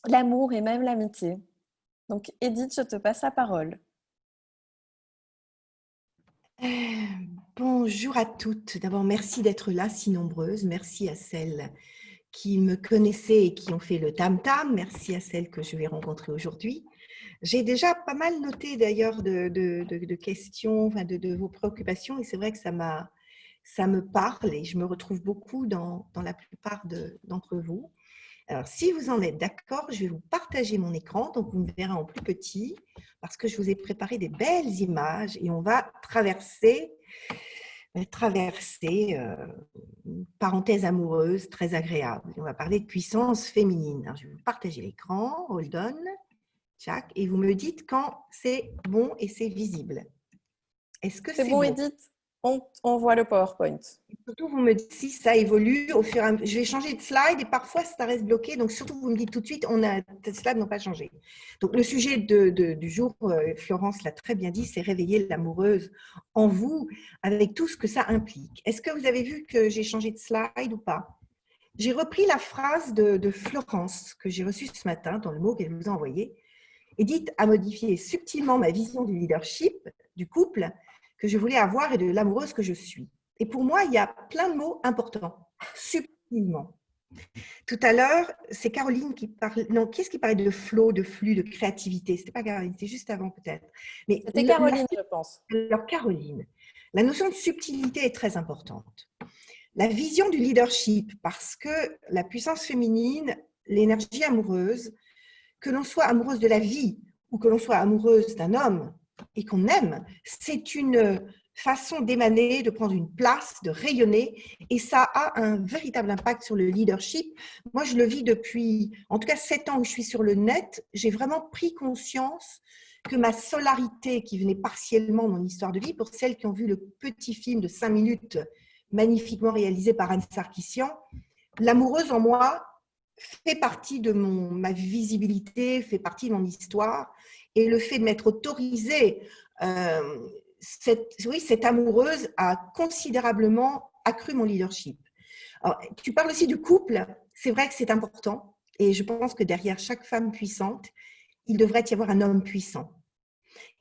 l'amour et même l'amitié. Donc Edith, je te passe la parole. Euh, Bonjour à toutes. D'abord, merci d'être là, si nombreuses. Merci à celles qui me connaissaient et qui ont fait le tam-tam. Merci à celles que je vais rencontrer aujourd'hui. J'ai déjà pas mal noté d'ailleurs de questions, enfin de vos préoccupations, et c'est vrai que ça me parle et je me retrouve beaucoup dans la plupart d'entre vous. Alors, si vous en êtes d'accord, je vais vous partager mon écran, donc vous me verrez en plus petit, parce que je vous ai préparé des belles images et on va traverser une parenthèse amoureuse très agréable. On va parler de puissance féminine. Alors, je vais vous partager l'écran, hold on, Jack, et vous me dites quand c'est bon et c'est visible. Est-ce que C'est c'est bon, bon? Edith? On voit le PowerPoint. Surtout, vous me dites si ça évolue au fur et à mesure. Je vais changer de slide et parfois ça reste bloqué. Donc, surtout, vous me dites tout de suite, tes slides n'ont pas changé. Donc, le sujet du jour, Florence l'a très bien dit, c'est réveiller l'amoureuse en vous avec tout ce que ça implique. Est-ce que vous avez vu que j'ai changé de slide ou pas? J'ai repris la phrase de Florence que j'ai reçue ce matin dans le mot qu'elle vous a envoyé. Edith a modifié subtilement ma vision du leadership, du couple que je voulais avoir et de l'amoureuse que je suis. Et pour moi, il y a plein de mots importants, subtilement. Tout à l'heure, c'est Caroline qui parlait, non, qui est-ce qui parlait de flow, de flux, de créativité? C'était pas Caroline, c'était juste avant peut-être. Mais C'était Caroline, je pense. alors Caroline, la notion de subtilité est très importante. La vision du leadership, parce que la puissance féminine, l'énergie amoureuse, que l'on soit amoureuse de la vie ou que l'on soit amoureuse d'un homme et qu'on aime, c'est une façon d'émaner, de prendre une place, de rayonner, et ça a un véritable impact sur le leadership. Moi, je le vis depuis, en tout cas, 7 ans que je suis sur le net, j'ai vraiment pris conscience que ma solarité, qui venait partiellement de mon histoire de vie, pour celles qui ont vu le petit film de 5 minutes magnifiquement réalisé par Anne Sarkissian, l'amoureuse en moi fait partie de ma visibilité, fait partie de mon histoire. Et le fait de m'être autorisée, cette amoureuse a considérablement accru mon leadership. Alors, tu parles aussi du couple. C'est vrai que c'est important. Et je pense que derrière chaque femme puissante, il devrait y avoir un homme puissant.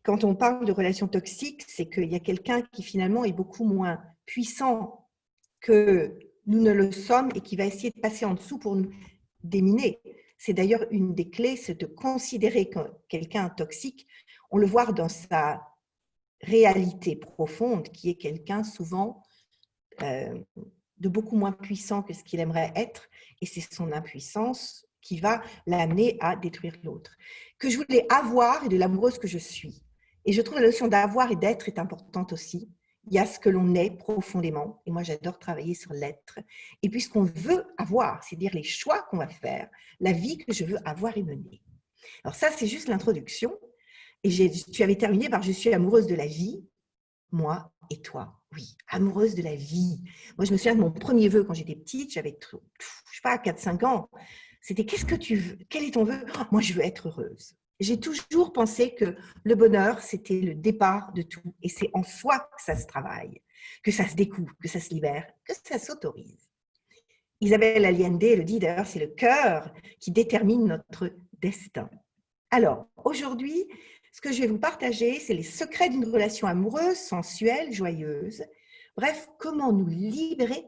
Quand on parle de relations toxiques, c'est qu'il y a quelqu'un qui finalement est beaucoup moins puissant que nous ne le sommes et qui va essayer de passer en dessous pour nous déminer. C'est d'ailleurs une des clés, c'est de considérer quelqu'un toxique, on le voit dans sa réalité profonde, qui est quelqu'un souvent de beaucoup moins puissant que ce qu'il aimerait être, et c'est son impuissance qui va l'amener à détruire l'autre. Que je voulais avoir et de l'amoureuse que je suis. Et je trouve la notion d'avoir et d'être est importante aussi. Il y a ce que l'on est profondément, et moi j'adore travailler sur l'être, et puis ce qu'on veut avoir, c'est-à-dire les choix qu'on va faire, la vie que je veux avoir et mener. Alors ça, c'est juste l'introduction, et tu avais terminé par « je suis amoureuse de la vie », moi et toi, oui, amoureuse de la vie. Moi, je me souviens de mon premier vœu quand j'étais petite, j'avais, je sais pas, 4-5 ans. C'était qu'est-ce que tu veux? Quel est ton vœu? Oh, moi, je veux être heureuse. J'ai toujours pensé que le bonheur, c'était le départ de tout. Et c'est en soi que ça se travaille, que ça se découvre, que ça se libère, que ça s'autorise. Isabelle Allende le dit d'ailleurs, c'est le cœur qui détermine notre destin. Alors, aujourd'hui, ce que je vais vous partager, c'est les secrets d'une relation amoureuse, sensuelle, joyeuse. Bref, comment nous libérer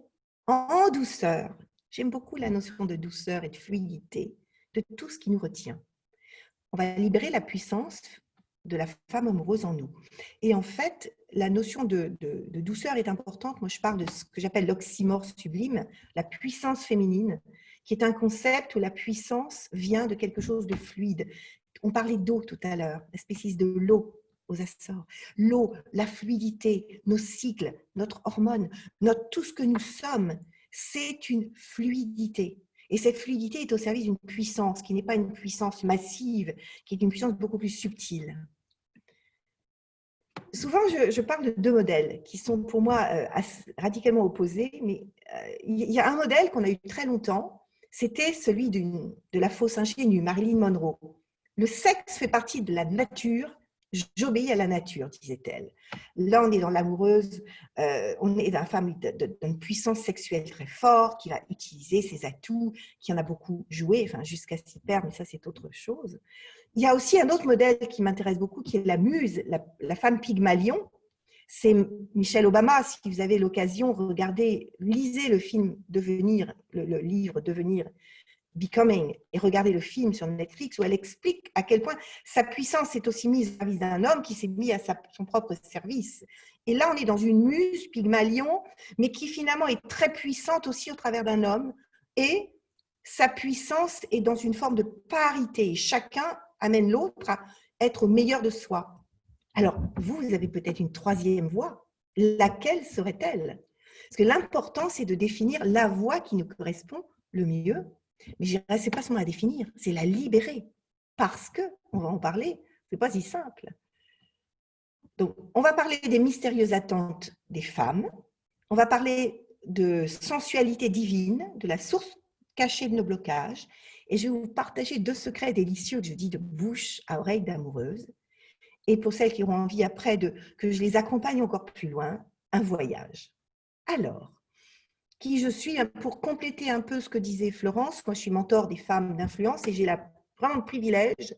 en douceur. J'aime beaucoup la notion de douceur et de fluidité, de tout ce qui nous retient. On va libérer la puissance de la femme amoureuse en nous. Et en fait, la notion de douceur est importante. Moi, je parle de ce que j'appelle l'oxymore sublime, la puissance féminine, qui est un concept où la puissance vient de quelque chose de fluide. On parlait d'eau tout à l'heure, la spéciesse de l'eau aux Açores. L'eau, la fluidité, nos cycles, notre hormone, tout ce que nous sommes, c'est une fluidité. Et cette fluidité est au service d'une puissance qui n'est pas une puissance massive, qui est une puissance beaucoup plus subtile. Souvent, je parle de 2 modèles qui sont pour moi radicalement opposés, mais il y a un modèle qu'on a eu très longtemps, c'était celui de la fausse ingénue, Marilyn Monroe. Le sexe fait partie de la nature, j'obéis à la nature, disait-elle. Là, on est dans l'amoureuse, on est dans la femme d'une puissance sexuelle très forte, qui va utiliser ses atouts, qui en a beaucoup joué, enfin, jusqu'à s'y perdre, mais ça, c'est autre chose. Il y a aussi un autre modèle qui m'intéresse beaucoup, qui est la muse, la femme Pygmalion. C'est Michelle Obama. Si vous avez l'occasion, regardez, lisez le film Devenir, le livre Devenir, Becoming, et regardez le film sur Netflix où elle explique à quel point sa puissance est aussi mise au service d'un homme qui s'est mis à son propre service. Et là, on est dans une muse Pygmalion, mais qui finalement est très puissante aussi au travers d'un homme. Et sa puissance est dans une forme de parité. Chacun amène l'autre à être au meilleur de soi. Alors, vous avez peut-être une troisième voie. Laquelle serait-elle? Parce que l'important, c'est de définir la voie qui nous correspond le mieux. Mais je dirais, ce n'est pas seulement à définir, c'est la libérer. Parce que, on va en parler, ce n'est pas si simple. Donc, on va parler des mystérieuses attentes des femmes. On va parler de sensualité divine, de la source cachée de nos blocages. Et je vais vous partager 2 secrets délicieux que je dis de bouche à oreille d'amoureuse. Et pour celles qui auront envie après que je les accompagne encore plus loin, un voyage. Alors, qui je suis, pour compléter un peu ce que disait Florence, moi je suis mentor des femmes d'influence et j'ai vraiment le privilège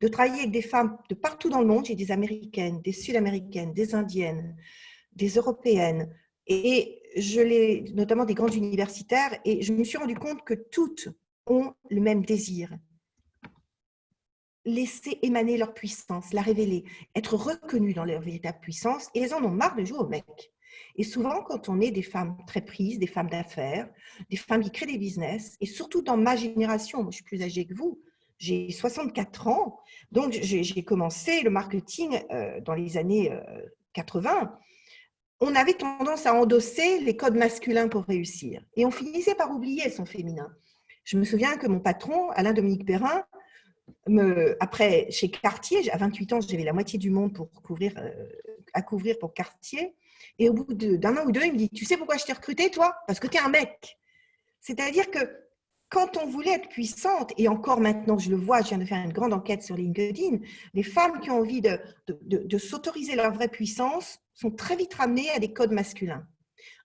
de travailler avec des femmes de partout dans le monde. J'ai des Américaines, des Sud-Américaines, des Indiennes, des Européennes, et notamment des grandes universitaires, et je me suis rendu compte que toutes ont le même désir. Laisser émaner leur puissance, la révéler, être reconnues dans leur véritable puissance, et elles en ont marre de jouer au mec. Et souvent, quand on est des femmes très prises, des femmes d'affaires, des femmes qui créent des business, et surtout dans ma génération, moi je suis plus âgée que vous, j'ai 64 ans, donc j'ai commencé le marketing dans les années 80. On avait tendance à endosser les codes masculins pour réussir, et on finissait par oublier son féminin. Je me souviens que mon patron, Alain-Dominique Perrin, après, chez Cartier, à 28 ans, j'avais la moitié du monde à couvrir pour Cartier. Et au bout d'un an ou 2, il me dit, tu sais pourquoi je t'ai recruté, toi? Parce que tu es un mec. C'est-à-dire que quand on voulait être puissante, et encore maintenant, je le vois, je viens de faire une grande enquête sur LinkedIn, les femmes qui ont envie de s'autoriser leur vraie puissance sont très vite ramenées à des codes masculins.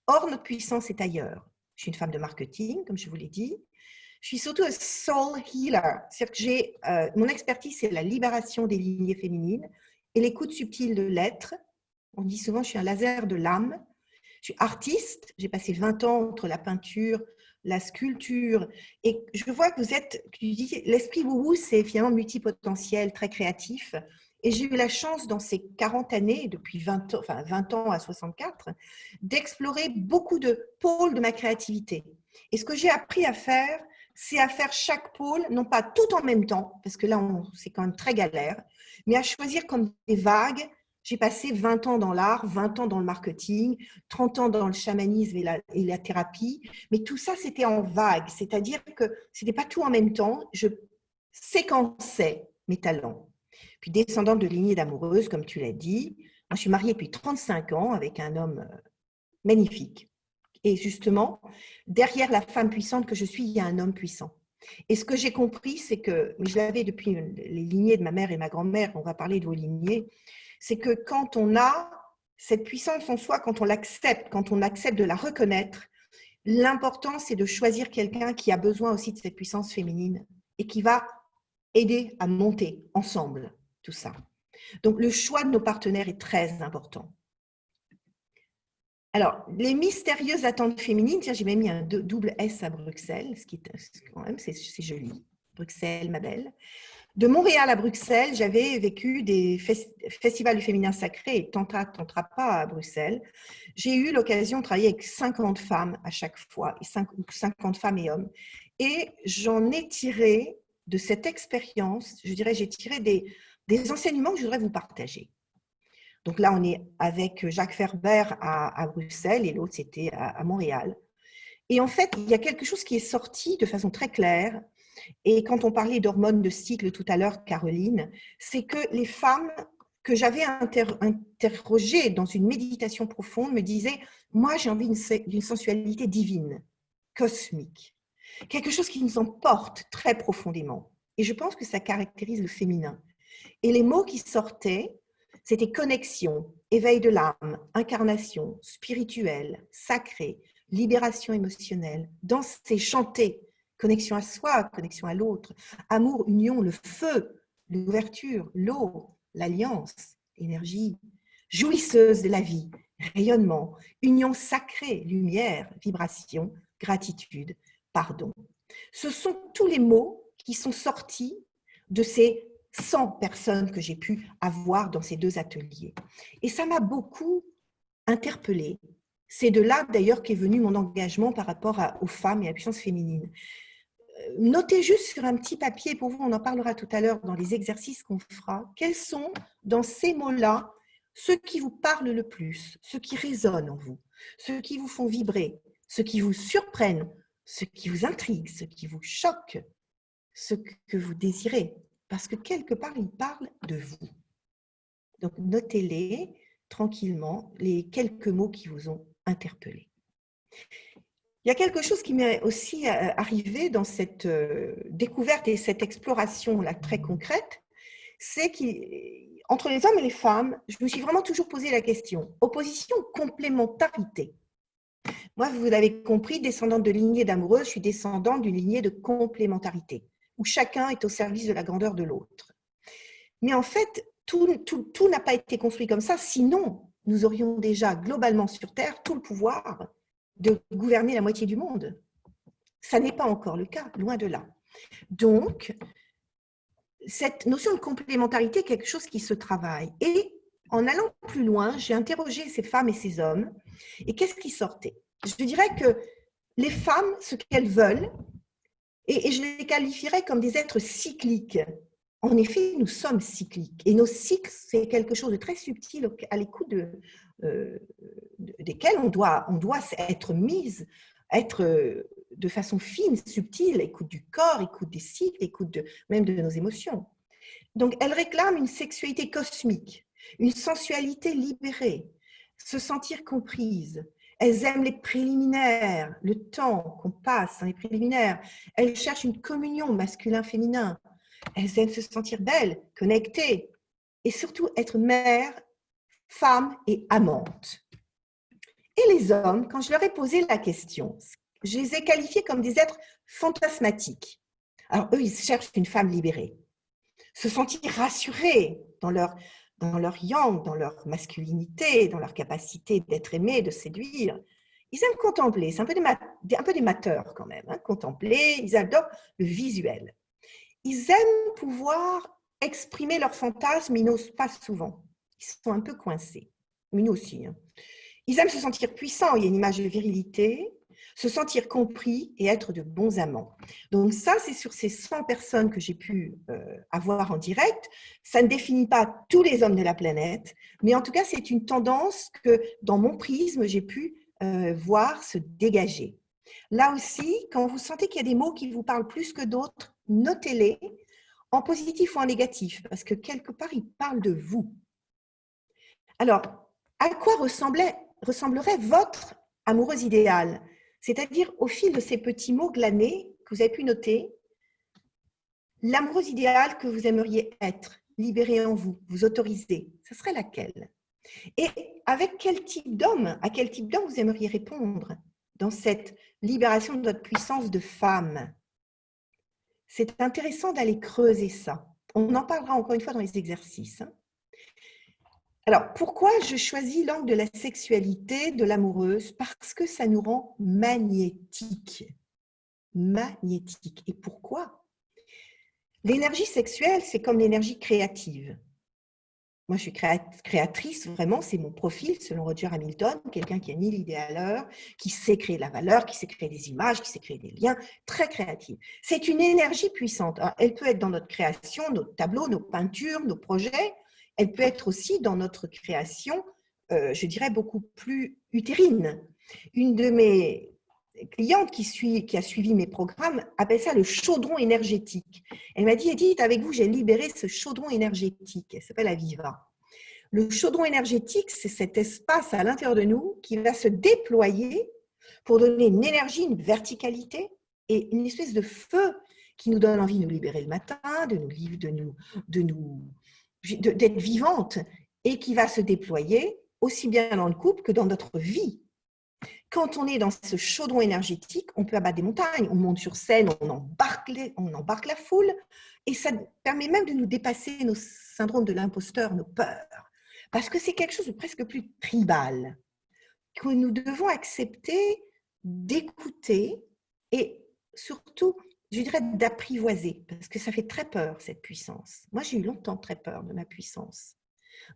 Or, notre puissance est ailleurs. Je suis une femme de marketing, comme je vous l'ai dit. Je suis surtout un soul healer, c'est-à-dire que mon expertise, c'est la libération des lignées féminines et l'écoute subtile de l'être. On dit souvent, je suis un laser de l'âme. Je suis artiste, j'ai passé 20 ans entre la peinture, la sculpture, et je vois que l'esprit wou-wou, c'est finalement multipotentiel, très créatif. Et j'ai eu la chance, dans ces 40 années, depuis 20 ans à 64, d'explorer beaucoup de pôles de ma créativité. Et ce que j'ai appris à faire, c'est à faire chaque pôle, non pas tout en même temps, parce que là, c'est quand même très galère, mais à choisir comme des vagues. J'ai passé 20 ans dans l'art, 20 ans dans le marketing, 30 ans dans le chamanisme et la thérapie, mais tout ça, c'était en vagues, c'est-à-dire que ce n'était pas tout en même temps, je séquençais mes talents. Puis descendante de lignée d'amoureuse, comme tu l'as dit, moi, je suis mariée depuis 35 ans avec un homme magnifique. Et justement, derrière la femme puissante que je suis, il y a un homme puissant. Et ce que j'ai compris, c'est que, mais je l'avais depuis les lignées de ma mère et ma grand-mère, on va parler de vos lignées, c'est que quand on a cette puissance en soi, quand on accepte de la reconnaître, l'important, c'est de choisir quelqu'un qui a besoin aussi de cette puissance féminine et qui va aider à monter ensemble tout ça. Donc, le choix de nos partenaires est très important. Alors, les mystérieuses attentes féminines, j'ai même mis un double S à Bruxelles, ce qui est quand même, c'est joli. Bruxelles, ma belle. De Montréal à Bruxelles, j'avais vécu des festivals du féminin sacré et Tantra pas à Bruxelles. J'ai eu l'occasion de travailler avec 50 femmes à chaque fois, 50 femmes et hommes. Et j'en ai tiré de cette expérience, je dirais, j'ai tiré des enseignements que je voudrais vous partager. Donc là, on est avec Jacques Ferber à Bruxelles et l'autre, c'était à Montréal. Et en fait, il y a quelque chose qui est sorti de façon très claire. Et quand on parlait d'hormones de cycle tout à l'heure, Caroline, c'est que les femmes que j'avais interrogées dans une méditation profonde me disaient « Moi, j'ai envie d'une sensualité divine, cosmique, quelque chose qui nous emporte très profondément. » Et je pense que ça caractérise le féminin. Et les mots qui sortaient, C'était connexion, éveil de l'âme, incarnation, spirituelle, sacrée, libération émotionnelle, danser, chanter, connexion à soi, connexion à l'autre, amour, union, le feu, l'ouverture, l'eau, l'alliance, énergie, jouisseuse de la vie, rayonnement, union sacrée, lumière, vibration, gratitude, pardon. Ce sont tous les mots qui sont sortis de ces 100 personnes que j'ai pu avoir dans ces 2 ateliers. Et ça m'a beaucoup interpellée. C'est de là d'ailleurs qu'est venu mon engagement par rapport aux femmes et à la puissance féminine. Notez juste sur un petit papier, pour vous, on en parlera tout à l'heure dans les exercices qu'on fera, quels sont dans ces mots-là ceux qui vous parlent le plus, ceux qui résonnent en vous, ceux qui vous font vibrer, ceux qui vous surprennent, ceux qui vous intriguent, ceux qui vous choquent, ceux que vous désirez. Parce que quelque part, ils parlent de vous. Donc, notez-les tranquillement, les quelques mots qui vous ont interpellé. Il y a quelque chose qui m'est aussi arrivé dans cette découverte et cette exploration-là très concrète, c'est qu'entre les hommes et les femmes, je me suis vraiment toujours posé la question, opposition ou complémentarité? Moi, vous l'avez compris, descendante de lignée d'amoureux, je suis descendante d'une lignée de complémentarité, où chacun est au service de la grandeur de l'autre. Mais en fait, tout n'a pas été construit comme ça, sinon nous aurions déjà globalement sur Terre tout le pouvoir de gouverner la moitié du monde. Ça n'est pas encore le cas, loin de là. Donc, cette notion de complémentarité est quelque chose qui se travaille. Et en allant plus loin, j'ai interrogé ces femmes et ces hommes, et qu'est-ce qui sortait? Je dirais que les femmes, ce qu'elles veulent, et je les qualifierais comme des êtres cycliques. En effet, nous sommes cycliques, et nos cycles, c'est quelque chose de très subtil à l'écoute desquels on doit être mise, être de façon fine, subtile, écoute du corps, écoute des cycles, écoute même de nos émotions. Donc, elles réclament une sexualité cosmique, une sensualité libérée, se sentir comprise. Elles aiment les préliminaires, le temps qu'on passe dans les préliminaires. Elles cherchent une communion masculin-féminin. Elles aiment se sentir belles, connectées, et surtout être mère, femme et amante. Et les hommes, quand je leur ai posé la question, je les ai qualifiés comme des êtres fantasmatiques. Alors eux, ils cherchent une femme libérée, se sentir rassurés dans leur yang, dans leur masculinité, dans leur capacité d'être aimés, de séduire. Ils aiment contempler, c'est un peu des mateurs quand même, hein, contempler, ils adorent le visuel. Ils aiment pouvoir exprimer leurs fantasmes, mais ils n'osent pas souvent. Ils sont un peu coincés, mais nous aussi. Hein. Ils aiment se sentir puissants, il y a une image de virilité, se sentir compris et être de bons amants. Donc ça, c'est sur ces 100 personnes que j'ai pu avoir en direct. Ça ne définit pas tous les hommes de la planète, mais en tout cas, c'est une tendance que dans mon prisme, j'ai pu voir se dégager. Là aussi, quand vous sentez qu'il y a des mots qui vous parlent plus que d'autres, notez-les en positif ou en négatif, parce que quelque part, ils parlent de vous. Alors, à quoi ressemblerait votre amoureuse idéale? C'est-à-dire, au fil de ces petits mots glanés que vous avez pu noter, l'amoureuse idéale que vous aimeriez être, libérée en vous, vous autoriser, ce serait laquelle? Et avec quel type d'homme, à quel type d'homme vous aimeriez répondre dans cette libération de votre puissance de femme? C'est intéressant d'aller creuser ça. On en parlera encore une fois dans les exercices. Alors, pourquoi je choisis l'angle de la sexualité, de l'amoureuse? Parce que ça nous rend magnétiques. Magnétiques. Et pourquoi? L'énergie sexuelle, c'est comme l'énergie créative. Moi, je suis créatrice, vraiment, c'est mon profil, selon Roger Hamilton, quelqu'un qui a 1000 idées à l'heure, qui sait créer de la valeur, qui sait créer des images, qui sait créer des liens, très créative. C'est une énergie puissante. Elle peut être dans notre création, nos tableaux, nos peintures, nos projets. Elle peut être aussi dans notre création, je dirais, beaucoup plus utérine. Une de mes cliente qui a suivi mes programmes appelle ça le chaudron énergétique. Elle m'a dit, Edith, avec vous, j'ai libéré ce chaudron énergétique. Elle s'appelle Aviva. Le chaudron énergétique, c'est cet espace à l'intérieur de nous qui va se déployer pour donner une énergie, une verticalité et une espèce de feu qui nous donne envie de nous libérer le matin, d'être vivante et qui va se déployer aussi bien dans le couple que dans notre vie. Quand on est dans ce chaudron énergétique, on peut abattre des montagnes, on monte sur scène, on embarque la foule, et ça permet même de nous dépasser nos syndromes de l'imposteur, nos peurs, parce que c'est quelque chose de presque plus tribal, que nous devons accepter d'écouter et surtout, je dirais, d'apprivoiser, parce que ça fait très peur, cette puissance. Moi, j'ai eu longtemps très peur de ma puissance.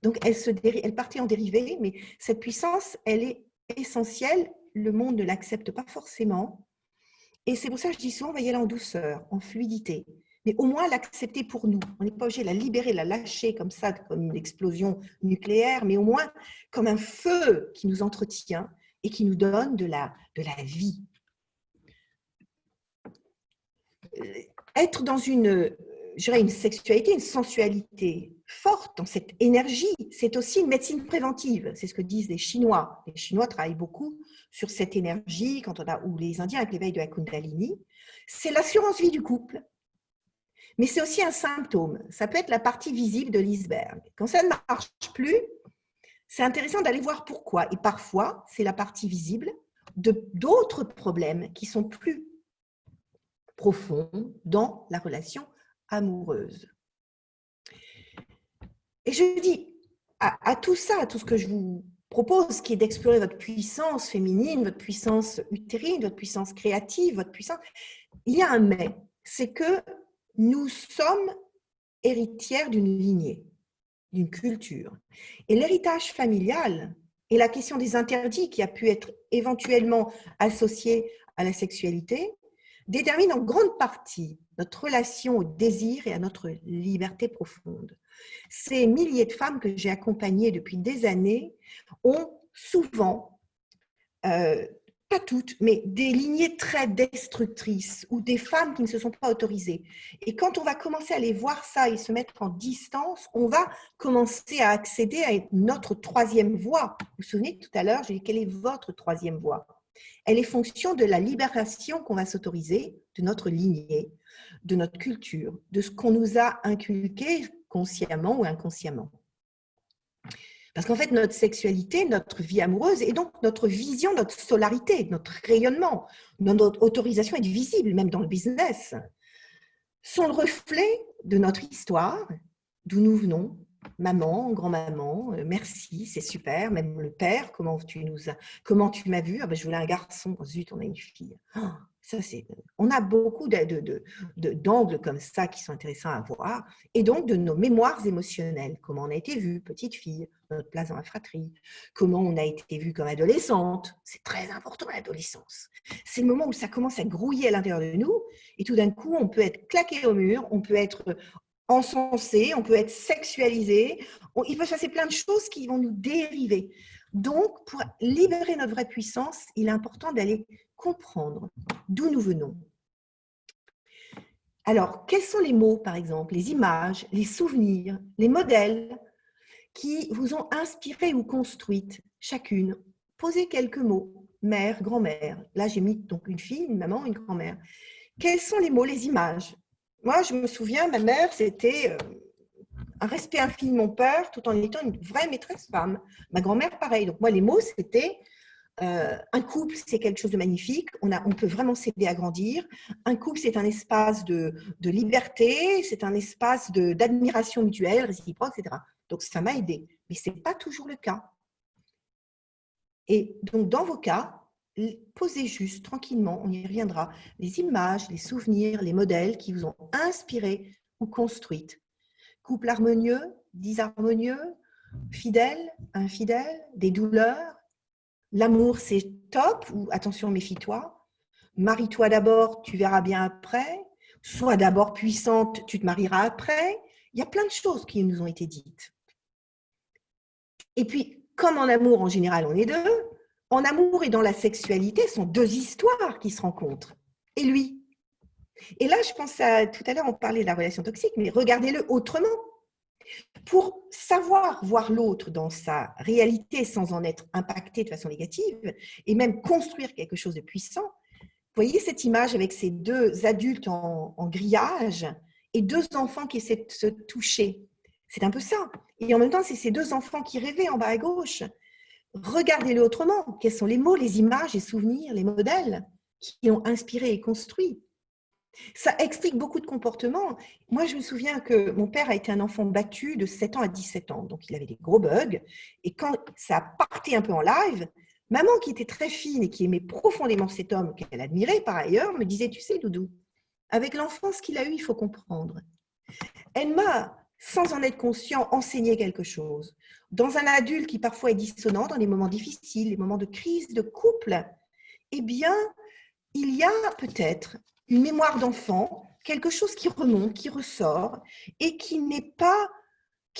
Donc, elle partait en dérivé, mais cette puissance, elle est essentielle. Le monde ne l'accepte pas forcément. Et c'est pour ça que je dis souvent, on va y aller en douceur, en fluidité. Mais au moins l'accepter pour nous. On n'est pas obligé de la libérer, de la lâcher comme ça, comme une explosion nucléaire, mais au moins comme un feu qui nous entretient et qui nous donne de la vie. Être dans une sexualité, une sensualité forte, dans cette énergie, c'est aussi une médecine préventive. C'est ce que disent les Chinois. Les Chinois travaillent beaucoup sur cette énergie, ou les Indiens avec l'éveil de la Kundalini. C'est l'assurance vie du couple, mais c'est aussi un symptôme. Ça peut être la partie visible de l'iceberg. Quand ça ne marche plus, c'est intéressant d'aller voir pourquoi. Et parfois, c'est la partie visible d'autres problèmes qui sont plus profonds dans la relation amoureuse. Et je dis à tout ça, à tout ce que je vous propose, qui est d'explorer votre puissance féminine, votre puissance utérine, votre puissance créative, votre puissance, il y a un mais, c'est que nous sommes héritières d'une lignée, d'une culture. Et l'héritage familial et la question des interdits qui a pu être éventuellement associé à la sexualité détermine en grande partie notre relation au désir et à notre liberté profonde. Ces milliers de femmes que j'ai accompagnées depuis des années ont souvent, pas toutes, mais des lignées très destructrices ou des femmes qui ne se sont pas autorisées. Et quand on va commencer à aller voir ça et se mettre en distance, on va commencer à accéder à notre troisième voie. Vous vous souvenez, tout à l'heure, j'ai dit, quelle est votre troisième voie ? Elle est fonction de la libération qu'on va s'autoriser, de notre lignée, de notre culture, de ce qu'on nous a inculqué consciemment ou inconsciemment. Parce qu'en fait, notre sexualité, notre vie amoureuse, et donc notre vision, notre solarité, notre rayonnement, notre autorisation à être visible, même dans le business, sont le reflet de notre histoire, d'où nous venons. Maman, grand-maman, merci, c'est super. Même le père, comment tu m'as vu? Ah ben, je voulais un garçon. Zut, on a une fille. Oh, ça, on a beaucoup d'angles comme ça qui sont intéressants à voir. Et donc, de nos mémoires émotionnelles. Comment on a été vu, petite fille, notre place dans la fratrie. Comment on a été vu comme adolescente. C'est très important, l'adolescence. C'est le moment où ça commence à grouiller à l'intérieur de nous. Et tout d'un coup, on peut être claqué au mur, on peut être encensé, on peut être sexualisé, il peut se passer plein de choses qui vont nous dériver. Donc, pour libérer notre vraie puissance, il est important d'aller comprendre d'où nous venons. Alors, quels sont les mots, par exemple, les images, les souvenirs, les modèles qui vous ont inspiré ou construite chacune? Posez quelques mots, mère, grand-mère. Là, j'ai mis donc une fille, une maman, une grand-mère. Quels sont les mots, les images? Moi, je me souviens, ma mère, c'était un respect infini de mon père, tout en étant une vraie maîtresse femme. Ma grand-mère, pareil. Donc, moi, les mots, c'était un couple, c'est quelque chose de magnifique. On peut vraiment s'aider à grandir. Un couple, c'est un espace de liberté, c'est un espace d'admiration mutuelle, réciproque, etc. Donc, ça m'a aidée. Mais ce n'est pas toujours le cas. Et donc, dans vos cas, posez juste, tranquillement, on y reviendra, les images, les souvenirs, les modèles qui vous ont inspiré ou construite. Couple harmonieux, disharmonieux, fidèle, infidèle, des douleurs. L'amour, c'est top, ou attention, méfie-toi. Marie-toi d'abord, tu verras bien après. Sois d'abord puissante, tu te marieras après. Il y a plein de choses qui nous ont été dites. Et puis, comme en amour, en général, on est deux. En amour et dans la sexualité, ce sont deux histoires qui se rencontrent. Et lui. Et là, je pense tout à l'heure, on parlait de la relation toxique, mais regardez-le autrement. Pour savoir voir l'autre dans sa réalité sans en être impacté de façon négative et même construire quelque chose de puissant, vous voyez cette image avec ces deux adultes en grillage et deux enfants qui essaient de se toucher. C'est un peu ça. Et en même temps, c'est ces deux enfants qui rêvaient en bas à gauche. Regardez-le autrement. Quels sont les mots, les images, les souvenirs, les modèles qui ont inspiré et construit? Ça explique beaucoup de comportements. Moi, je me souviens que mon père a été un enfant battu de 7 ans à 17 ans. Donc, il avait des gros bugs. Et quand ça partait un peu en live, maman, qui était très fine et qui aimait profondément cet homme, qu'elle admirait par ailleurs, me disait, tu sais, Doudou, avec l'enfance qu'il a eue, il faut comprendre. Elle m'a, sans en être conscient, enseigné quelque chose. Dans un adulte qui parfois est dissonant, dans les moments difficiles, les moments de crise, de couple, eh bien, il y a peut-être une mémoire d'enfant, quelque chose qui remonte, qui ressort et qui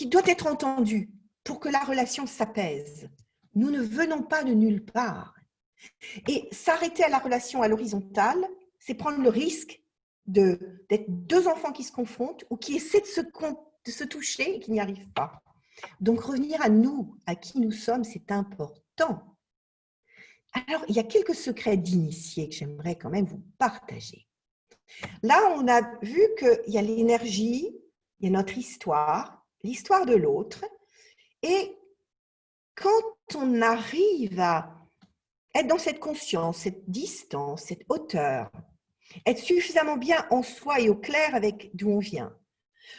doit être entendu pour que la relation s'apaise. Nous ne venons pas de nulle part. Et s'arrêter à la relation à l'horizontale, c'est prendre le risque d'être deux enfants qui se confrontent ou qui essaient de se toucher et qui n'y arrivent pas. Donc revenir à nous, à qui nous sommes, c'est important. Alors, il y a quelques secrets d'initiés que j'aimerais quand même vous partager. Là, on a vu qu'il y a l'énergie, il y a notre histoire, l'histoire de l'autre. Et quand on arrive à être dans cette conscience, cette distance, cette hauteur, être suffisamment bien en soi et au clair avec d'où on vient,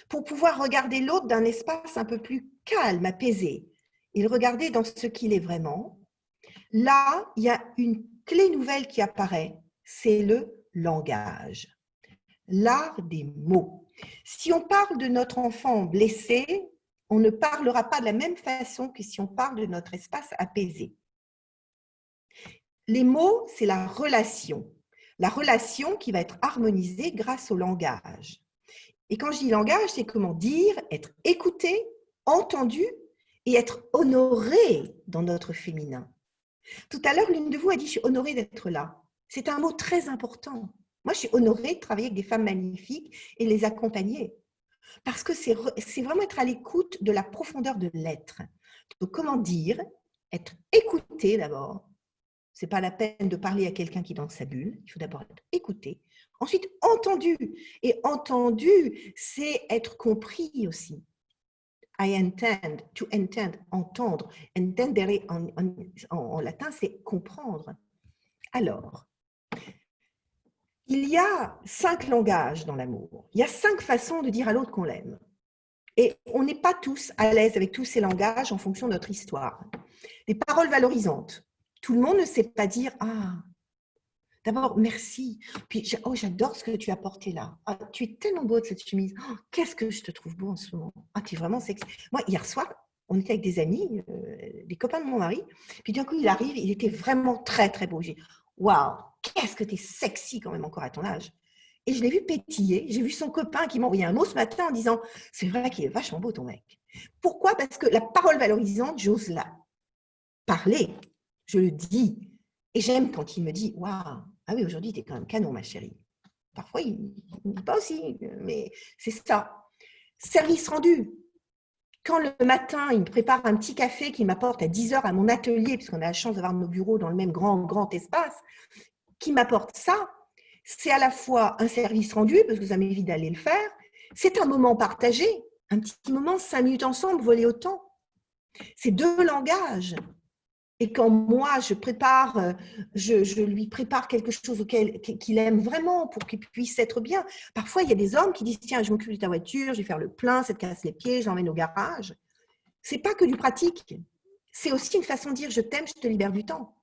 pour pouvoir regarder l'autre d'un espace un peu plus calme, apaisé, et le regarder dans ce qu'il est vraiment, là, il y a une clé nouvelle qui apparaît, c'est le langage. L'art des mots. Si on parle de notre enfant blessé, on ne parlera pas de la même façon que si on parle de notre espace apaisé. Les mots, c'est la relation. La relation qui va être harmonisée grâce au langage. Et quand je dis langage, c'est comment dire, être écouté, entendu et être honoré dans notre féminin. Tout à l'heure, l'une de vous a dit « je suis honorée d'être là ». C'est un mot très important. Moi, je suis honorée de travailler avec des femmes magnifiques et les accompagner. Parce que c'est vraiment être à l'écoute de la profondeur de l'être. Donc, comment dire, être écouté d'abord. Ce n'est pas la peine de parler à quelqu'un qui est dans sa bulle. Il faut d'abord être écouté. Ensuite, entendu. Et entendu, c'est être compris aussi. I intend, to intend, entendre. Entendere en latin, c'est comprendre. Alors, il y a 5 langages dans l'amour. Il y a 5 façons de dire à l'autre qu'on l'aime. Et on n'est pas tous à l'aise avec tous ces langages en fonction de notre histoire. Les paroles valorisantes. Tout le monde ne sait pas dire « Ah, d'abord, merci. Puis, oh, j'adore ce que tu as porté là. Ah, tu es tellement beau de cette chemise. Oh, qu'est-ce que je te trouve beau en ce moment. Ah, tu es vraiment sexy. » Moi, hier soir, on était avec des amis, des copains de mon mari. Puis d'un coup, il arrive, il était vraiment très, très beau. J'ai dit « Waouh, qu'est-ce que tu es sexy quand même encore à ton âge. » Et je l'ai vu pétiller. J'ai vu son copain qui m'a envoyé un mot ce matin en disant « C'est vrai qu'il est vachement beau ton mec. » Pourquoi? Parce que la parole valorisante, j'ose la parler. Je le dis. Et j'aime quand il me dit « Waouh, ah oui, aujourd'hui, tu es quand même canon, ma chérie. » Parfois, il ne dit pas aussi, mais c'est ça. Service rendu. Quand le matin, il me prépare un petit café qu'il m'apporte à 10 heures à mon atelier, puisqu'on a la chance d'avoir nos bureaux dans le même grand espace, qui m'apporte ça, c'est à la fois un service rendu, parce que ça m'évite d'aller le faire, c'est un moment partagé, un petit moment, 5 minutes ensemble, voler au temps. C'est 2 langages. Et quand moi, je lui prépare quelque chose qu'il aime vraiment pour qu'il puisse être bien. Parfois, il y a des hommes qui disent « Tiens, je m'occupe de ta voiture, je vais faire le plein, ça te casse les pieds, je l'emmène au garage. » Ce n'est pas que du pratique. C'est aussi une façon de dire « Je t'aime, je te libère du temps. »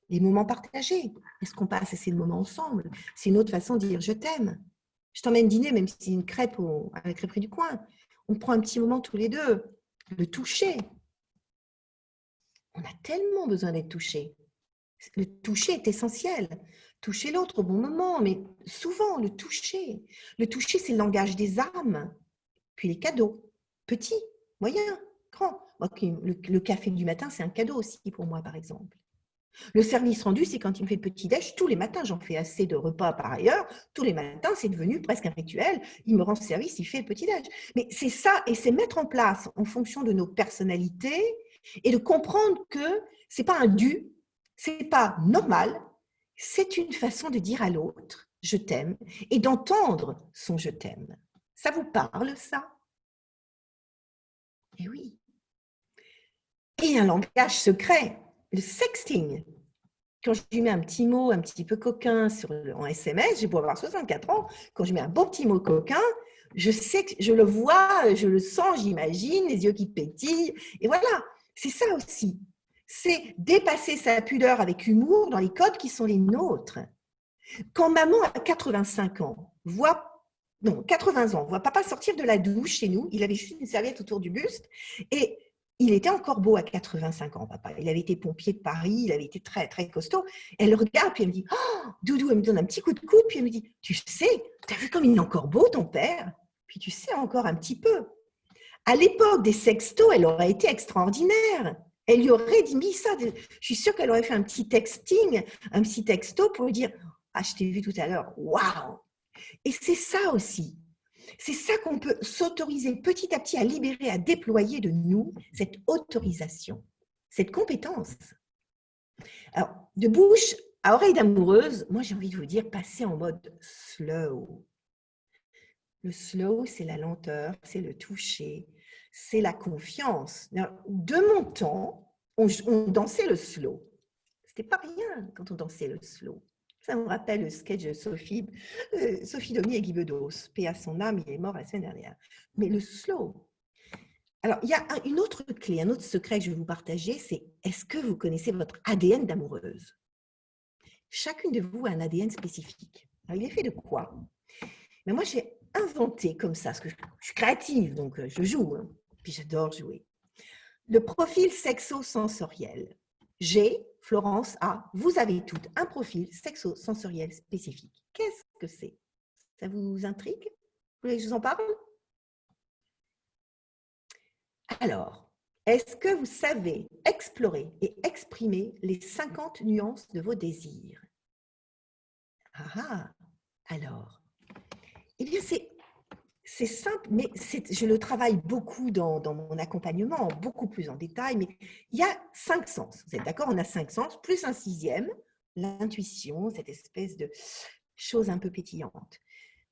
Les moments partagés. Est-ce qu'on passe assez de moments ensemble? C'est une autre façon de dire « Je t'aime. Je t'emmène dîner, même si c'est une crêpe à la crêperie du coin. » On prend un petit moment tous les deux. Le toucher. On a tellement besoin d'être touché. Le toucher est essentiel. Toucher l'autre au bon moment, mais souvent le toucher. Le toucher, c'est le langage des âmes. Puis les cadeaux, petits, moyens, grands. Le café du matin, c'est un cadeau aussi pour moi, par exemple. Le service rendu, c'est quand il me fait le petit-déj. Tous les matins, j'en fais assez de repas par ailleurs. Tous les matins, c'est devenu presque un rituel. Il me rend service, il fait le petit-déj. Mais c'est ça, et c'est mettre en place en fonction de nos personnalités et de comprendre que ce n'est pas un dû, ce n'est pas normal, c'est une façon de dire à l'autre « je t'aime » et d'entendre son « je t'aime ». Ça vous parle, ça? Et oui. Et un langage secret, le sexting. Quand je lui mets un petit mot un petit peu coquin en SMS, j'ai beau avoir 64 ans, quand je mets un beau petit mot coquin, je sais que je le vois, je le sens, j'imagine, les yeux qui pétillent. Et voilà, c'est ça aussi. C'est dépasser sa pudeur avec humour dans les codes qui sont les nôtres. Quand maman à 85 ans voit, non, 80 ans, voit papa sortir de la douche chez nous, il avait juste une serviette autour du buste, et il était encore beau à 85 ans, papa. Il avait été pompier de Paris, il avait été très, très costaud. Elle le regarde, puis elle me dit, oh, Doudou, elle me donne un petit coup de coude, puis elle me dit, tu sais, tu as vu comme il est encore beau, ton père? Puis tu sais encore un petit peu. À l'époque des sextos, elle aurait été extraordinaire. Elle lui aurait dit ça. Je suis sûre qu'elle aurait fait un petit texting, un petit texto pour lui dire, ah, je t'ai vu tout à l'heure, waouh! Et c'est ça aussi. C'est ça qu'on peut s'autoriser petit à petit à libérer, à déployer de nous, cette autorisation, cette compétence. Alors, de bouche à oreille d'amoureuse, moi j'ai envie de vous dire, passez en mode slow. Le slow, c'est la lenteur, c'est le toucher, c'est la confiance. De mon temps, on dansait le slow. C'était pas rien quand on dansait le slow. Ça me rappelle le sketch de Sophie Domi et Guy Bedos. Paix à son âme, il est mort la semaine dernière. Mais le slow. Alors, il y a une autre clé, un autre secret que je vais vous partager, c'est est-ce que vous connaissez votre ADN d'amoureuse? Chacune de vous a un ADN spécifique. Alors, il est fait de quoi? Mais moi, j'ai inventé comme ça, parce que je suis créative, donc je joue, hein, puis j'adore jouer. Le profil sexo-sensoriel. J'ai, Florence A, vous avez toutes un profil sexo-sensoriel spécifique. Qu'est-ce que c'est? Ça vous intrigue? Vous voulez que je vous en parle? Alors, est-ce que vous savez explorer et exprimer les 50 nuances de vos désirs? Ah, alors, eh bien, c'est simple, mais je le travaille beaucoup dans mon accompagnement, beaucoup plus en détail, mais il y a 5 sens. Vous êtes d'accord? On a 5 sens, plus un 6e, l'intuition, cette espèce de chose un peu pétillante.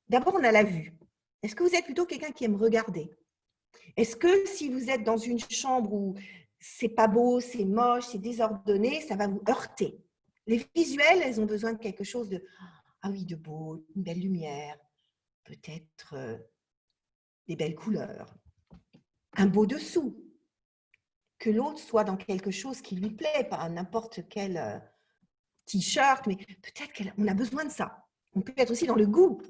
D'abord, on a la vue. Est-ce que vous êtes plutôt quelqu'un qui aime regarder? Est-ce que si vous êtes dans une chambre où c'est pas beau, c'est moche, c'est désordonné, ça va vous heurter? Les visuels, elles ont besoin de quelque chose de, ah oui, de beau, une belle lumière, peut-être des belles couleurs, un beau dessous, que l'autre soit dans quelque chose qui lui plaît, pas n'importe quel t-shirt, mais peut-être qu'on a besoin de ça. On peut être aussi dans le goût.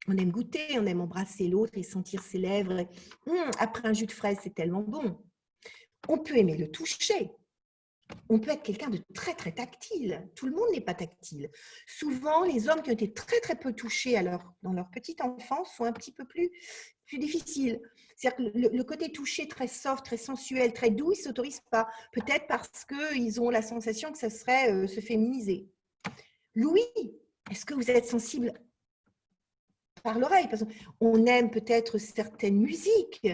On aime goûter, on aime embrasser l'autre et sentir ses lèvres. Et, après un jus de fraise, c'est tellement bon. On peut aimer le toucher. On peut être quelqu'un de très, très tactile. Tout le monde n'est pas tactile. Souvent, les hommes qui ont été très, très peu touchés dans leur petite enfance sont un petit peu plus difficiles. C'est-à-dire que le côté touché très soft, très sensuel, très doux, ils ne s'autorisent pas. Peut-être parce qu'ils ont la sensation que ça serait se féminiser. L'ouïe, est-ce que vous êtes sensible par l'oreille? Parce qu'on aime peut-être certaines musiques.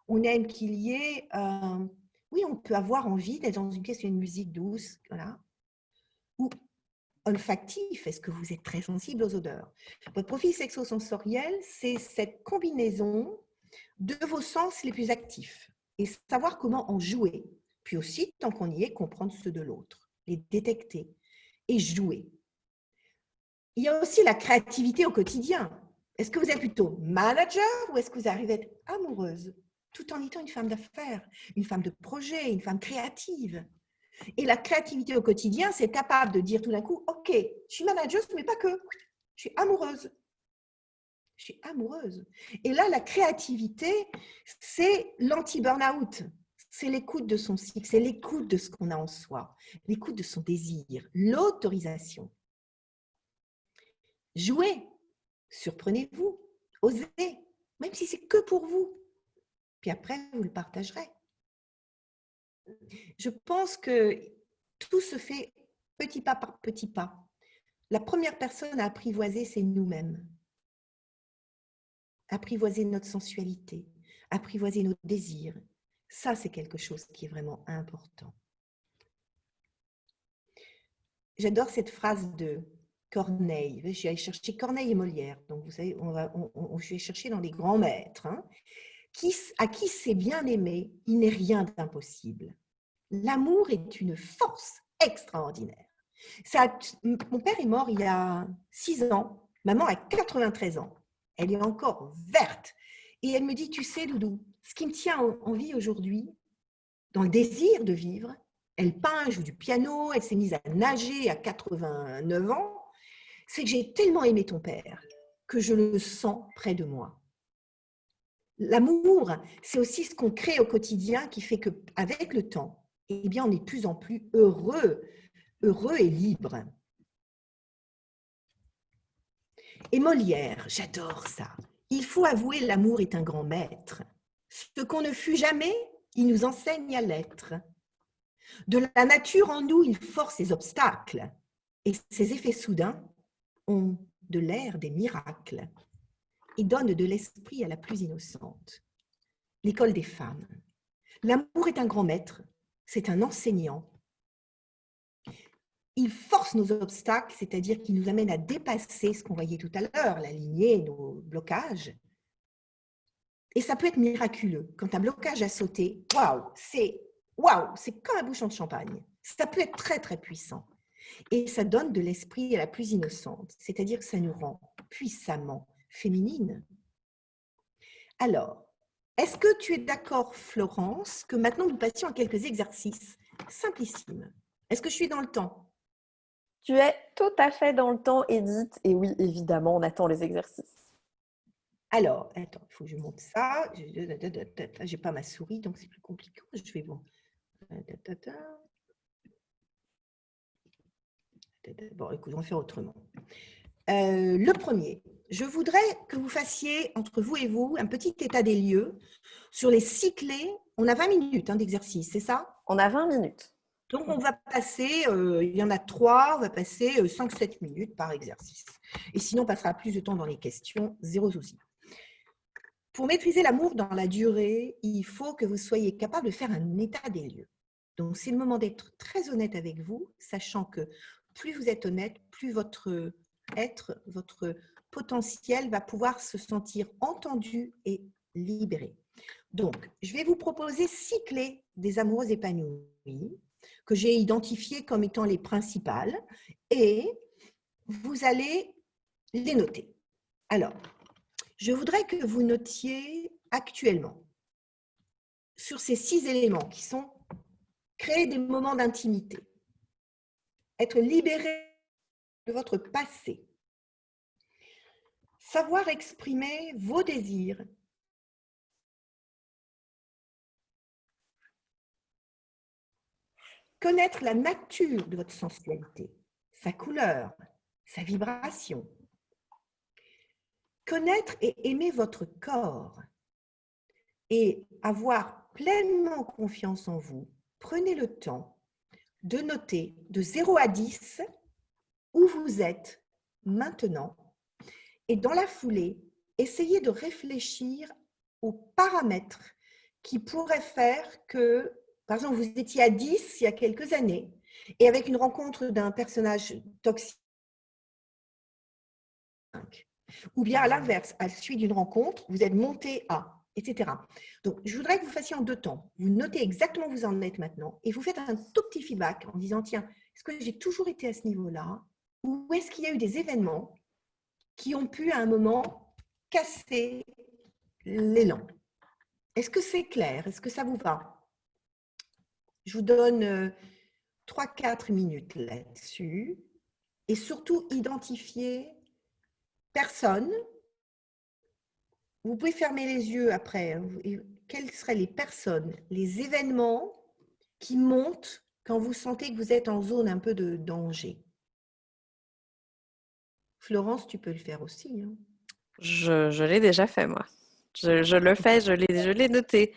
On aime qu'il y ait... oui, on peut avoir envie d'être dans une pièce, une musique douce, voilà. Ou olfactif, est-ce que vous êtes très sensible aux odeurs? Votre profil sexo-sensoriel, c'est cette combinaison de vos sens les plus actifs et savoir comment en jouer. Puis aussi, tant qu'on y est, comprendre ceux de l'autre, les détecter et jouer. Il y a aussi la créativité au quotidien. Est-ce que vous êtes plutôt manager ou est-ce que vous arrivez à être amoureuse tout en étant une femme d'affaires, une femme de projet, une femme créative? Et la créativité au quotidien, c'est capable de dire tout d'un coup, OK, je suis manageuse, mais pas que, je suis amoureuse. Je suis amoureuse. Et là, la créativité, c'est l'anti-burnout. C'est l'écoute de son cycle, c'est l'écoute de ce qu'on a en soi, l'écoute de son désir, l'autorisation. Jouez, surprenez-vous, osez, même si c'est que pour vous. Puis après, vous le partagerez. Je pense que tout se fait petit pas par petit pas. La première personne à apprivoiser, c'est nous-mêmes. Apprivoiser notre sensualité, apprivoiser nos désirs. Ça, c'est quelque chose qui est vraiment important. J'adore cette phrase de Corneille. Je suis allée chercher Corneille et Molière. Donc, vous savez, je vais chercher dans les grands maîtres. Hein. à qui c'est bien aimé, il n'est rien d'impossible. L'amour est une force extraordinaire. Mon père est mort il y a 6 ans, maman a 93 ans. Elle est encore verte. Et elle me dit, tu sais, Doudou, ce qui me tient en vie aujourd'hui, dans le désir de vivre, elle peint, elle joue du piano, elle s'est mise à nager à 89 ans, c'est que j'ai tellement aimé ton père que je le sens près de moi. L'amour, c'est aussi ce qu'on crée au quotidien qui fait qu'avec le temps, eh bien, on est de plus en plus heureux et libre. Et Molière, j'adore ça. Il faut avouer, l'amour est un grand maître. Ce qu'on ne fut jamais, il nous enseigne à l'être. De la nature en nous, il force les obstacles. Et ses effets soudains ont de l'air des miracles. Et donnent de l'esprit à la plus innocente. L'école des femmes. L'amour est un grand maître, c'est un enseignant. Il force nos obstacles, c'est-à-dire qu'il nous amène à dépasser ce qu'on voyait tout à l'heure, la lignée, nos blocages. Et ça peut être miraculeux. Quand un blocage a sauté, c'est comme un bouchon de champagne. Ça peut être très, très puissant. Et ça donne de l'esprit à la plus innocente, c'est-à-dire que ça nous rend puissamment féminines. Alors, est-ce que tu es d'accord, Florence, que maintenant nous passions à quelques exercices simplissimes? Est-ce que je suis dans le temps? Tu es tout à fait dans le temps, Edith. Et oui, évidemment, on attend les exercices. Alors, attends, il faut que je monte ça. Je n'ai pas ma souris, donc c'est plus compliqué. Je vais voir. Bon, écoute, on va faire autrement. Le premier, je voudrais que vous fassiez, entre vous et vous, un petit état des lieux sur les 6 clés. On a 20 minutes d'exercice, c'est ça? On a 20 minutes. Donc, on va passer, il y en a 3, on va passer 5-7 minutes par exercice. Et sinon, on passera plus de temps dans les questions, zéro souci. Pour maîtriser l'amour dans la durée, il faut que vous soyez capable de faire un état des lieux. Donc, c'est le moment d'être très honnête avec vous, sachant que plus vous êtes honnête, plus votre être, votre potentiel va pouvoir se sentir entendu et libéré. Donc, je vais vous proposer 6 clés des amoureuses épanouies que j'ai identifiées comme étant les principales et vous allez les noter. Alors, je voudrais que vous notiez actuellement sur ces 6 éléments qui sont créer des moments d'intimité, être libéré de votre passé, savoir exprimer vos désirs, connaître la nature de votre sensualité, sa couleur, sa vibration, connaître et aimer votre corps et avoir pleinement confiance en vous. Prenez le temps de noter de 0 à 10 où vous êtes maintenant et dans la foulée, essayez de réfléchir aux paramètres qui pourraient faire que, par exemple, vous étiez à 10 il y a quelques années et avec une rencontre d'un personnage toxique, ou bien à l'inverse, à la suite d'une rencontre, vous êtes monté à, etc. Donc, je voudrais que vous fassiez en 2 temps. Vous notez exactement où vous en êtes maintenant et vous faites un tout petit feedback en disant, tiens, est-ce que j'ai toujours été à ce niveau-là ou est-ce qu'il y a eu des événements qui ont pu à un moment casser l'élan? Est-ce que c'est clair? Est-ce que ça vous va? Je vous donne 3-4 minutes là-dessus et surtout identifier personne. Vous pouvez fermer les yeux après. Quelles seraient les personnes, les événements qui montent quand vous sentez que vous êtes en zone un peu de danger? Florence, tu peux le faire aussi. Hein. Je l'ai déjà fait, moi. Je le fais, je l'ai noté.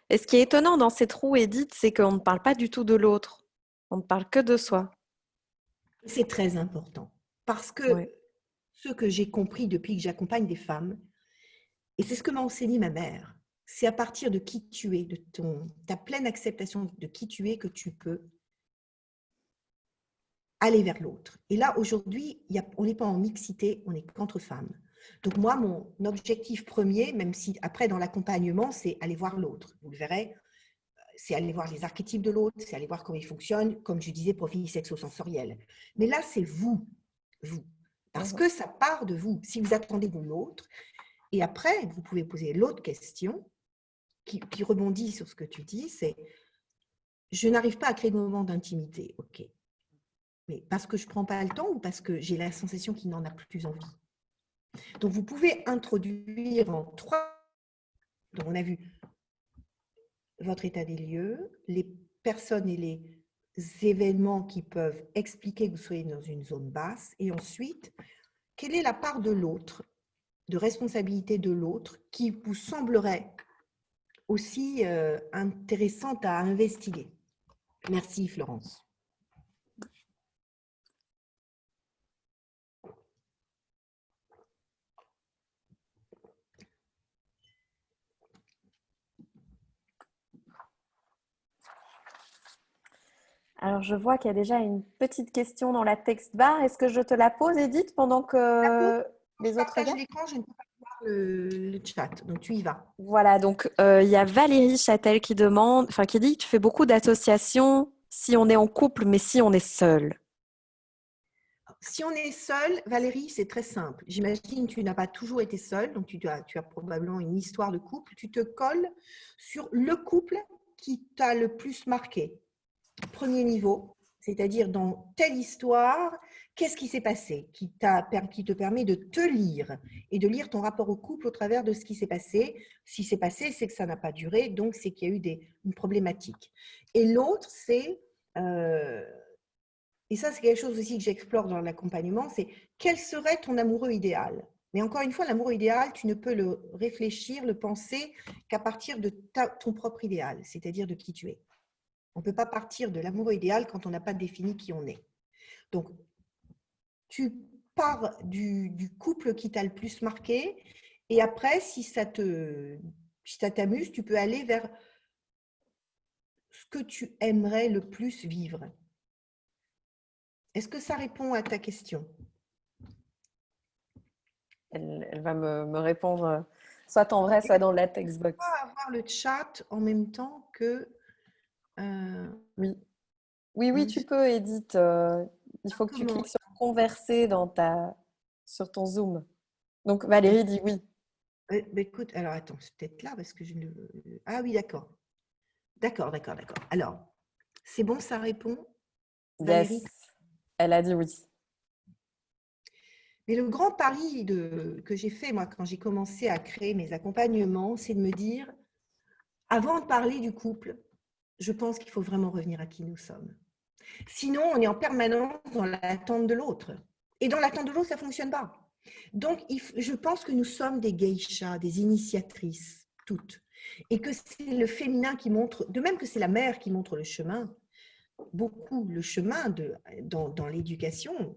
Et ce qui est étonnant dans ces trous, Edith, c'est qu'on ne parle pas du tout de l'autre. On ne parle que de soi. C'est très important parce que Ouais. ce que j'ai compris depuis que j'accompagne des femmes, et c'est ce que m'a enseigné ma mère, c'est à partir de qui tu es, de ta pleine acceptation de qui tu es, que tu peux aller vers l'autre. Et là, aujourd'hui, on n'est pas en mixité, on est qu'entre femmes. Donc moi, mon objectif premier, même si après dans l'accompagnement, c'est aller voir l'autre. Vous le verrez, c'est aller voir les archétypes de l'autre, c'est aller voir comment il fonctionne, comme je disais, profil sexo-sensoriel. Mais là, c'est vous, vous. Parce Mhm. que ça part de vous. Si vous attendez de l'autre, et après, vous pouvez poser l'autre question qui rebondit sur ce que tu dis, c'est « Je n'arrive pas à créer de moment d'intimité. » Ok. Mais parce que je ne prends pas le temps ou parce que j'ai la sensation qu'il n'en a plus envie. Donc, vous pouvez introduire en 3. Donc, on a vu votre état des lieux, les personnes et les événements qui peuvent expliquer que vous soyez dans une zone basse. Et ensuite, quelle est la part de l'autre, de responsabilité de l'autre, qui vous semblerait aussi intéressante à investiguer. Merci Florence. Alors, je vois qu'il y a déjà une petite question dans la text bar. Est-ce que je te la pose, Edith, pendant La pause, que je les autres partage regardent? l'écran, je ne peux pas voir le chat, donc tu y vas. Voilà, donc il y a Valérie Châtel qui demande, enfin qui dit que tu fais beaucoup d'associations si on est en couple, mais si on est seul. Si on est seul, Valérie, c'est très simple. J'imagine que tu n'as pas toujours été seule, donc tu as probablement une histoire de couple. Tu te colles sur le couple qui t'a le plus marqué. Premier niveau, c'est-à-dire dans telle histoire, qu'est-ce qui s'est passé qui te permet de te lire et de lire ton rapport au couple au travers de ce qui s'est passé. Si c'est passé, c'est que ça n'a pas duré, donc c'est qu'il y a eu une problématique. Et l'autre, c'est, et ça c'est quelque chose aussi que j'explore dans l'accompagnement, c'est quel serait ton amoureux idéal. Mais encore une fois, l'amour idéal, tu ne peux le réfléchir, le penser qu'à partir de ton propre idéal, c'est-à-dire de qui tu es. On ne peut pas partir de l'amour idéal quand on n'a pas défini qui on est. Donc, tu pars du couple qui t'a le plus marqué et après, si ça t'amuse, tu peux aller vers ce que tu aimerais le plus vivre. Est-ce que ça répond à ta question? Elle va me répondre soit en vrai, soit dans la text On box. va avoir le chat en même temps que… Oui, oui, tu peux, Edith. Il faut que tu comment? cliques sur converser sur ton Zoom. Donc Valérie dit oui. Écoute, alors attends, c'est peut-être là parce que je ne… Ah oui, d'accord. D'accord. Alors, c'est bon, ça répond, Yes, Valérie? elle a dit oui. Mais le grand pari que j'ai fait, moi, quand j'ai commencé à créer mes accompagnements, c'est de me dire, avant de parler du couple, je pense qu'il faut vraiment revenir à qui nous sommes. Sinon, on est en permanence dans l'attente de l'autre. Et dans l'attente de l'autre, ça ne fonctionne pas. Donc, je pense que nous sommes des geishas, des initiatrices, toutes. Et que c'est le féminin qui montre, de même que c'est la mère qui montre le chemin, beaucoup le chemin dans l'éducation,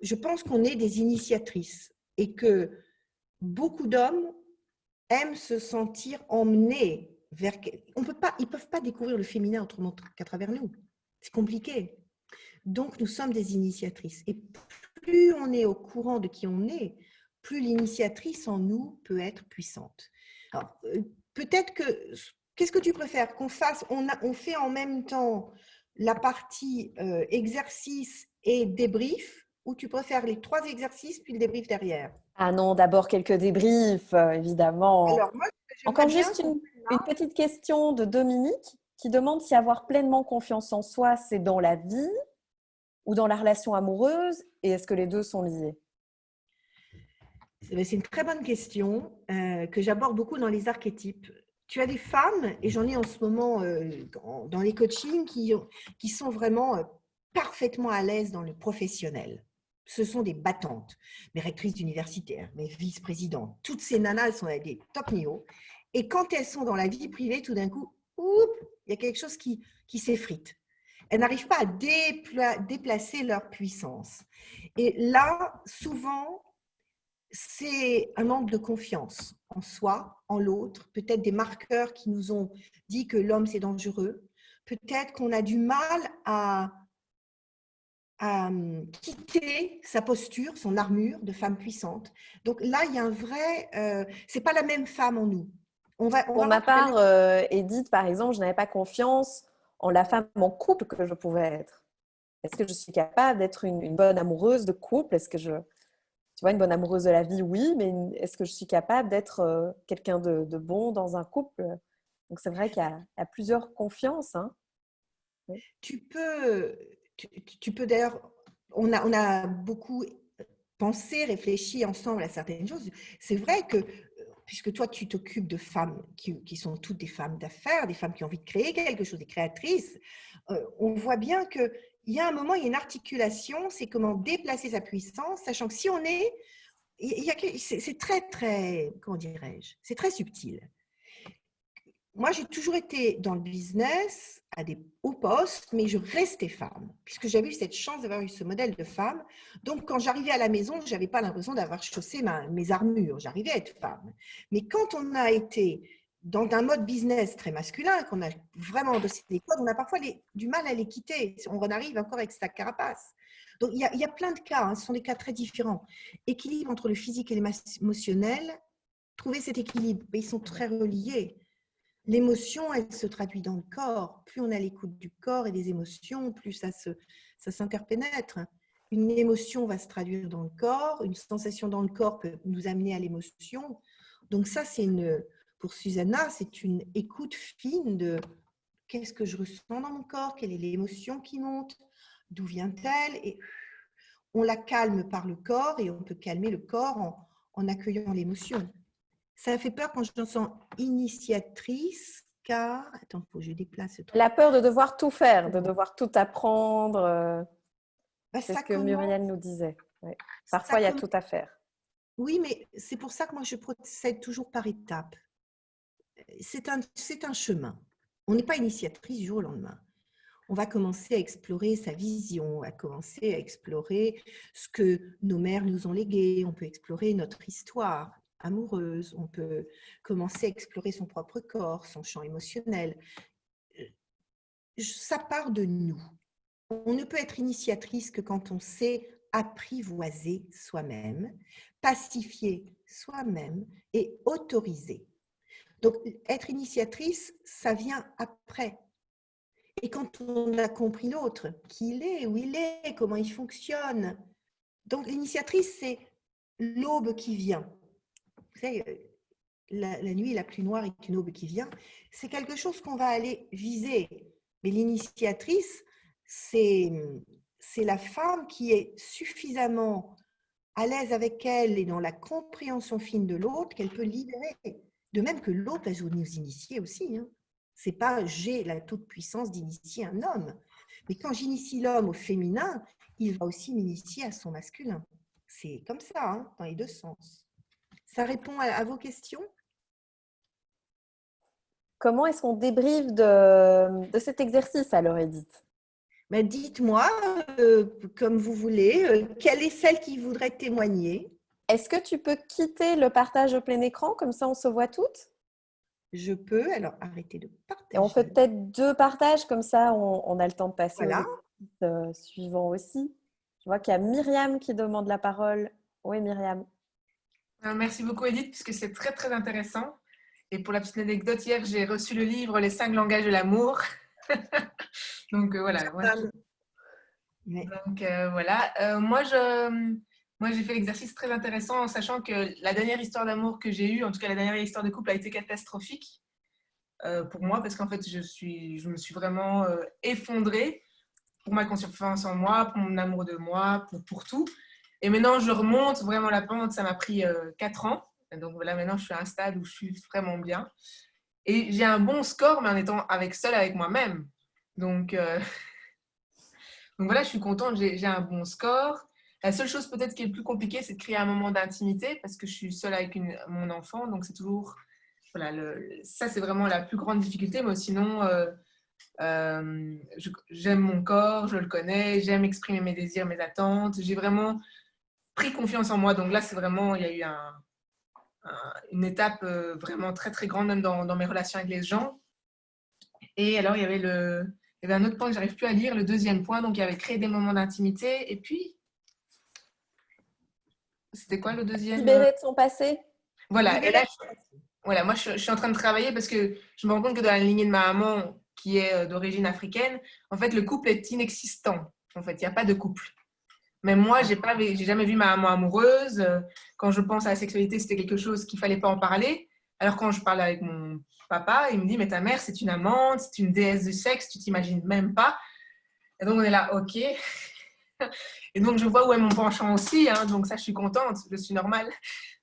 je pense qu'on est des initiatrices et que beaucoup d'hommes aiment se sentir emmenés vers… ils ne peuvent pas découvrir le féminin autrement qu'à travers nous. C'est compliqué. Donc, nous sommes des initiatrices. Et plus on est au courant de qui on est, plus l'initiatrice en nous peut être puissante. Alors, peut-être que… Qu'est-ce que tu préfères qu'on fasse? On fait en même temps la partie exercice et débrief, ou tu préfères les 3 exercices puis le débrief derrière? Ah non, d'abord quelques débriefs, évidemment. Alors, moi, j'aimerais Encore bien juste une petite question de Dominique qui demande si avoir pleinement confiance en soi, c'est dans la vie ou dans la relation amoureuse, et est-ce que les deux sont liés? C'est une très bonne question que j'aborde beaucoup dans les archétypes. Tu as des femmes, et j'en ai en ce moment dans les coachings, qui sont vraiment parfaitement à l'aise dans le professionnel. Ce sont des battantes, mes rectrices universitaires, mes vice-présidentes. Toutes ces nanas, elles sont à des top niveaux. Et quand elles sont dans la vie privée, tout d'un coup, il y a quelque chose qui s'effrite. Elles n'arrivent pas à déplacer leur puissance. Et là, souvent, c'est un manque de confiance en soi, en l'autre, peut-être des marqueurs qui nous ont dit que l'homme c'est dangereux, peut-être qu'on a du mal à à quitter sa posture, son armure de femme puissante. Donc là, il y a un vrai… c'est pas la même femme en nous. On va Pour voir ma tout à l'heure. part, Edith, par exemple, je n'avais pas confiance en la femme en couple que je pouvais être. Est-ce que je suis capable d'être une bonne amoureuse de couple? Est-ce que tu vois, une bonne amoureuse de la vie, oui, mais est-ce que je suis capable d'être quelqu'un de bon dans un couple? Donc, c'est vrai qu'il y a plusieurs confiances. Hein. Oui. Tu peux, tu peux d'ailleurs, on a beaucoup pensé, réfléchi ensemble à certaines choses. C'est vrai que, puisque toi, tu t'occupes de femmes qui sont toutes des femmes d'affaires, des femmes qui ont envie de créer quelque chose, des créatrices, on voit bien qu'il y a un moment, il y a une articulation, c'est comment déplacer sa puissance, sachant que si on est, c'est très, très, comment dirais-je, c'est très subtil. Moi, j'ai toujours été dans le business, à des hauts postes, mais je restais femme, puisque j'avais eu cette chance d'avoir eu ce modèle de femme. Donc, quand j'arrivais à la maison, je n'avais pas l'impression d'avoir chaussé mes armures. J'arrivais à être femme. Mais quand on a été dans un mode business très masculin, qu'on a vraiment endossé des codes, on a parfois du mal à les quitter. On en arrive encore avec sa carapace. Donc, il y a plein de cas. Hein, ce sont des cas très différents. Équilibre entre le physique et l'émotionnel. Trouver cet équilibre, ils sont très reliés. L'émotion, elle se traduit dans le corps. Plus on a l'écoute du corps et des émotions, plus ça s'interpénètre. Une émotion va se traduire dans le corps, une sensation dans le corps peut nous amener à l'émotion. Donc ça, pour Susanna, c'est une écoute fine de qu'est-ce que je ressens dans mon corps, quelle est l'émotion qui monte, d'où vient-elle, et on la calme par le corps et on peut calmer le corps en accueillant l'émotion. Ça fait peur quand je me sens initiatrice, car… Attends, il faut que je déplace ce truc. La peur de devoir tout faire, de devoir tout apprendre. C'est ce Ça que commence, Muriel nous disait. Ouais. ça Parfois, il y a commence. tout à faire. Oui, mais c'est pour ça que moi, je procède toujours par étapes. C'est un chemin. On n'est pas initiatrice du jour au lendemain. On va commencer à explorer sa vision, à commencer à explorer ce que nos mères nous ont légué. On peut explorer notre histoire amoureuse. On peut commencer à explorer son propre corps, son champ émotionnel. Ça part de nous. On ne peut être initiatrice que quand on sait apprivoiser soi-même, pacifier soi-même et autoriser. Donc, être initiatrice, ça vient après. Et quand on a compris l'autre, qui il est, où il est, comment il fonctionne. Donc, l'initiatrice, c'est l'aube qui vient. Vous savez, la nuit la plus noire est une aube qui vient. C'est quelque chose qu'on va aller viser. Mais l'initiatrice, c'est la femme qui est suffisamment à l'aise avec elle et dans la compréhension fine de l'autre qu'elle peut libérer. De même que l'autre va nous initier aussi. Hein. C'est pas j'ai la toute-puissance d'initier un homme. Mais quand j'initie l'homme au féminin, il va aussi m'initier à son masculin. C'est comme ça, hein, dans les deux sens. Ça répond à vos questions? Comment est-ce qu'on débriefe de cet exercice alors, Edith? Ben, dites-moi, comme vous voulez, quelle est celle qui voudrait témoigner? Est-ce que tu peux quitter le partage au plein écran, comme ça on se voit toutes? Je peux, alors arrêtez de Et on fait partager. peut-être 2 partages, comme ça on a le temps de passer aux Voilà. exercices suivants aussi. Je vois qu'il y a Myriam qui demande la parole. Oui, Myriam. Merci beaucoup Edith, puisque c'est très très intéressant. Et pour la petite anecdote, hier j'ai reçu le livre Les 5 langages de l'amour. Donc voilà. Moi j'ai fait l'exercice très intéressant en sachant que la dernière histoire d'amour que j'ai eue, en tout cas la dernière histoire de couple, a été catastrophique pour moi parce qu'en fait je me suis vraiment effondrée pour ma confiance en moi, pour mon amour de moi, pour tout. Et maintenant, je remonte vraiment la pente. Ça m'a pris 4 ans. Donc voilà, maintenant, je suis à un stade où je suis vraiment bien. Et j'ai un bon score, mais en étant seule avec moi-même. Donc, donc voilà, je suis contente, j'ai un bon score. La seule chose peut-être qui est le plus compliquée, c'est de créer un moment d'intimité parce que je suis seule avec mon enfant. Donc c'est toujours… Voilà, ça, c'est vraiment la plus grande difficulté. Mais sinon… j'aime mon corps, je le connais, j'aime exprimer mes désirs, mes attentes. J'ai vraiment pris confiance en moi. Donc là, c'est vraiment, il y a eu une étape vraiment très, très grande même dans mes relations avec les gens. Et alors, il y avait Et bien, un autre point que j'arrive plus à lire, le deuxième point, donc il y avait créer des moments d'intimité. Et puis, c'était quoi le deuxième? Libéré de son passé. Voilà, et là, Libérer. voilà, moi, je suis en train de travailler parce que je me rends compte que dans la lignée de ma maman, qui est d'origine africaine, en fait, le couple est inexistant. En fait, il n'y a pas de couple. Mais moi, j'ai jamais vu ma maman amoureuse. Quand je pense à la sexualité, c'était quelque chose qu'il fallait pas en parler. Alors quand je parle avec mon papa, il me dit, mais ta mère, c'est une amante, c'est une déesse du sexe, tu t'imagines même pas. Et donc, on est là, ok. Et donc, je vois où est mon penchant aussi, hein, donc ça, je suis contente, je suis normale.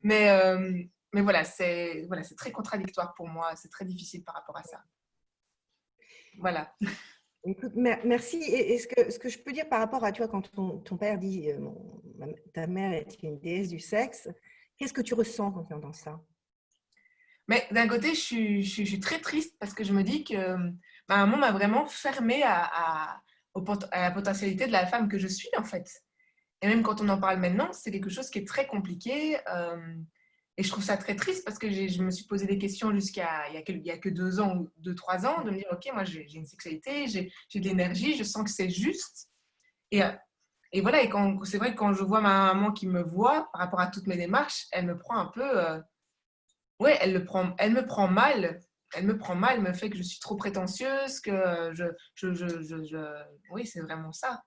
Mais, euh, mais voilà, c'est très contradictoire pour moi, c'est très difficile par rapport à ça. Voilà. Écoute, merci. Et ce que je peux dire par rapport à, tu vois, quand ton père dit ta mère est une déesse du sexe, qu'est-ce que tu ressens quand tu entends ça? Mais d'un côté, je suis très triste parce que je me dis que ma maman m'a vraiment fermée à la potentialité de la femme que je suis, en fait. Et même quand on en parle maintenant, c'est quelque chose qui est très compliqué. Et je trouve ça très triste parce que je me suis posé des questions jusqu'à il y a que 2 ans ou 2, 3 ans, de me dire, OK, moi j'ai une sexualité, j'ai de l'énergie, je sens que c'est juste. Et, euh, et voilà, et c'est vrai que quand je vois ma maman qui me voit par rapport à toutes mes démarches, elle me prend un peu, ouais, elle me prend mal. Elle me prend mal, me fait que je suis trop prétentieuse, que oui, c'est vraiment ça.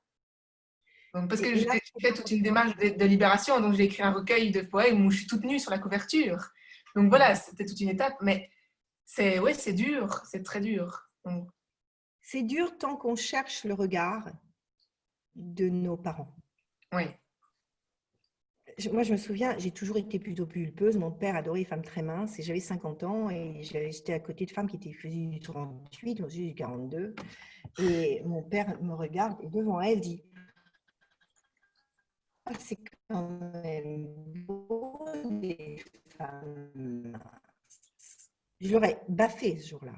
Donc, parce que Et j'ai là, fait toute une démarche de libération, donc j'ai écrit un recueil de poèmes où je suis toute nue sur la couverture. Donc voilà, c'était toute une étape, mais ouais, c'est dur, c'est très dur. Donc, c'est dur tant qu'on cherche le regard de nos parents. oui. Moi, je me souviens, j'ai toujours été plutôt pulpeuse. Mon père adorait les femmes très minces et j'avais 50 ans et j'étais à côté de femmes qui faisaient du 38, moi j'ai du 42. Et mon père me regarde et devant elle dit « Ah, c'est quand même beau les femmes minces. » Je l'aurais baffé ce jour-là.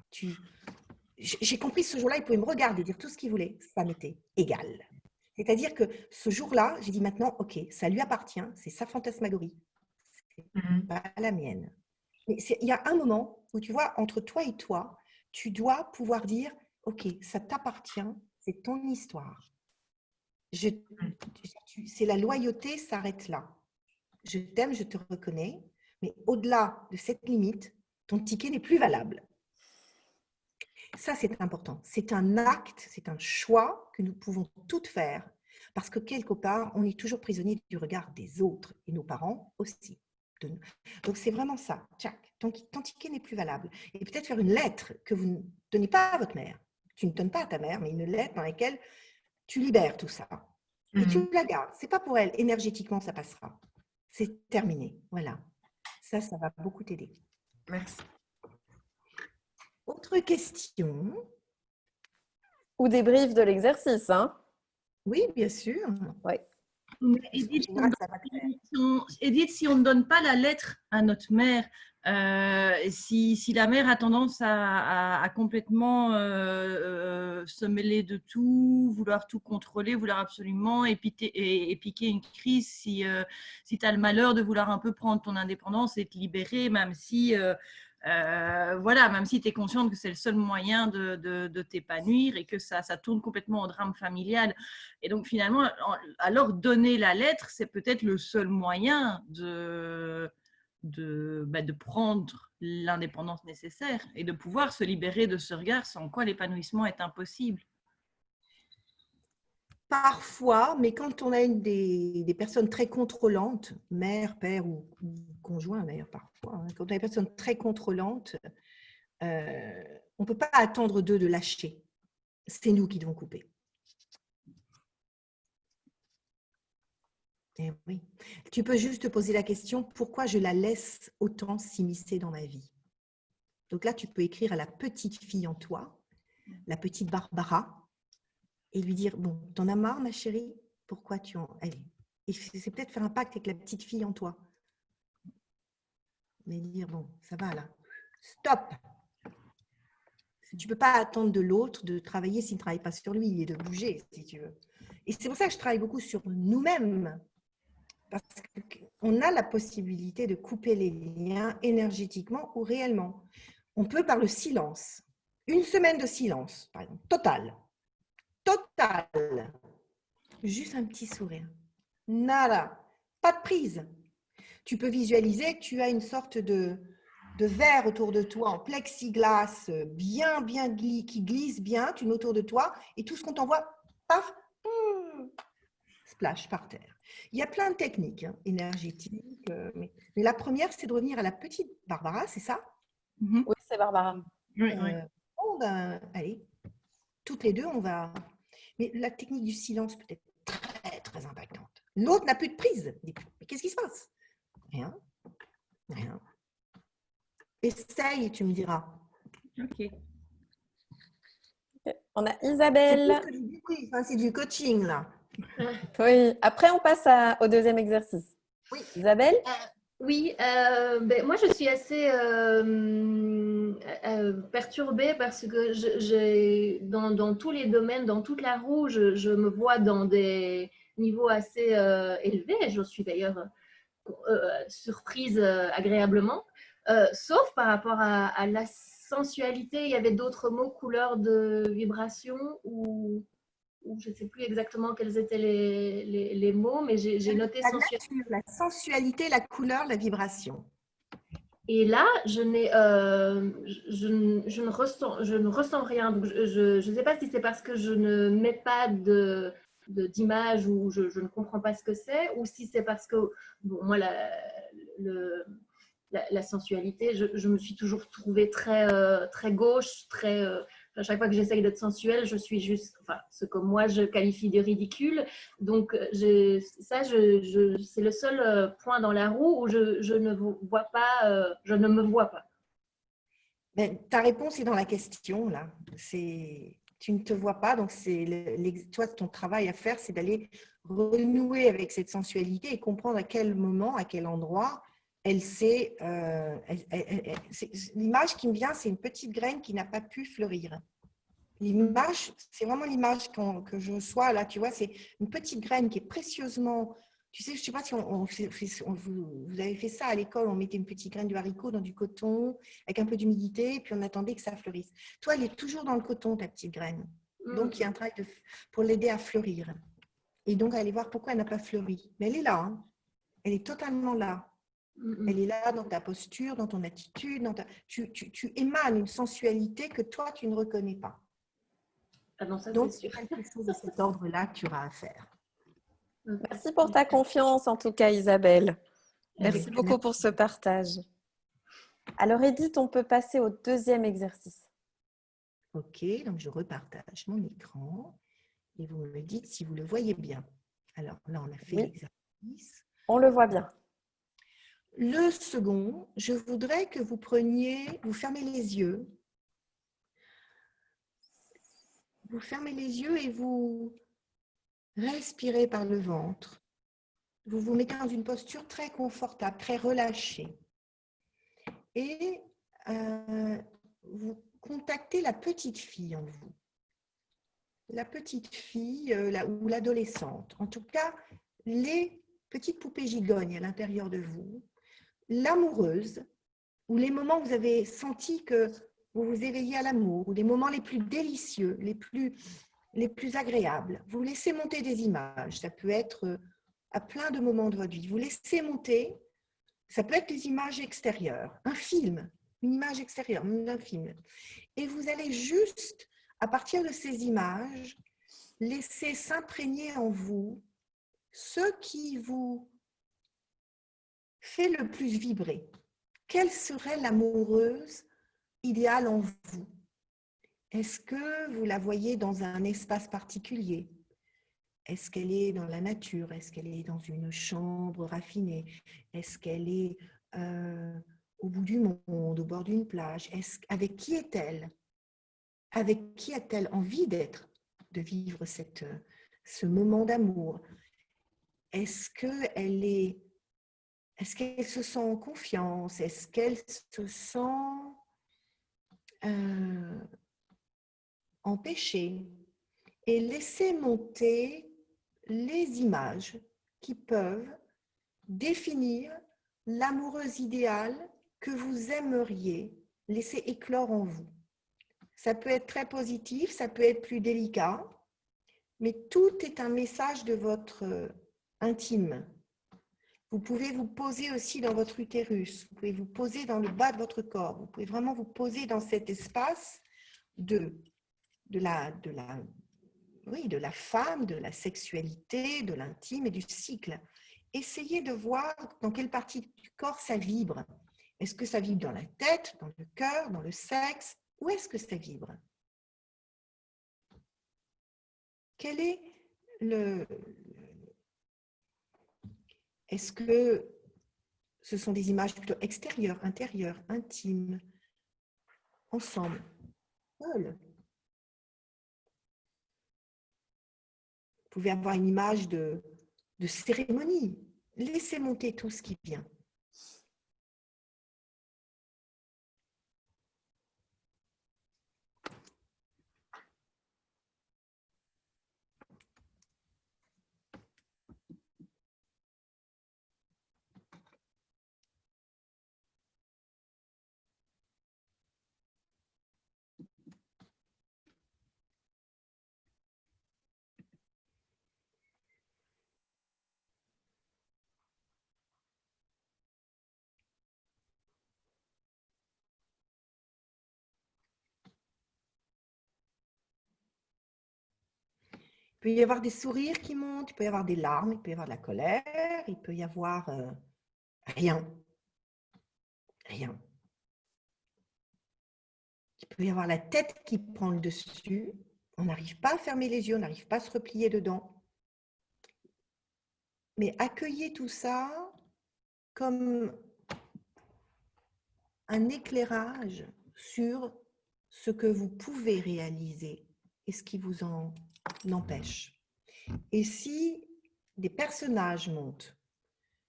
J'ai compris ce jour-là, il pouvait me regarder, dire tout ce qu'il voulait, ça m'était égal. C'est-à-dire que ce jour-là, j'ai dit maintenant, ok, ça lui appartient, c'est sa fantasmagorie, c'est pas la mienne. Mais il y a un moment où tu vois, entre toi et toi, tu dois pouvoir dire, ok, ça t'appartient, c'est ton histoire. C'est la loyauté s'arrête là. Je t'aime, je te reconnais, mais au-delà de cette limite, ton ticket n'est plus valable. Ça, c'est important. C'est un acte, c'est un choix que nous pouvons toutes faire parce que quelque part, on est toujours prisonnier du regard des autres et nos parents aussi. Donc, c'est vraiment ça. Tchac, ton ticket n'est plus valable. Et peut-être faire une lettre que vous ne donnez pas à votre mère. Tu ne donnes pas à ta mère, mais une lettre dans laquelle tu libères tout ça. Et tu la gardes. Ce n'est pas pour elle. Énergétiquement, ça passera. C'est terminé. Voilà. Ça va beaucoup t'aider. Merci. Autre question. Ou débrief de l'exercice, hein. Oui, bien sûr. Oui. Edith, si on ne donne pas la lettre à notre mère, si la mère a tendance à complètement se mêler de tout, vouloir tout contrôler, vouloir absolument et piquer une crise, si tu as le malheur de vouloir un peu prendre ton indépendance et te libérer, même si même si tu es consciente que c'est le seul moyen de t'épanouir et que ça tourne complètement au drame familial. Et donc finalement, alors donner la lettre, c'est peut-être le seul moyen de prendre l'indépendance nécessaire et de pouvoir se libérer de ce regard sans quoi l'épanouissement est impossible. Parfois, mais quand on a des personnes très contrôlantes, mère, père ou conjoint d'ailleurs parfois, hein, quand on a des personnes très contrôlantes, on ne peut pas attendre d'eux de lâcher. C'est nous qui devons couper. Et oui. Tu peux juste te poser la question, pourquoi je la laisse autant s'immiscer dans ma vie? Donc là, tu peux écrire à la petite fille en toi, la petite Barbara, et lui dire, bon, t'en as marre, ma chérie? Pourquoi tu en... Allez. Et c'est peut-être faire un pacte avec la petite fille en toi. Mais dire, bon, ça va là. Stop! Tu ne peux pas attendre de l'autre de travailler s'il ne travaille pas sur lui et de bouger, si tu veux. Et c'est pour ça que je travaille beaucoup sur nous-mêmes. Parce qu'on a la possibilité de couper les liens énergétiquement ou réellement. On peut par le silence. Une semaine de silence, par exemple, total. total. Juste un petit sourire. Nada. Pas de prise. Tu peux visualiser que tu as une sorte de verre autour de toi en plexiglas qui glisse bien, tu mets autour de toi et tout ce qu'on t'envoie, paf, splash par terre. Il y a plein de techniques énergétiques, mais la première, c'est de revenir à la petite Barbara, c'est ça? Mhm. Oui, c'est Barbara. Oui, Allez, toutes les deux, on va... Mais la technique du silence peut être très, très impactante. L'autre n'a plus de prise. Mais qu'est-ce qui se passe? Rien. Rien. Essaye, tu me diras. ok. On a Isabelle. C'est du coaching, là. Oui, après on passe au deuxième exercice. Oui. Isabelle? Oui, ben, moi je suis assez perturbée parce que dans tous les domaines, dans toute la roue, je me vois dans des niveaux assez élevés. Je suis d'ailleurs surprise agréablement, sauf par rapport à la sensualité. Il y avait d'autres mots, couleurs de vibration ou je ne sais plus exactement quels étaient les mots, mais j'ai noté La sensualité. nature, la sensualité, la couleur, la vibration. Et là, je ne ressens rien. Donc, je ne sais pas si c'est parce que je ne mets pas d'image ou je ne comprends pas ce que c'est, ou si c'est parce que, bon, moi, la sensualité, je me suis toujours trouvée très gauche, à chaque fois que j'essaye d'être sensuelle, je suis juste, enfin, ce que moi je qualifie de ridicule. Donc, c'est le seul point dans la roue où je ne vois pas, je ne me vois pas. Ben, ta réponse est dans la question, là. Tu ne te vois pas, donc toi, ton travail à faire, c'est d'aller renouer avec cette sensualité et comprendre à quel moment, à quel endroit elle s'est... l'image qui me vient, c'est une petite graine qui n'a pas pu fleurir. L'image, c'est vraiment l'image que je reçois là, tu vois, c'est une petite graine qui est précieusement... Tu sais, je ne sais pas si vous avez fait ça à l'école, on mettait une petite graine de haricot dans du coton avec un peu d'humidité, et puis on attendait que ça fleurisse. Toi, elle est toujours dans le coton, ta petite graine. Donc, il y a un travail pour l'aider à fleurir. Et donc, aller voir pourquoi elle n'a pas fleuri. Mais elle est là, hein. Elle est totalement là. Elle est là dans ta posture, dans ton attitude. Tu émanes une sensualité que toi, tu ne reconnais pas. Ah non, ça, Donc, c'est sûr. c'est quelque chose de cet ordre-là que tu auras à faire. Merci pour ta confiance, en tout cas, Isabelle. Merci Oui, beaucoup pour ce partage. Alors, Edith, on peut passer au deuxième exercice. Ok, donc je repartage mon écran et vous me dites si vous le voyez bien. Alors là, on a fait l'exercice. On le voit bien. Le second, je voudrais que vous fermez les yeux. Vous fermez les yeux et vous respirez par le ventre. Vous vous mettez dans une posture très confortable, très relâchée. Et vous contactez la petite fille en vous. La petite fille ou l'adolescente. En tout cas, les petites poupées gigognes à l'intérieur de vous. L'amoureuse, ou les moments où vous avez senti que vous vous éveillez à l'amour, ou les moments les plus délicieux, les plus agréables. Vous laissez monter des images. Ça peut être à plein de moments de votre vie. Vous laissez monter. Ça peut être des images extérieures, un film, une image extérieure d'un film. Et vous allez juste, à partir de ces images, laisser s'imprégner en vous ce qui vous fait le plus vibrer. Quelle serait l'amoureuse idéale en vous? Est-ce que vous la voyez dans un espace particulier? Est-ce qu'elle est dans la nature? Est-ce qu'elle est dans une chambre raffinée? Est-ce qu'elle est au bout du monde, au bord d'une plage? Avec qui est-elle? Avec qui a-t-elle envie d'être, de vivre ce moment d'amour? Est-ce qu'elle se sent en confiance? Est-ce qu'elle se sent empêchée? Et laissez monter les images qui peuvent définir l'amoureuse idéale que vous aimeriez laisser éclore en vous. Ça peut être très positif, ça peut être plus délicat, mais tout est un message de votre intime. Vous pouvez vous poser aussi dans votre utérus, vous pouvez vous poser dans le bas de votre corps, vous pouvez vraiment vous poser dans cet espace de la femme, de la sexualité, de l'intime et du cycle. Essayez de voir dans quelle partie du corps ça vibre. Est-ce que ça vibre dans la tête, dans le cœur, dans le sexe? Où est-ce que ça vibre? Quel est le... Est-ce que ce sont des images plutôt extérieures, intérieures, intimes, ensemble, seules? Vous pouvez avoir une image de cérémonie. Laissez monter tout ce qui vient. Il peut y avoir des sourires qui montent, il peut y avoir des larmes, il peut y avoir de la colère, il peut y avoir rien. Rien. Il peut y avoir la tête qui prend le dessus. On n'arrive pas à fermer les yeux, on n'arrive pas à se replier dedans. Mais accueillez tout ça comme un éclairage sur ce que vous pouvez réaliser et ce qui vous en empêche. Et si des personnages montent,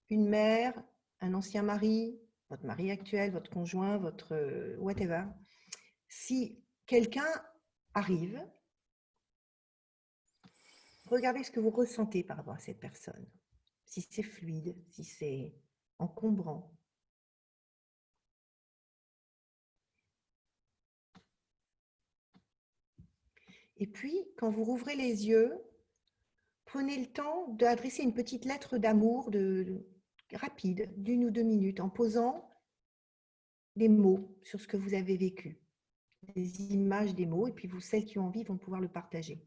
une mère, un ancien mari, votre mari actuel, votre conjoint, votre whatever, si quelqu'un arrive, regardez ce que vous ressentez par rapport à cette personne. Si c'est fluide, si c'est encombrant. Et puis, quand vous rouvrez les yeux, prenez le temps d'adresser une petite lettre d'amour rapide, d'1 ou 2 minutes, en posant des mots sur ce que vous avez vécu. Des images, des mots, et puis vous, celles qui ont envie, vont pouvoir le partager.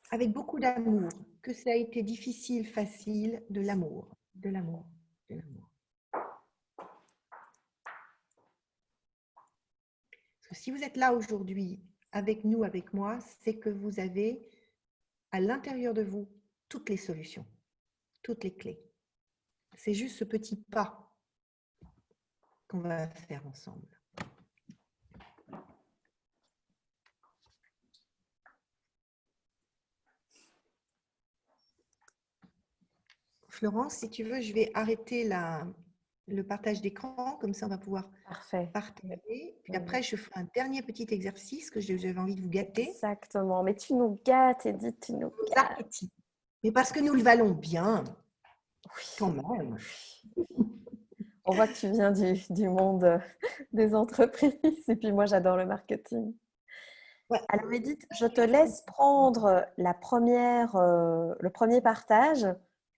Avec beaucoup d'amour, que ça a été difficile, facile, de l'amour, de l'amour, de l'amour. Parce que si vous êtes là aujourd'hui, avec nous, avec moi, c'est que vous avez à l'intérieur de vous toutes les solutions, toutes les clés. C'est juste ce petit pas qu'on va faire ensemble. Florence, si tu veux, je vais arrêter le partage d'écran, comme ça on va pouvoir partager. Puis après, je ferai un dernier petit exercice que j'avais envie de vous gâter. Exactement, mais tu nous gâtes, Edith, tu nous gâtes. Mais parce que nous le valons bien, quand même. On voit que tu viens du monde des entreprises et puis moi, j'adore le marketing. Ouais. Alors Edith, je te laisse prendre le premier partage.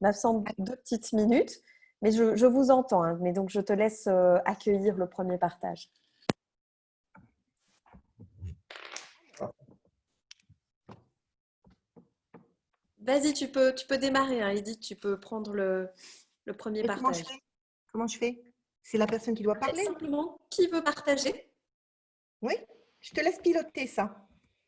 Il me semble 2 petites minutes, mais je vous entends. Hein, mais donc, je te laisse accueillir le premier partage. Vas-y, tu peux démarrer, hein, Edith. Tu peux prendre le premier partage. Comment je fais? C'est la personne qui doit parler? Simplement, qui veut partager? Oui, je te laisse piloter ça.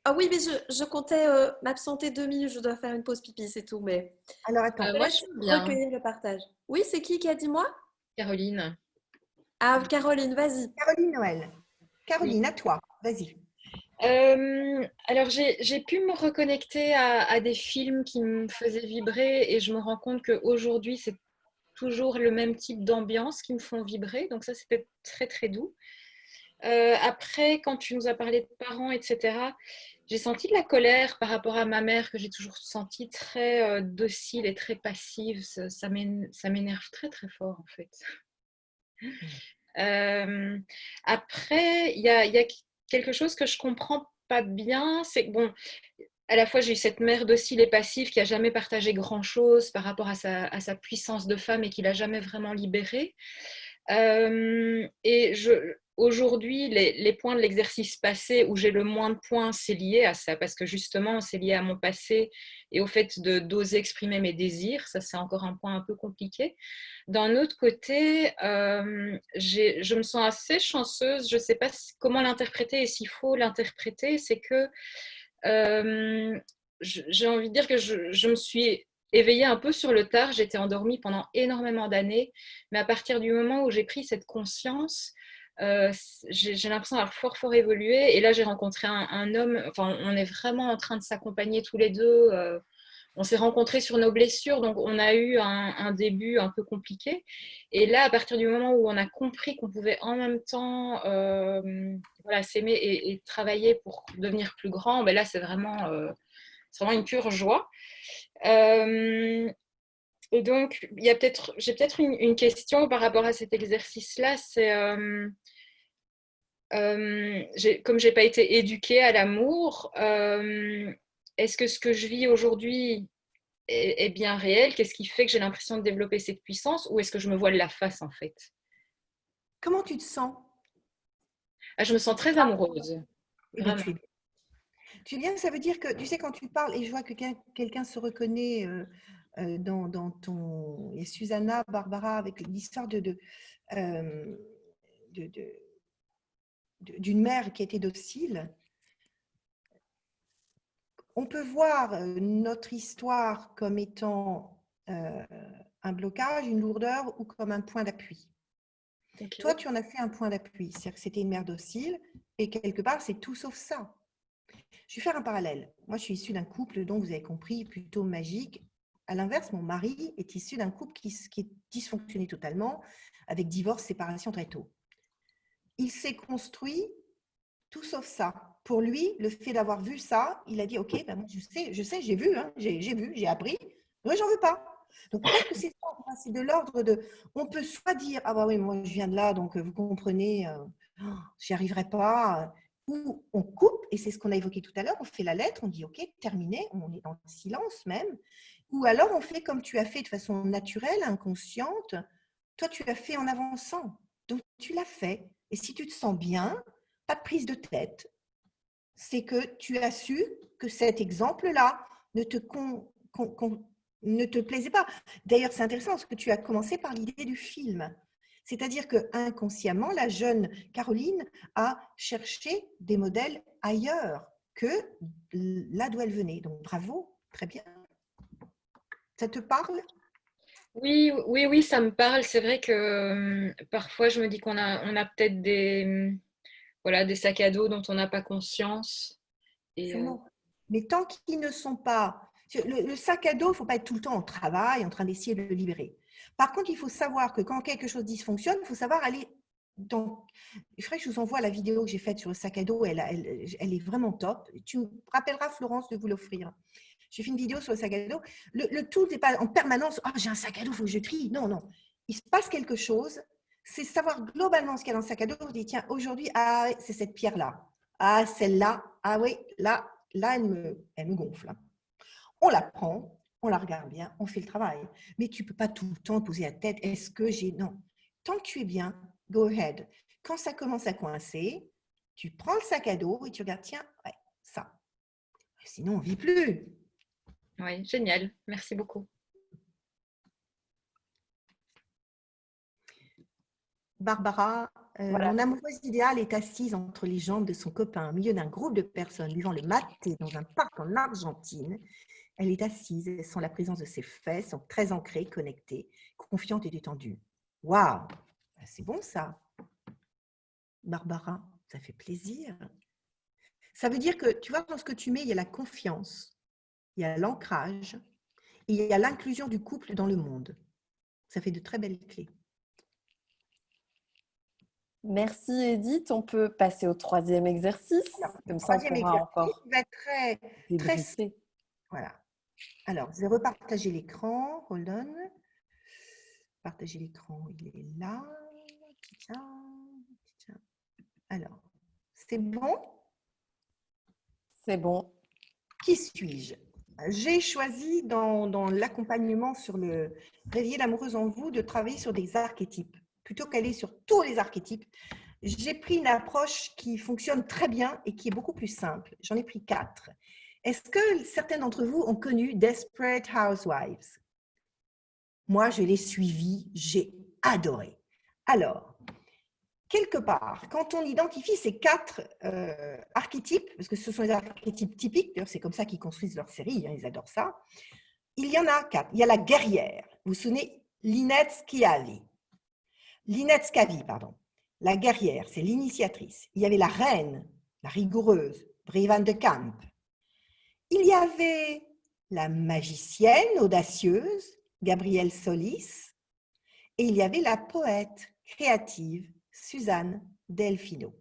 Ah oui, mais je comptais m'absenter 2 minutes. Je dois faire une pause pipi, c'est tout. Mais alors attends, moi je veux bien recueillir le partage. Oui, c'est qui a dit moi? Caroline. Ah, Caroline, vas-y. Caroline Noël. Caroline, oui. À toi, vas-y. Alors, j'ai pu me reconnecter à des films qui me faisaient vibrer et je me rends compte qu'aujourd'hui, c'est toujours le même type d'ambiance qui me font vibrer. Donc ça, c'était très, très doux. Après, quand tu nous as parlé de parents, etc., j'ai senti de la colère par rapport à ma mère que j'ai toujours sentie très docile et très passive. Ça m'énerve très, très fort, en fait. Après, il y a quelque chose que je comprends pas bien. C'est que, bon, à la fois, j'ai eu cette mère docile et passive qui n'a jamais partagé grand-chose par rapport à sa puissance de femme et qui l'a jamais vraiment libérée. Et aujourd'hui, les points de l'exercice passé où j'ai le moins de points, c'est lié à ça, parce que justement, c'est lié à mon passé et au fait d'oser exprimer mes désirs. Ça, c'est encore un point un peu compliqué. D'un autre côté, je me sens assez chanceuse. Je ne sais pas comment l'interpréter et s'il faut l'interpréter. C'est que j'ai envie de dire que je me suis éveillée un peu sur le tard. J'étais endormie pendant énormément d'années. Mais à partir du moment où j'ai pris cette conscience, j'ai l'impression d'avoir fort, fort évolué. Et là, j'ai rencontré un homme. Enfin, on est vraiment en train de s'accompagner tous les deux. On s'est rencontrés sur nos blessures, donc on a eu un début un peu compliqué. Et là, à partir du moment où on a compris qu'on pouvait en même temps voilà, s'aimer et travailler pour devenir plus grand, ben là, c'est vraiment une pure joie. Et donc, j'ai peut-être une question par rapport à cet exercice-là. C'est comme je n'ai pas été éduquée à l'amour, est-ce que ce que je vis aujourd'hui est bien réel? Qu'est-ce qui fait que j'ai l'impression de développer cette puissance? Ou est-ce que je me voile la face, en fait? Comment tu te sens? Je me sens très amoureuse. Eh bien, Vraiment. tu es bien, ça veut dire que, tu sais, quand tu parles, et je vois que quelqu'un se reconnaît dans ton… Et Susanna, Barbara, avec l'histoire euh, de- de- d'une mère qui était docile. On peut voir notre histoire comme étant un blocage, une lourdeur ou comme un point d'appui. Okay. Toi, tu en as fait un point d'appui, c'est-à-dire que c'était une mère docile et quelque part, c'est tout sauf ça. Je vais faire un parallèle. Moi, je suis issue d'un couple, donc vous avez compris, plutôt magique. À l'inverse, mon mari est issu d'un couple qui est dysfonctionné totalement, avec divorce, séparation très tôt. Il s'est construit tout sauf ça. Pour lui, le fait d'avoir vu ça, il a dit, OK, ben moi, je sais, j'ai vu, hein, j'ai vu, j'ai appris, mais j'en veux pas. Donc, peut-être que c'est ça, c'est de l'ordre de… On peut soit dire, ah bah oui, moi, je viens de là, donc vous comprenez, j'y arriverai pas. Ou on coupe, et c'est ce qu'on a évoqué tout à l'heure, on fait la lettre, on dit, OK, terminé, on est dans le silence même. Ou alors, on fait comme tu as fait de façon naturelle, inconsciente. Toi, tu l'as fait en avançant. Donc, tu l'as fait. Et si tu te sens bien, pas de prise de tête. C'est que tu as su que cet exemple-là ne te plaisait pas. D'ailleurs, c'est intéressant parce que tu as commencé par l'idée du film. C'est-à-dire que inconsciemment, la jeune Caroline a cherché des modèles ailleurs que là d'où elle venait. Donc, bravo, très bien. Ça te parle? Oui, oui, oui, ça me parle. C'est vrai que parfois, je me dis qu'on a peut-être voilà, des sacs à dos dont on n'a pas conscience. Et, Sûrement. Mais tant qu'ils ne sont pas… Le sac à dos, il ne faut pas être tout le temps en travail, en train d'essayer de le libérer. Par contre, il faut savoir que quand quelque chose dysfonctionne, il faut savoir aller dans… Il faudrait que je vous envoie la vidéo que j'ai faite sur le sac à dos. Elle est vraiment top. Tu me rappelleras, Florence, de vous l'offrir. J'ai fait une vidéo sur le sac à dos. Le tout n'est pas en permanence « Ah, j'ai un sac à dos, il faut que je trie ». Non, non. Il se passe quelque chose. C'est savoir globalement ce qu'il y a dans le sac à dos. On dit « Tiens, aujourd'hui, ah, c'est cette pierre-là. Ah, celle-là, ah oui, là, elle me gonfle. » On la prend, on la regarde bien, on fait le travail. Mais tu ne peux pas tout le temps poser la tête. Est-ce que j'ai… Non. Tant que tu es bien, go ahead. Quand ça commence à coincer, tu prends le sac à dos et tu regardes, tiens, ouais, ça. Sinon, on ne vit plus. oui, génial. Merci beaucoup. Barbara, Voilà. mon amoureuse idéale est assise entre les jambes de son copain, au milieu d'un groupe de personnes buvant le maté dans un parc en Argentine. Elle est assise, elle sent la présence de ses fesses, sont très ancrées, connectées, confiante et détendue. Waouh, c'est bon ça. Barbara, ça fait plaisir. Ça veut dire que, tu vois, dans ce que tu mets, il y a la confiance, il y a l'ancrage, et il y a l'inclusion du couple dans le monde. Ça fait de très belles clés. Merci Edith. On peut passer au troisième exercice. Alors, Comme ça, on troisième pourra exercice encore va être très débriefer. Voilà. Alors, je vais repartager l'écran. Hold on. Partager l'écran, il est là. Alors, c'est bon? C'est bon. Qui suis-je? J'ai choisi dans l'accompagnement sur le réveiller l'amoureuse en vous de travailler sur des archétypes. Plutôt qu'aller sur tous les archétypes, j'ai pris une approche qui fonctionne très bien et qui est beaucoup plus simple. J'en ai pris 4. Est-ce que certains d'entre vous ont connu Desperate Housewives? Moi, je l'ai suivi, j'ai adoré. Alors, quelque part, quand on identifie ces 4 archétypes, parce que ce sont les archétypes typiques, d'ailleurs c'est comme ça qu'ils construisent leur série, hein, ils adorent ça, il y en a 4. Il y a la guerrière, vous vous souvenez, Lynette Scavi, pardon. La guerrière, c'est l'initiatrice. Il y avait la reine, la rigoureuse, Brie Van de Kamp. Il y avait la magicienne audacieuse, Gabrielle Solis, et il y avait la poète créative, Suzanne Delfino.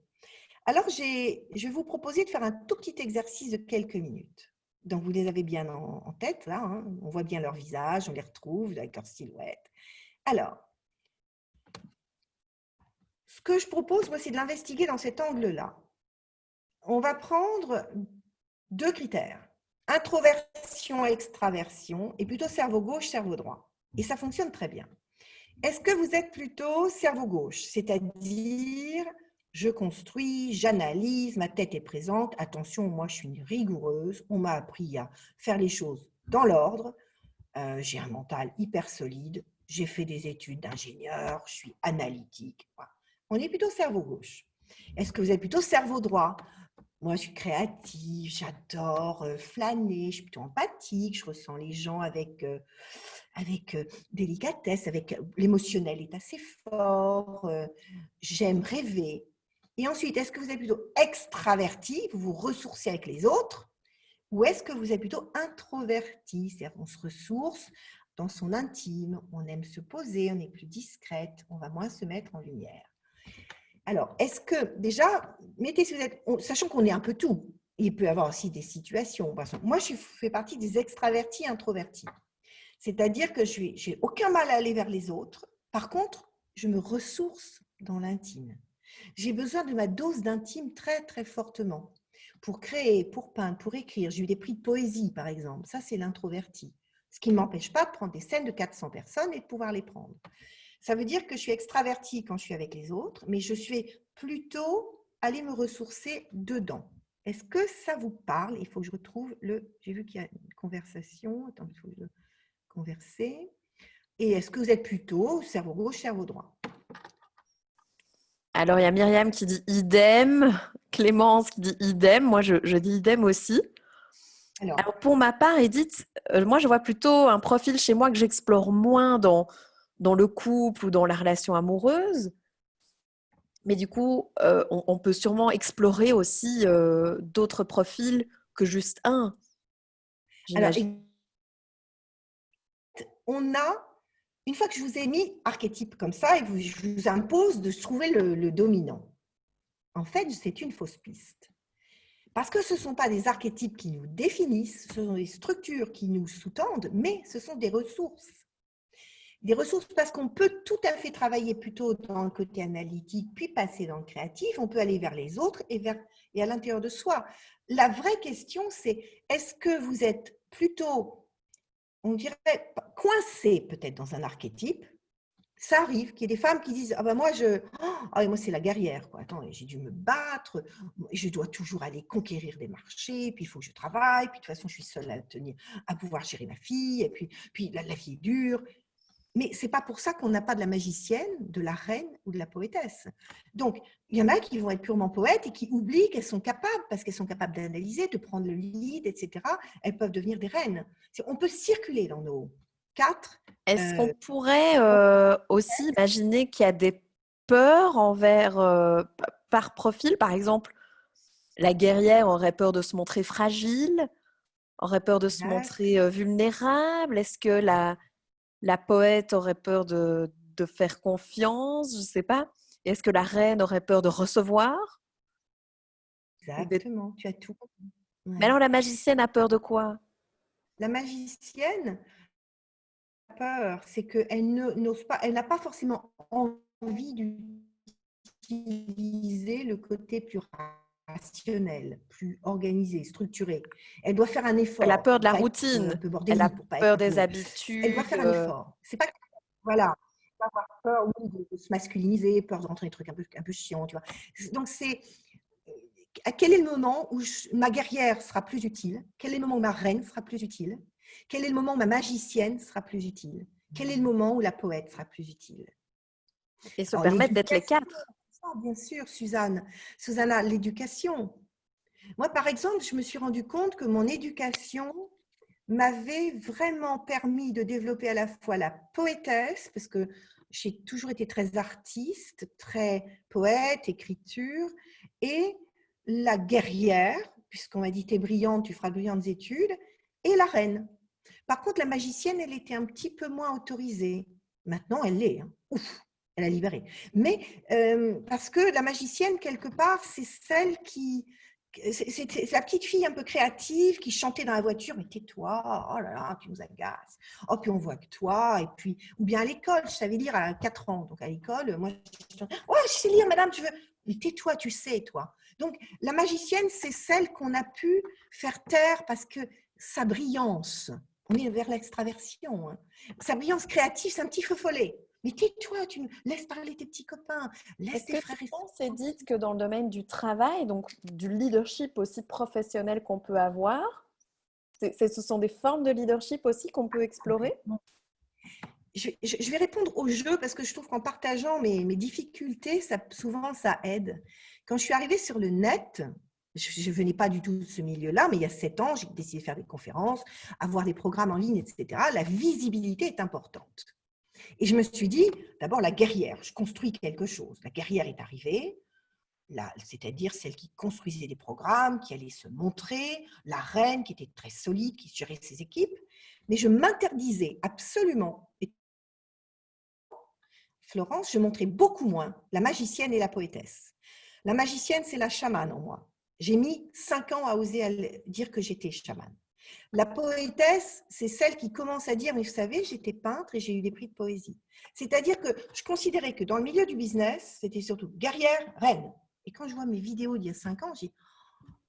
Alors, je vais vous proposer de faire un tout petit exercice de quelques minutes. Donc, vous les avez bien en tête, là, hein. On voit bien leur visage, on les retrouve avec leur silhouette. Alors, ce que je propose, moi, c'est de l'investiguer dans cet angle-là. On va prendre 2 critères, introversion, extraversion, et plutôt cerveau gauche, cerveau droit. Et ça fonctionne très bien. Est-ce que vous êtes plutôt cerveau gauche, c'est-à-dire je construis, j'analyse, ma tête est présente, attention, moi je suis une rigoureuse, on m'a appris à faire les choses dans l'ordre, j'ai un mental hyper solide, j'ai fait des études d'ingénieur, je suis analytique. Voilà. On est plutôt cerveau gauche. Est-ce que vous êtes plutôt cerveau droit? Moi, je suis créative, j'adore flâner, je suis plutôt empathique, je ressens les gens avec délicatesse, avec l'émotionnel est assez fort, j'aime rêver. Et ensuite, est-ce que vous êtes plutôt extraverti, vous vous ressourcez avec les autres, ou est-ce que vous êtes plutôt introverti, c'est-à-dire qu'on se ressource dans son intime, on aime se poser, on est plus discrète, on va moins se mettre en lumière. Alors, est-ce que déjà, mettez si vous êtes, sachant qu'on est un peu tout, il peut y avoir aussi des situations. Moi, je fais partie des extravertis introvertis. C'est-à-dire que je n'ai aucun mal à aller vers les autres. Par contre, je me ressource dans l'intime. J'ai besoin de ma dose d'intime très, très fortement pour créer, pour peindre, pour écrire. J'ai eu des prix de poésie, par exemple. Ça, c'est l'introverti. Ce qui ne m'empêche pas de prendre des scènes de 400 personnes et de pouvoir les prendre. Ça veut dire que je suis extravertie quand je suis avec les autres, mais je suis plutôt aller me ressourcer dedans. Est-ce que ça vous parle? Il faut que je retrouve le... J'ai vu qu'il y a une conversation. Attends, il faut que je... Converser. Et est-ce que vous êtes plutôt cerveau gauche, cerveau droit? Alors, il y a Myriam qui dit idem, Clémence qui dit idem, moi je dis idem aussi. Alors, pour ma part, Edith, moi je vois plutôt un profil chez moi que j'explore moins dans le couple ou dans la relation amoureuse. Mais du coup, on peut sûrement explorer aussi d'autres profils que juste un. Alors, on a, une fois que je vous ai mis archétype comme ça, et je vous impose de trouver le dominant. En fait, c'est une fausse piste. Parce que ce ne sont pas des archétypes qui nous définissent, ce sont des structures qui nous sous-tendent, mais ce sont des ressources. Des ressources parce qu'on peut tout à fait travailler plutôt dans le côté analytique, puis passer dans le créatif, on peut aller vers les autres et à l'intérieur de soi. La vraie question, c'est est-ce que vous êtes plutôt, on dirait, coincé peut-être dans un archétype? Ça arrive qu'il y ait des femmes qui disent ah ben moi moi c'est la guerrière quoi. Attends, j'ai dû me battre, je dois toujours aller conquérir des marchés, puis il faut que je travaille, puis de toute façon je suis seule à pouvoir gérer ma fille, et puis la vie est dure. Mais c'est pas pour ça qu'on n'a pas de la magicienne, de la reine ou de la poétesse. Donc il y en a qui vont être purement poètes et qui oublient qu'elles sont capables, parce qu'elles sont capables d'analyser, de prendre le lead, etc. Elles peuvent devenir des reines. On peut circuler dans nos 4. Est-ce qu'on pourrait aussi imaginer qu'il y a des peurs par profil? Par exemple, la guerrière aurait peur de se montrer fragile, aurait peur de se montrer vulnérable. Est-ce que la poète aurait peur de faire confiance? Je ne sais pas. Est-ce que la reine aurait peur de recevoir? Exactement, tu as tout. Ouais. Mais alors, la magicienne a peur de quoi? La magicienne a peur, c'est qu'elle n'ose pas, elle n'a pas forcément envie d'utiliser le côté plus rationnelle, plus organisée, structurée. Elle doit faire un effort. Elle a peur de la pour pas être routine. un peu Elle a bordélique, pour pas peur être des un peu... Elle doit habitudes. faire un effort. C'est pas... Voilà. Elle va avoir peur, oui, de se masculiniser, peur de rentrer dans des trucs un peu chiants, tu vois. Donc, c'est... À quel est le moment où ma guerrière sera plus utile? Quel est le moment où ma reine sera plus utile? Quel est le moment où ma magicienne sera plus utile? Quel est le moment où la poète sera plus utile? Et se Alors, permettre d'être les l'éducation, 4. bien sûr, Susanna, l'éducation. Moi, par exemple, je me suis rendu compte que mon éducation m'avait vraiment permis de développer à la fois la poétesse, parce que j'ai toujours été très artiste, très poète, écriture, et la guerrière, puisqu'on m'a dit, t'es brillante, tu feras de brillantes études, et la reine. Par contre, la magicienne, elle était un petit peu moins autorisée. Maintenant, elle l'est. Hein. Ouf, elle a libéré. Mais parce que la magicienne, quelque part, c'est celle qui... C'est la petite fille un peu créative qui chantait dans la voiture, mais tais-toi, oh là là, tu nous agaces. Oh, puis on voit que toi, et puis, ou bien à l'école, je savais lire à 4 ans. Donc à l'école, moi, oh, je sais lire, madame, tu veux. Mais tais-toi, tu sais, toi. Donc la magicienne, c'est celle qu'on a pu faire taire parce que sa brillance, on est vers l'extraversion, hein. Sa brillance créative, c'est un petit feu follet. Mais tais-toi, tu laisses parler tes petits copains, laisse Est-ce tes que frères tu et penses, sœurs. Edith, que dans le domaine du travail, donc du leadership aussi professionnel qu'on peut avoir, ce sont des formes de leadership aussi qu'on peut explorer? Je vais répondre au jeu parce que je trouve qu'en partageant mes difficultés, souvent ça aide. Quand je suis arrivée sur le net, je ne venais pas du tout de ce milieu-là, mais il y a 7 ans, j'ai décidé de faire des conférences, avoir des programmes en ligne, etc. La visibilité est importante. Et je me suis dit, d'abord, la guerrière, je construis quelque chose. La guerrière est arrivée, c'est-à-dire celle qui construisait des programmes, qui allait se montrer, la reine qui était très solide, qui gérait ses équipes. Mais je m'interdisais absolument, et Florence, je montrais beaucoup moins la magicienne et la poétesse. La magicienne, c'est la chamane en moi. J'ai mis 5 ans à oser dire que j'étais chamane. La poétesse, c'est celle qui commence à dire, mais vous savez, j'étais peintre et j'ai eu des prix de poésie. C'est-à-dire que je considérais que dans le milieu du business, c'était surtout guerrière, reine. Et quand je vois mes vidéos d'il y a 5 ans, je dis,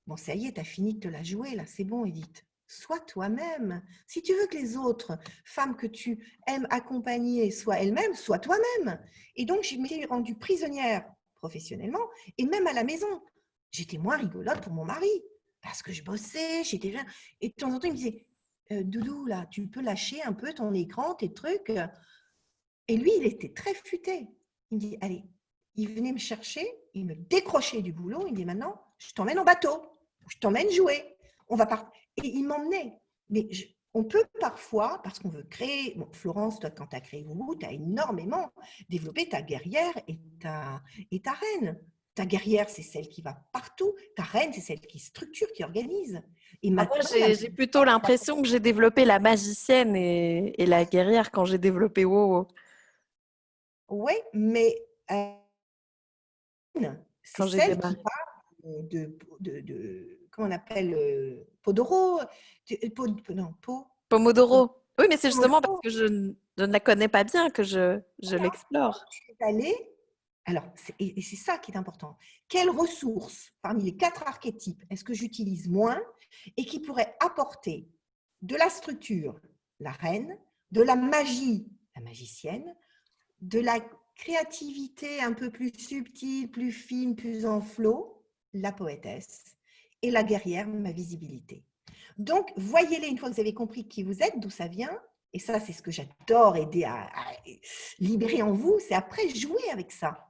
bon, ça y est, tu as fini de te la jouer, là, c'est bon, Edith. Sois toi-même. Si tu veux que les autres femmes que tu aimes accompagner soient elles-mêmes, sois toi-même. Et donc, je m'étais rendue prisonnière professionnellement et même à la maison. J'étais moins rigolote pour mon mari parce que je bossais, j'étais là. Et de temps en temps, il me disait, Doudou, là, tu peux lâcher un peu ton écran, tes trucs. Et lui, il était très futé. Il me dit, allez, il venait me chercher, il me décrochait du boulot, il me dit, maintenant, je t'emmène en bateau, je t'emmène jouer, on va partir. Et il m'emmenait. Mais on peut parfois, parce qu'on veut créer, bon, Florence, toi, quand tu as créé Woowoo, tu as énormément développé ta guerrière et ta reine. Ta guerrière, c'est celle qui va partout. Ta reine, c'est celle qui structure, qui organise. Et Moi, maintenant, j'ai plutôt l'impression que j'ai développé la magicienne et la guerrière quand j'ai développé WoW. oui, mais c'est Quand j'ai celle qui démarré. parle comment on appelle, Podoro, non, Pomodoro. Oui, mais c'est justement parce Pomodoro. que je ne la connais pas bien que je l'explore. Tu es allé, alors, et c'est ça qui est important. Quelles ressources parmi les 4 archétypes est-ce que j'utilise moins et qui pourraient apporter de la structure, la reine, de la magie, la magicienne, de la créativité un peu plus subtile, plus fine, plus en flot, la poétesse, et la guerrière, ma visibilité. Donc, voyez-les une fois que vous avez compris qui vous êtes, d'où ça vient, et ça, c'est ce que j'adore aider à libérer en vous, c'est après jouer avec ça.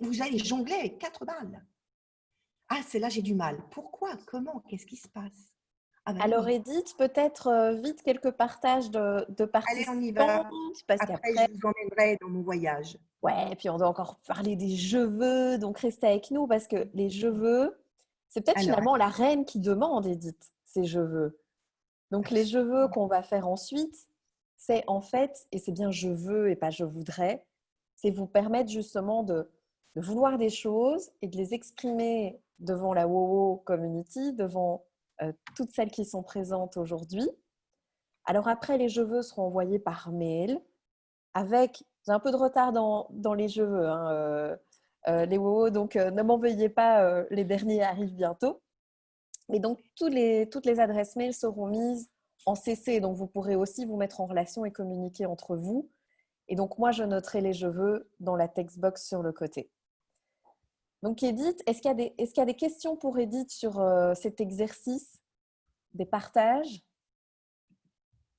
Vous allez jongler avec 4 balles. Ah, c'est là j'ai du mal. Pourquoi? Comment? Qu'est-ce qui se passe? Ah ben Alors, oui. Edith, peut-être vite quelques partages de Allez, on y participants, va. parce Après, qu'après, je vous emmènerai dans mon voyage. ouais, et puis on doit encore parler des cheveux, donc restez avec nous, parce que les cheveux, c'est peut-être Alors, finalement la reine qui demande, Edith, ces cheveux. Donc, les cheveux qu'on va faire ensuite, c'est en fait, et c'est bien je veux et pas je voudrais, c'est vous permettre justement de vouloir des choses et de les exprimer devant la WoW Community, devant toutes celles qui sont présentes aujourd'hui. Alors après, les cheveux seront envoyés par mail avec, j'ai un peu de retard dans les cheveux, hein, les wowos, donc ne m'en veuillez pas, les derniers arrivent bientôt. Mais donc, toutes les adresses mail seront mises en CC, donc vous pourrez aussi vous mettre en relation et communiquer entre vous. Et donc, moi, je noterai les je veux dans la text box sur le côté. Donc, Edith, est-ce qu'il y a des questions pour Edith sur cet exercice, des partages?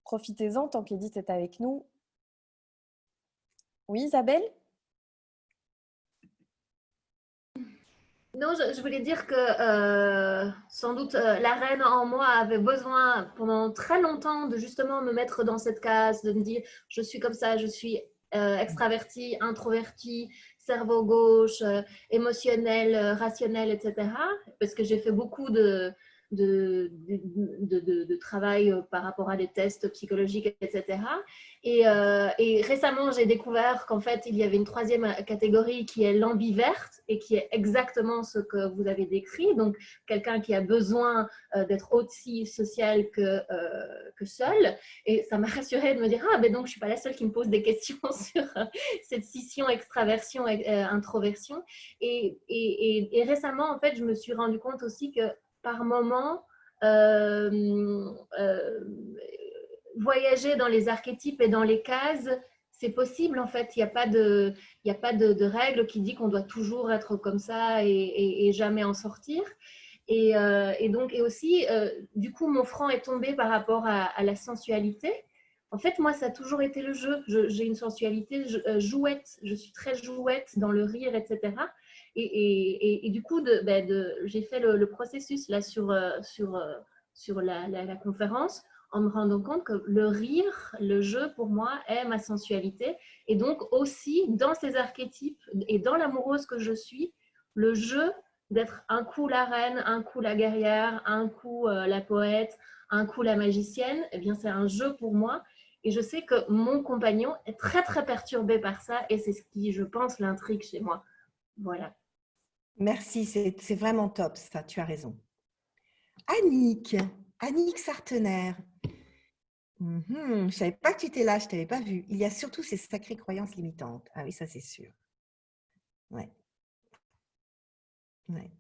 Profitez-en tant qu'Edith est avec nous. Oui, Isabelle? Non, je voulais dire que sans doute la reine en moi avait besoin pendant très longtemps de justement me mettre dans cette case, de me dire je suis comme ça, je suis extravertie, introvertie, cerveau gauche, émotionnel, rationnel, etc. Parce que j'ai fait beaucoup de travail par rapport à des tests psychologiques, etc. Et récemment, j'ai découvert qu'en fait, il y avait une troisième catégorie qui est l'ambiverte et qui est exactement ce que vous avez décrit. Donc, quelqu'un qui a besoin d'être aussi social que seul. Et ça m'a rassurée de me dire, ah, ben donc, je ne suis pas la seule qui me pose des questions sur cette scission extraversion et introversion. Et récemment, en fait, je me suis rendu compte aussi que par moment, voyager dans les archétypes et dans les cases, c'est possible en fait. Il n'y a pas de règle qui dit qu'on doit toujours être comme ça et jamais en sortir. Et aussi, du coup, mon franc est tombé par rapport à la sensualité. En fait, moi, ça a toujours été le jeu. J'ai une sensualité jouette. Je suis très jouette dans le rire, etc. Et du coup, j'ai fait le processus là sur la conférence en me rendant compte que le rire, le jeu, pour moi, est ma sensualité. Et donc aussi, dans ces archétypes et dans l'amoureuse que je suis, le jeu d'être un coup la reine, un coup la guerrière, un coup la poète, un coup la magicienne, eh bien, c'est un jeu pour moi. Et je sais que mon compagnon est très, très perturbé par ça. Et c'est ce qui, je pense, l'intrigue chez moi. Voilà. Merci, c'est vraiment top, ça, tu as raison. Annick Sartener. Je ne savais pas que tu étais là, je ne t'avais pas vu. Il y a surtout ces sacrées croyances limitantes. Ah oui, ça c'est sûr. Ouais. Ouais.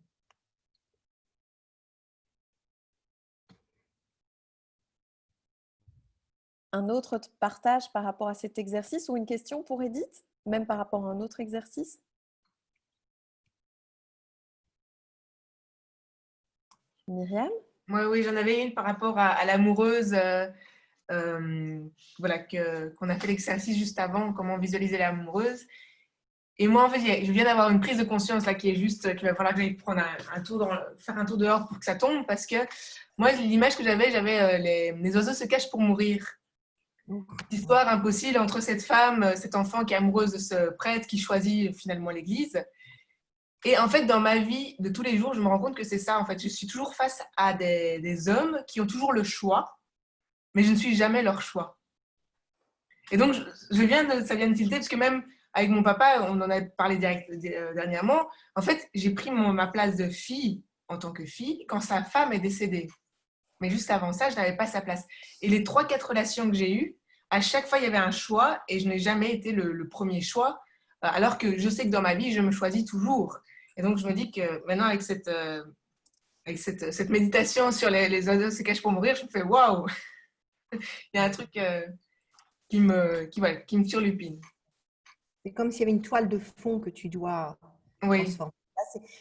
Un autre partage par rapport à cet exercice ou une question pour Edith, même par rapport à un autre exercice? Myriam? Oui, j'en avais une par rapport à l'amoureuse, voilà, qu'on a fait l'exercice juste avant, comment visualiser l'amoureuse. Et moi, en fait, je viens d'avoir une prise de conscience là qui est juste qu'il va falloir que j'aille prendre faire un tour dehors pour que ça tombe, parce que moi, l'image que j'avais, les oiseaux se cachent pour mourir. Histoire impossible entre cette femme, cet enfant qui est amoureuse de ce prêtre qui choisit finalement l'église. Et en fait, dans ma vie de tous les jours, je me rends compte que c'est ça. En fait, je suis toujours face à des hommes qui ont toujours le choix, mais je ne suis jamais leur choix. Et donc, ça vient de tilter, parce que même avec mon papa, on en a parlé dernièrement. En fait, j'ai pris ma place de fille en tant que fille quand sa femme est décédée. Mais juste avant ça, je n'avais pas sa place. Et les 3-4 relations que j'ai eues, à chaque fois, il y avait un choix et je n'ai jamais été le premier choix, alors que je sais que dans ma vie, je me choisis toujours. Et donc, je me dis que maintenant, avec cette méditation sur les oiseaux se cachent pour mourir, je me fais waouh, il y a un truc qui me turlupine. C'est comme s'il y avait une toile de fond que tu dois transformer.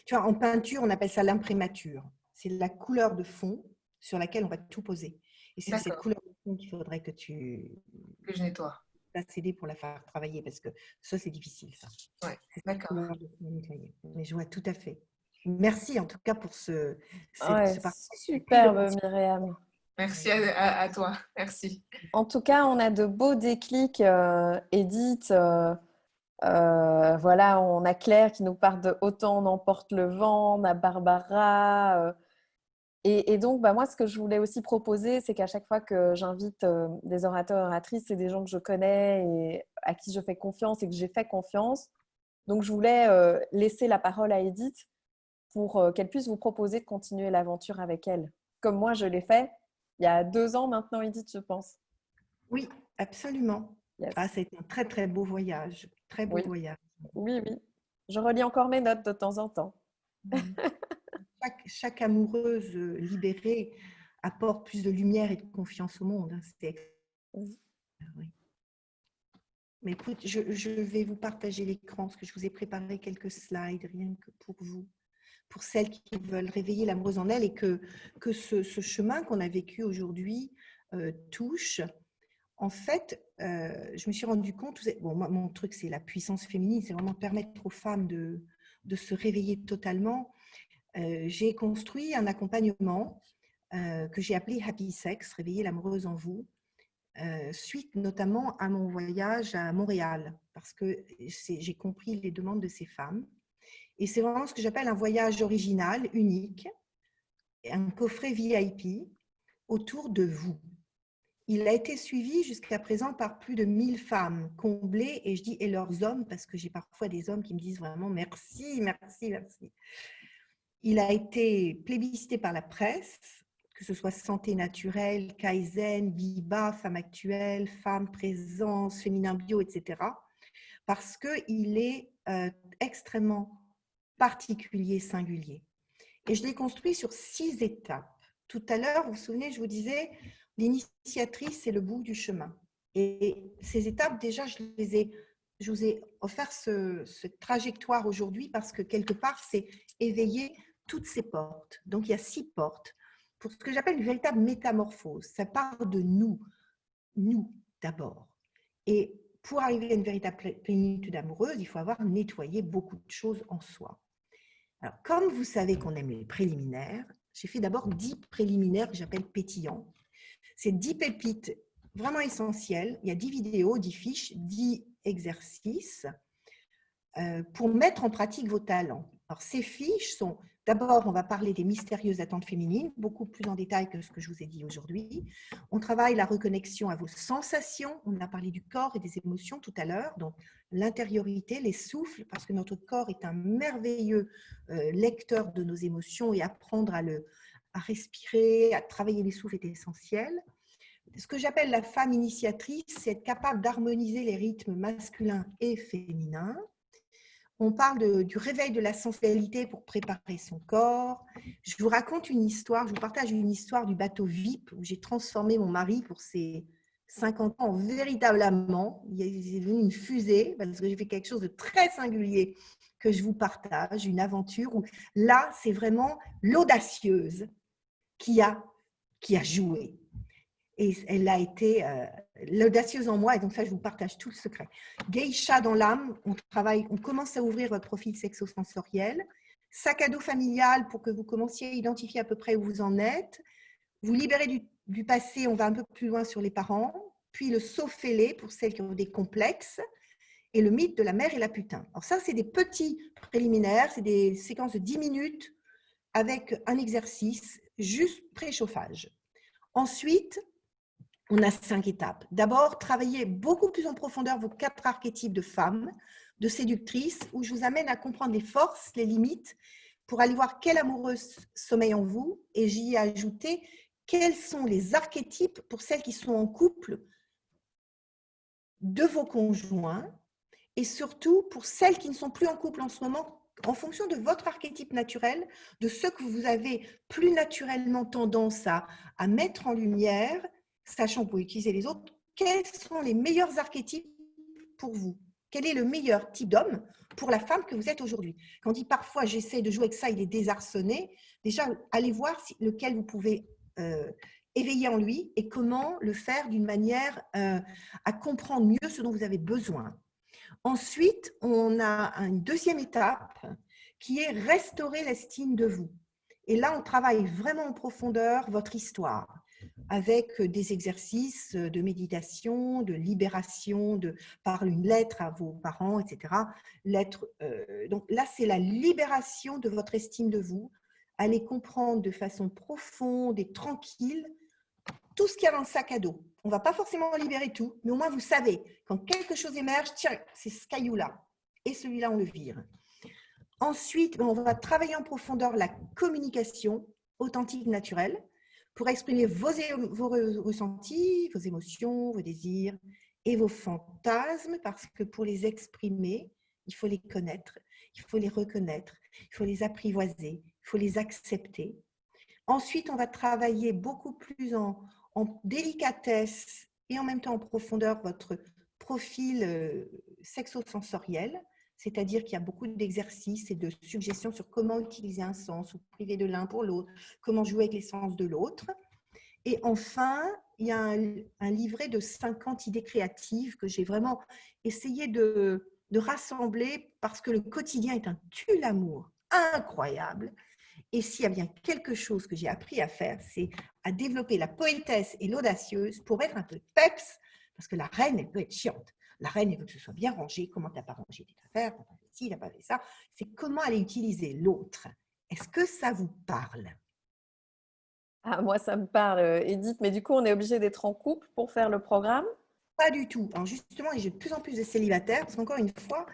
Tu vois, en peinture, on appelle ça l'imprémature. C'est la couleur de fond sur laquelle on va tout poser. Et c'est cette couleur de fond qu'il faudrait que je nettoie. T'aider pour la faire travailler, parce que ça, c'est difficile, ça. Ouais, d'accord. Mais je vois tout à fait. Merci en tout cas pour ce superbe, Myriam. Merci à toi. Merci. En tout cas, on a de beaux déclics, Edith. Voilà, on a Claire qui nous parle de Autant on emporte le vent, on a Barbara. Et donc, moi, ce que je voulais aussi proposer, c'est qu'à chaque fois que j'invite des orateurs, oratrices, c'est des gens que je connais et à qui je fais confiance et que j'ai fait confiance. Donc, je voulais laisser la parole à Edith pour qu'elle puisse vous proposer de continuer l'aventure avec elle. Comme moi, je l'ai fait il y a 2 ans maintenant, Edith, je pense. Oui, absolument. Yes. Ah, c'est un très, très beau voyage. Très beau voyage. Oui, oui. Je relis encore mes notes de temps en temps. Chaque amoureuse libérée apporte plus de lumière et de confiance au monde. Oui. Mais écoute, je vais vous partager l'écran parce que je vous ai préparé quelques slides rien que pour vous, pour celles qui veulent réveiller l'amoureuse en elles et que ce chemin qu'on a vécu aujourd'hui touche. En fait, je me suis rendu compte, bon, mon truc c'est la puissance féminine, c'est vraiment permettre aux femmes de se réveiller totalement. J'ai construit un accompagnement que j'ai appelé Happy Sex, réveiller l'amoureuse en vous, suite notamment à mon voyage à Montréal, parce que j'ai compris les demandes de ces femmes. Et c'est vraiment ce que j'appelle un voyage original, unique, un coffret VIP autour de vous. Il a été suivi jusqu'à présent par plus de 1000 femmes comblées, et je dis et leurs hommes, parce que j'ai parfois des hommes qui me disent vraiment merci, merci, merci. Il a été plébiscité par la presse, que ce soit Santé Naturelle, Kaizen, Viva, Femmes Actuelles, Femmes Présence, Féminin Bio, etc. Parce qu'il est extrêmement particulier, singulier. Et je l'ai construit sur 6 étapes. Tout à l'heure, vous vous souvenez, je vous disais, l'initiatrice, c'est le bout du chemin. Et ces étapes, déjà, je vous ai offert cette trajectoire aujourd'hui parce que quelque part, c'est éveiller toutes ces portes. Donc, il y a 6 portes pour ce que j'appelle une véritable métamorphose. Ça part de nous d'abord. Et pour arriver à une véritable plénitude amoureuse, il faut avoir nettoyé beaucoup de choses en soi. Alors, comme vous savez qu'on aime les préliminaires, j'ai fait d'abord 10 préliminaires que j'appelle pétillants. C'est 10 pépites vraiment essentielles. Il y a 10 vidéos, 10 fiches, 10 exercices pour mettre en pratique vos talents. Alors, ces fiches sont, d'abord, on va parler des mystérieuses attentes féminines, beaucoup plus en détail que ce que je vous ai dit aujourd'hui. On travaille la reconnexion à vos sensations. On a parlé du corps et des émotions tout à l'heure, donc l'intériorité, les souffles, parce que notre corps est un merveilleux lecteur de nos émotions et apprendre à respirer, à travailler les souffles est essentiel. Ce que j'appelle la femme initiatrice, c'est être capable d'harmoniser les rythmes masculins et féminins. On parle du réveil de la sensualité pour préparer son corps. Je vous raconte une histoire, je vous partage une histoire du bateau VIP où j'ai transformé mon mari pour ses 50 ans en véritable amant. Il est devenu une fusée parce que j'ai fait quelque chose de très singulier que je vous partage, une aventure où là, c'est vraiment l'audacieuse qui a joué. Et elle a été l'audacieuse en moi, et donc ça, je vous partage tout le secret. Geisha dans l'âme, on commence à ouvrir votre profil sexo-sensoriel. Sac à dos familial pour que vous commenciez à identifier à peu près où vous en êtes. Vous libérez du passé, on va un peu plus loin sur les parents. Puis le saut fêlé pour celles qui ont des complexes. Et le mythe de la mère et la putain. Alors ça, c'est des petits préliminaires, c'est des séquences de 10 minutes avec un exercice, juste préchauffage. Ensuite, on a 5 étapes. D'abord, travailler beaucoup plus en profondeur vos 4 archétypes de femmes, de séductrices, où je vous amène à comprendre les forces, les limites, pour aller voir quelle amoureuse sommeille en vous. Et j'y ai ajouté quels sont les archétypes pour celles qui sont en couple de vos conjoints, et surtout pour celles qui ne sont plus en couple en ce moment, en fonction de votre archétype naturel, de ce que vous avez plus naturellement tendance à mettre en lumière, sachant que vous pouvez utiliser les autres, quels sont les meilleurs archétypes pour vous? Quel est le meilleur type d'homme pour la femme que vous êtes aujourd'hui? Quand on dit parfois j'essaie de jouer avec ça, il est désarçonné, déjà allez voir lequel vous pouvez éveiller en lui et comment le faire d'une manière à comprendre mieux ce dont vous avez besoin. Ensuite, on a une deuxième étape qui est restaurer l'estime de vous. Et là, on travaille vraiment en profondeur votre histoire avec des exercices de méditation, de libération, par une lettre à vos parents, etc. Donc là, c'est la libération de votre estime de vous. Allez comprendre de façon profonde et tranquille tout ce qu'il y a dans le sac à dos. On ne va pas forcément libérer tout, mais au moins vous savez, quand quelque chose émerge, tiens, c'est ce caillou-là. Et celui-là, on le vire. Ensuite, on va travailler en profondeur la communication authentique, naturelle, pour exprimer vos ressentis, vos émotions, vos désirs et vos fantasmes, parce que pour les exprimer, il faut les connaître. il faut les reconnaître, il faut les apprivoiser, il faut les accepter. Ensuite, on va travailler beaucoup plus en délicatesse et en même temps en profondeur votre profil sexo-sensoriel, c'est-à-dire qu'il y a beaucoup d'exercices et de suggestions sur comment utiliser un sens ou priver de l'un pour l'autre, comment jouer avec les sens de l'autre. Et enfin, il y a un livret de 50 idées créatives que j'ai vraiment essayé de rassembler parce que le quotidien est un tue-l'amour incroyable. Et s'il y a bien quelque chose que j'ai appris à faire, c'est à développer la poétesse et l'audacieuse pour être un peu peps, parce que la reine, elle peut être chiante. La reine, elle veut que ce soit bien rangé. Comment tu n'as pas rangé tes affaires? Tu n'as pas fait ci, tu n'as pas fait ça. C'est comment aller utiliser l'autre. Est-ce que ça vous parle? Ah, moi, ça me parle, Edith, mais du coup, on est obligé d'être en couple pour faire le programme? Pas du tout. Alors justement, j'ai de plus en plus de célibataires, parce qu'encore une fois,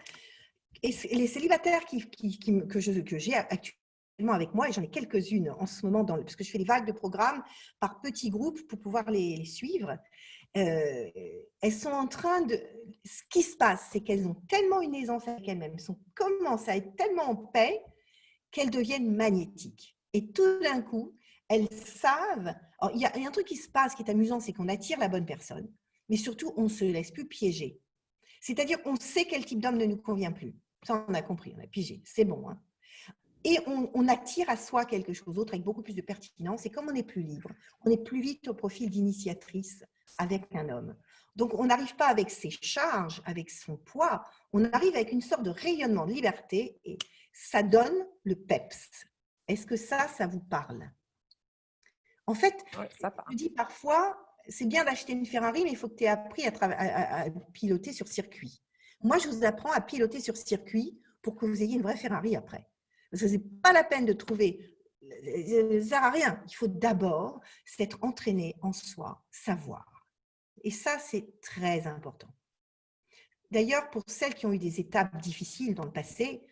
et les célibataires que j'ai actuellement avec moi, et j'en ai quelques-unes en ce moment, parce que je fais des vagues de programmes par petits groupes pour pouvoir les suivre, elles sont en train de… Ce qui se passe, c'est qu'elles ont tellement une aisance avec elles-mêmes, commencent à être tellement en paix qu'elles deviennent magnétiques. Et tout d'un coup, elles savent… Alors, il y a un truc qui se passe qui est amusant, c'est qu'on attire la bonne personne, mais surtout, on ne se laisse plus piéger. C'est-à-dire, on sait quel type d'homme ne nous convient plus. Ça, on a compris, on a pigé, c'est bon. Hein. Et on attire à soi quelque chose d'autre avec beaucoup plus de pertinence. Et comme on est plus libre, on est plus vite au profil d'initiatrice avec un homme. Donc, on n'arrive pas avec ses charges, avec son poids, on arrive avec une sorte de rayonnement de liberté et ça donne le peps. Est-ce que ça vous parle? En fait, Ouais, ça part. je dis parfois, c'est bien d'acheter une Ferrari, mais il faut que tu aies appris à piloter sur circuit. Moi, je vous apprends à piloter sur circuit pour que vous ayez une vraie Ferrari après. Parce que ce n'est pas la peine de trouver, ça ne sert à rien. Il faut d'abord s'être entraîné en soi, savoir. Et ça, c'est très important. D'ailleurs, pour celles qui ont eu des étapes difficiles dans le passé,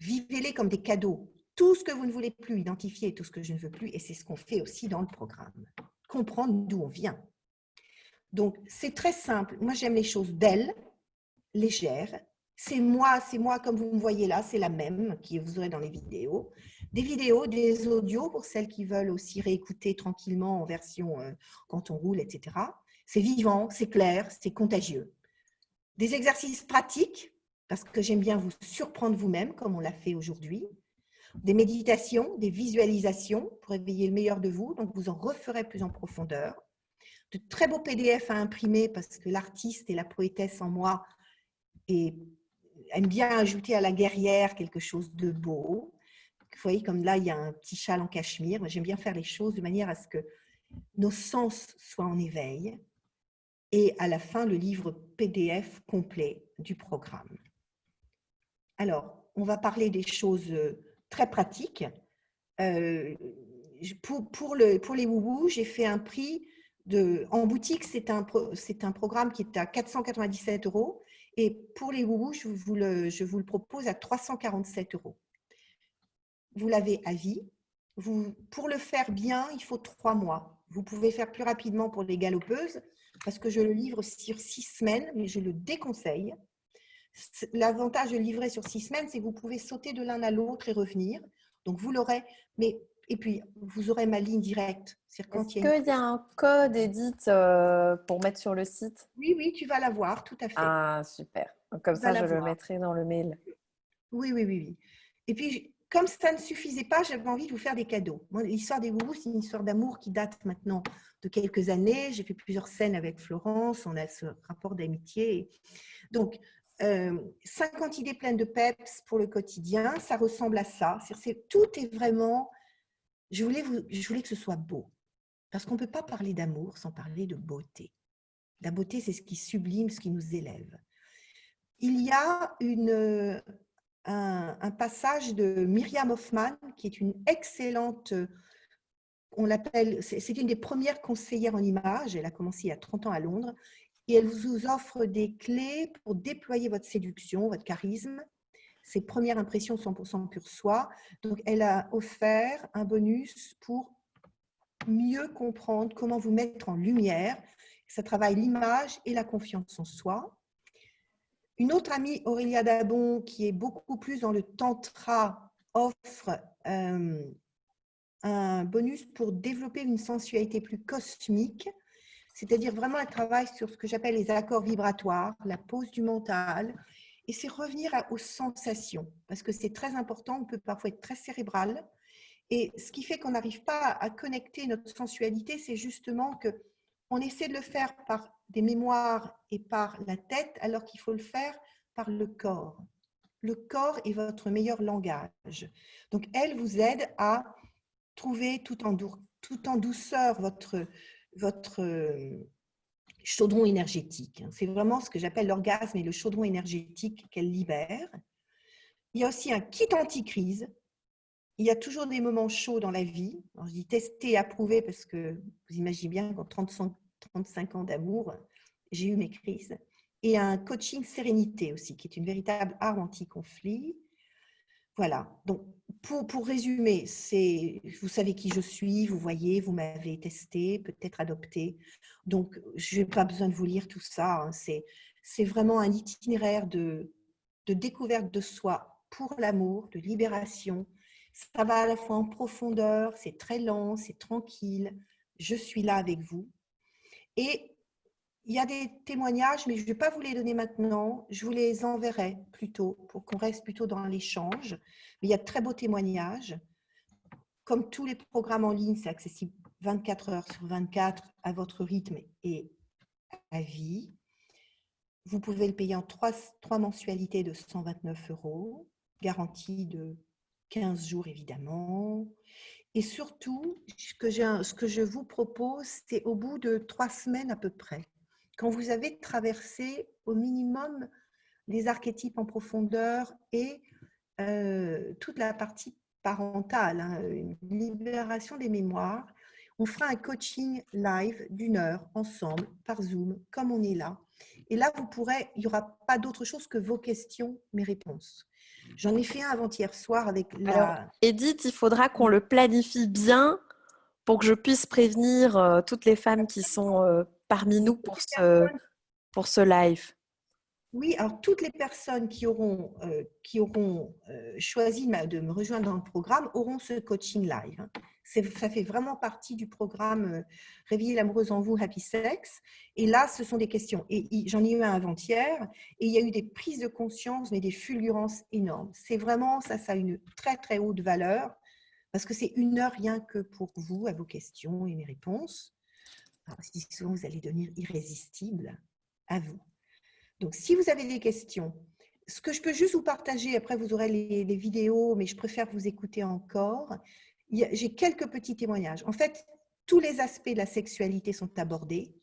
vivez-les comme des cadeaux. Tout ce que vous ne voulez plus identifier, tout ce que je ne veux plus, et c'est ce qu'on fait aussi dans le programme. Comprendre d'où on vient. Donc, c'est très simple. Moi, j'aime les choses belles, légères. C'est moi comme vous me voyez là, c'est la même que vous aurez dans les vidéos. Des vidéos, des audios pour celles qui veulent aussi réécouter tranquillement en version quand on roule, etc. C'est vivant, c'est clair, c'est contagieux. Des exercices pratiques, parce que j'aime bien vous surprendre vous-même, comme on l'a fait aujourd'hui. Des méditations, des visualisations pour éveiller le meilleur de vous, donc vous en referez plus en profondeur. De très beaux PDF à imprimer, parce que l'artiste et la poétesse en moi aime bien ajouter à la guerrière quelque chose de beau. Vous voyez, comme là, il y a un petit châle en cachemire. J'aime bien faire les choses de manière à ce que nos sens soient en éveil. Et à la fin, le livre PDF complet du programme. Alors, on va parler des choses très pratiques. Pour les woubous, j'ai fait un prix en boutique, c'est un programme qui est à 497 €. Et pour les woubous, je vous le propose à 347 €. Vous l'avez à vie. Pour le faire bien, il faut 3 mois. Vous pouvez faire plus rapidement pour les galopeuses, parce que je le livre sur 6 semaines, mais je le déconseille. L'avantage de livrer sur 6 semaines, c'est que vous pouvez sauter de l'un à l'autre et revenir. Donc, vous l'aurez, et puis, vous aurez ma ligne directe. Est-ce qu'il y a un code, Edith, pour mettre sur le site? Oui, tu vas l'avoir, tout à fait. Ah, super. Comme ça, je le mettrai dans le mail. Oui. Et puis, comme ça ne suffisait pas, j'avais envie de vous faire des cadeaux. L'histoire des woubous, c'est une histoire d'amour qui date maintenant de quelques années. J'ai fait plusieurs scènes avec Florence, on a ce rapport d'amitié. Donc, 50 idées pleines de peps pour le quotidien, ça ressemble à ça. Tout est vraiment… Je voulais que ce soit beau. Parce qu'on ne peut pas parler d'amour sans parler de beauté. La beauté, c'est ce qui sublime, ce qui nous élève. Il y a un passage de Myriam Hoffman, qui est une excellente… On l'appelle… C'est une des premières conseillères en images. Elle a commencé il y a 30 ans à Londres. Et elle vous offre des clés pour déployer votre séduction, votre charisme, ses premières impressions 100% pur soi. Donc, elle a offert un bonus pour mieux comprendre comment vous mettre en lumière. Ça travaille l'image et la confiance en soi. Une autre amie, Aurélia Dabon, qui est beaucoup plus dans le tantra, offre un bonus pour développer une sensualité plus cosmique, c'est-à-dire vraiment un travail sur ce que j'appelle les accords vibratoires, la pose du mental, et c'est revenir aux sensations, parce que c'est très important, on peut parfois être très cérébral, et ce qui fait qu'on n'arrive pas à connecter notre sensualité, c'est justement qu'on essaie de le faire par des mémoires et par la tête, alors qu'il faut le faire par le corps. Le corps est votre meilleur langage. Donc, elle vous aide à trouver tout en douceur votre chaudron énergétique. C'est vraiment ce que j'appelle l'orgasme et le chaudron énergétique qu'elle libère. Il y a aussi un kit anti-crise. Il y a toujours des moments chauds dans la vie. Alors, je dis tester et approuver parce que vous imaginez bien qu'en 35 ans d'amour, j'ai eu mes crises. Et un coaching sérénité aussi, qui est une véritable arme anti-conflit. Voilà. Donc, pour résumer, vous savez qui je suis, vous voyez, vous m'avez testé, peut-être adopté. Donc, je n'ai pas besoin de vous lire tout ça. Hein. C'est vraiment un itinéraire de découverte de soi pour l'amour, de libération. Ça va à la fois en profondeur, c'est très lent, c'est tranquille. Je suis là avec vous. Et il y a des témoignages, mais je ne vais pas vous les donner maintenant. Je vous les enverrai plutôt pour qu'on reste plutôt dans l'échange. Mais il y a de très beaux témoignages. Comme tous les programmes en ligne, c'est accessible 24 heures sur 24 à votre rythme et à vie. Vous pouvez le payer en 3 mensualités de 129 €, garantie de 15 jours évidemment. Et surtout, ce que je vous propose, c'est au bout de 3 semaines à peu près, quand vous avez traversé au minimum les archétypes en profondeur et toute la partie parentale, hein, une libération des mémoires, on fera un coaching live d'1 heure ensemble par Zoom, comme on est là. Et là, il n'y aura pas d'autre chose que vos questions, mes réponses. J'en ai fait un avant-hier soir avec Alors, Edith, il faudra qu'on le planifie bien pour que je puisse prévenir toutes les femmes qui sont parmi nous pour ce live. Oui, alors toutes les personnes qui auront choisi de me rejoindre dans le programme auront ce coaching live. Ça fait vraiment partie du programme Réveiller l'amoureuse en vous, Happy Sex. Et là, ce sont des questions. Et j'en ai eu un avant-hier et il y a eu des prises de conscience, mais des fulgurances énormes. C'est vraiment, ça a une très, très haute valeur parce que c'est 1 heure rien que pour vous, à vos questions et mes réponses. Alors, je dis souvent, vous allez devenir irrésistible à vous. Donc, si vous avez des questions, ce que je peux juste vous partager, après vous aurez les vidéos, mais je préfère vous écouter encore. J'ai quelques petits témoignages. En fait, tous les aspects de la sexualité sont abordés.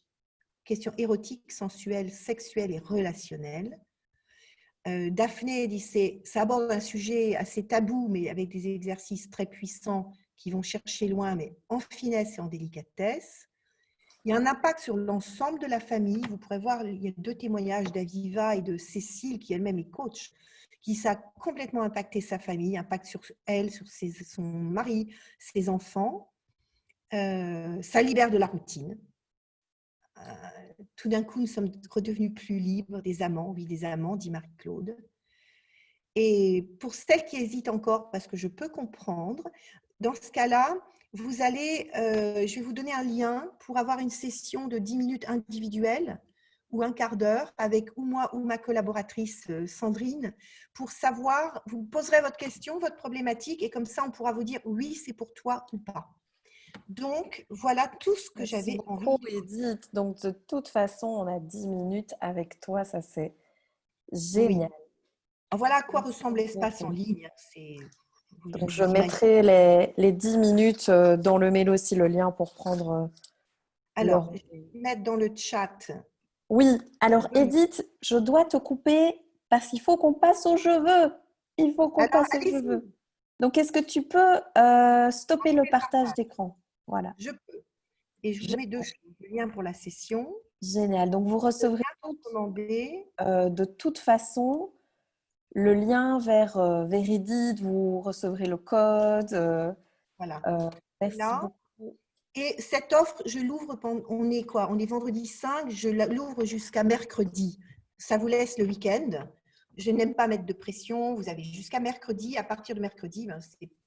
Questions érotiques, sensuelles, sexuelles et relationnelles. Daphné dit ça aborde un sujet assez tabou, mais avec des exercices très puissants qui vont chercher loin, mais en finesse et en délicatesse. Il y a un impact sur l'ensemble de la famille. Vous pourrez voir, il y a 2 témoignages d'Aviva et de Cécile, qui elle-même est coach, qui ça a complètement impacté sa famille, impact sur elle, sur son mari, ses enfants. Ça libère de la routine. Tout d'un coup, nous sommes redevenus plus libres, des amants, oui, des amants, dit Marie-Claude. Et pour celles qui hésitent encore, parce que je peux comprendre, dans ce cas-là, vous allez, je vais vous donner un lien pour avoir une session de 10 minutes individuelle ou un quart d'heure avec ou moi ou ma collaboratrice Sandrine pour savoir, vous poserez votre question, votre problématique et comme ça, on pourra vous dire oui, c'est pour toi ou pas. Donc, voilà tout ce que j'avais envie de dire. Edith. Donc, de toute façon, on a 10 minutes avec toi. Ça, c'est génial. Oui. Voilà à quoi ressemble l'espace en ligne. Donc, je mettrai les 10 minutes dans le mail aussi, le lien pour prendre. Alors, je vais mettre dans le chat. Oui, alors Edith, je dois te couper parce qu'il faut qu'on passe aux cheveux. Il faut qu'on passe aux cheveux. Donc, est-ce que tu peux stopper le partage d'écran? Voilà. Je peux. Et je vous mets 2 choses. Le lien pour la session. Génial. Donc, vous recevrez de toute façon le lien vers Edith. Vous recevrez le code. Voilà. Merci beaucoup. Et cette offre, je l'ouvre, on est vendredi 5, je l'ouvre jusqu'à mercredi. Ça vous laisse le week-end. Je n'aime pas mettre de pression. Vous avez jusqu'à mercredi. À partir de mercredi,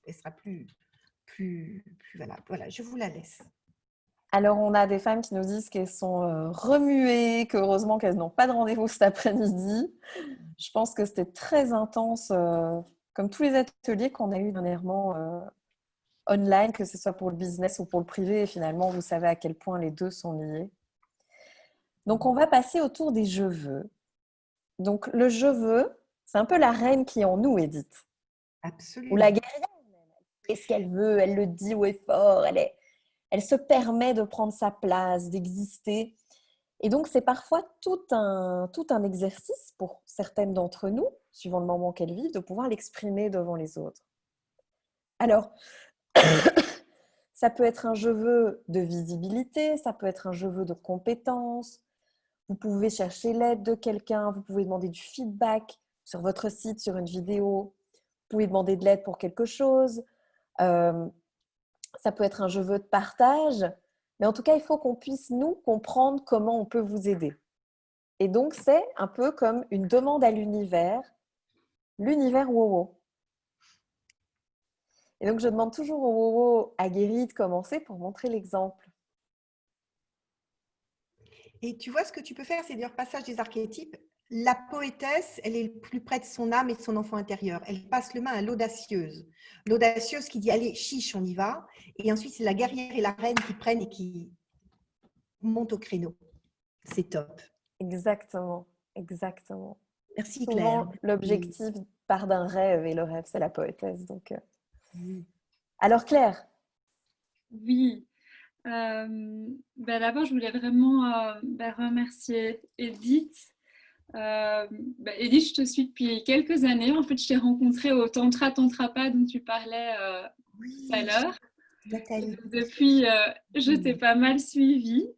elle sera plus valable. Voilà, je vous la laisse. Alors, on a des femmes qui nous disent qu'elles sont remuées, qu'heureusement qu'elles n'ont pas de rendez-vous cet après-midi. Je pense que c'était très intense, comme tous les ateliers qu'on a eus dernièrement online, que ce soit pour le business ou pour le privé. Et finalement, vous savez à quel point les deux sont liés. Donc, on va passer au tour des je veux. Donc, le je veux, c'est un peu la reine qui est en nous, Edith. Absolument. Ou la guerrière. Qu'est-ce qu'elle veut? Elle le dit haut et fort. Elle se permet de prendre sa place, d'exister. Et donc, c'est parfois tout un exercice pour certaines d'entre nous, suivant le moment qu'elles vivent, de pouvoir l'exprimer devant les autres. Alors, ça peut être un je veux de visibilité, ça peut être un je veux de compétence. Vous pouvez chercher l'aide de quelqu'un, vous pouvez demander du feedback sur votre site, sur une vidéo. Vous pouvez demander de l'aide pour quelque chose. Ça peut être un je veux de partage. Mais en tout cas, il faut qu'on puisse, nous, comprendre comment on peut vous aider. Et donc, c'est un peu comme une demande à l'univers WoWo. Et donc, je demande toujours au WoWo à Guéry de commencer pour montrer l'exemple. Et tu vois, ce que tu peux faire, c'est dire passage des archétypes. La poétesse, elle est le plus près de son âme et de son enfant intérieur. Elle passe le main à l'audacieuse. L'audacieuse qui dit, allez, chiche, on y va. Et ensuite, c'est la guerrière et la reine qui prennent et qui montent au créneau. C'est top. Exactement, exactement. Merci Souvent, Claire. l'objectif part d'un rêve et le rêve, c'est la poétesse. Donc, Alors Claire. Oui. D'abord, je voulais vraiment remercier Edith. Edith, je te suis depuis quelques années. En fait, je t'ai rencontrée au Tantra Tantra Pas dont tu parlais tout à l'heure. Depuis, je t'ai pas mal suivie,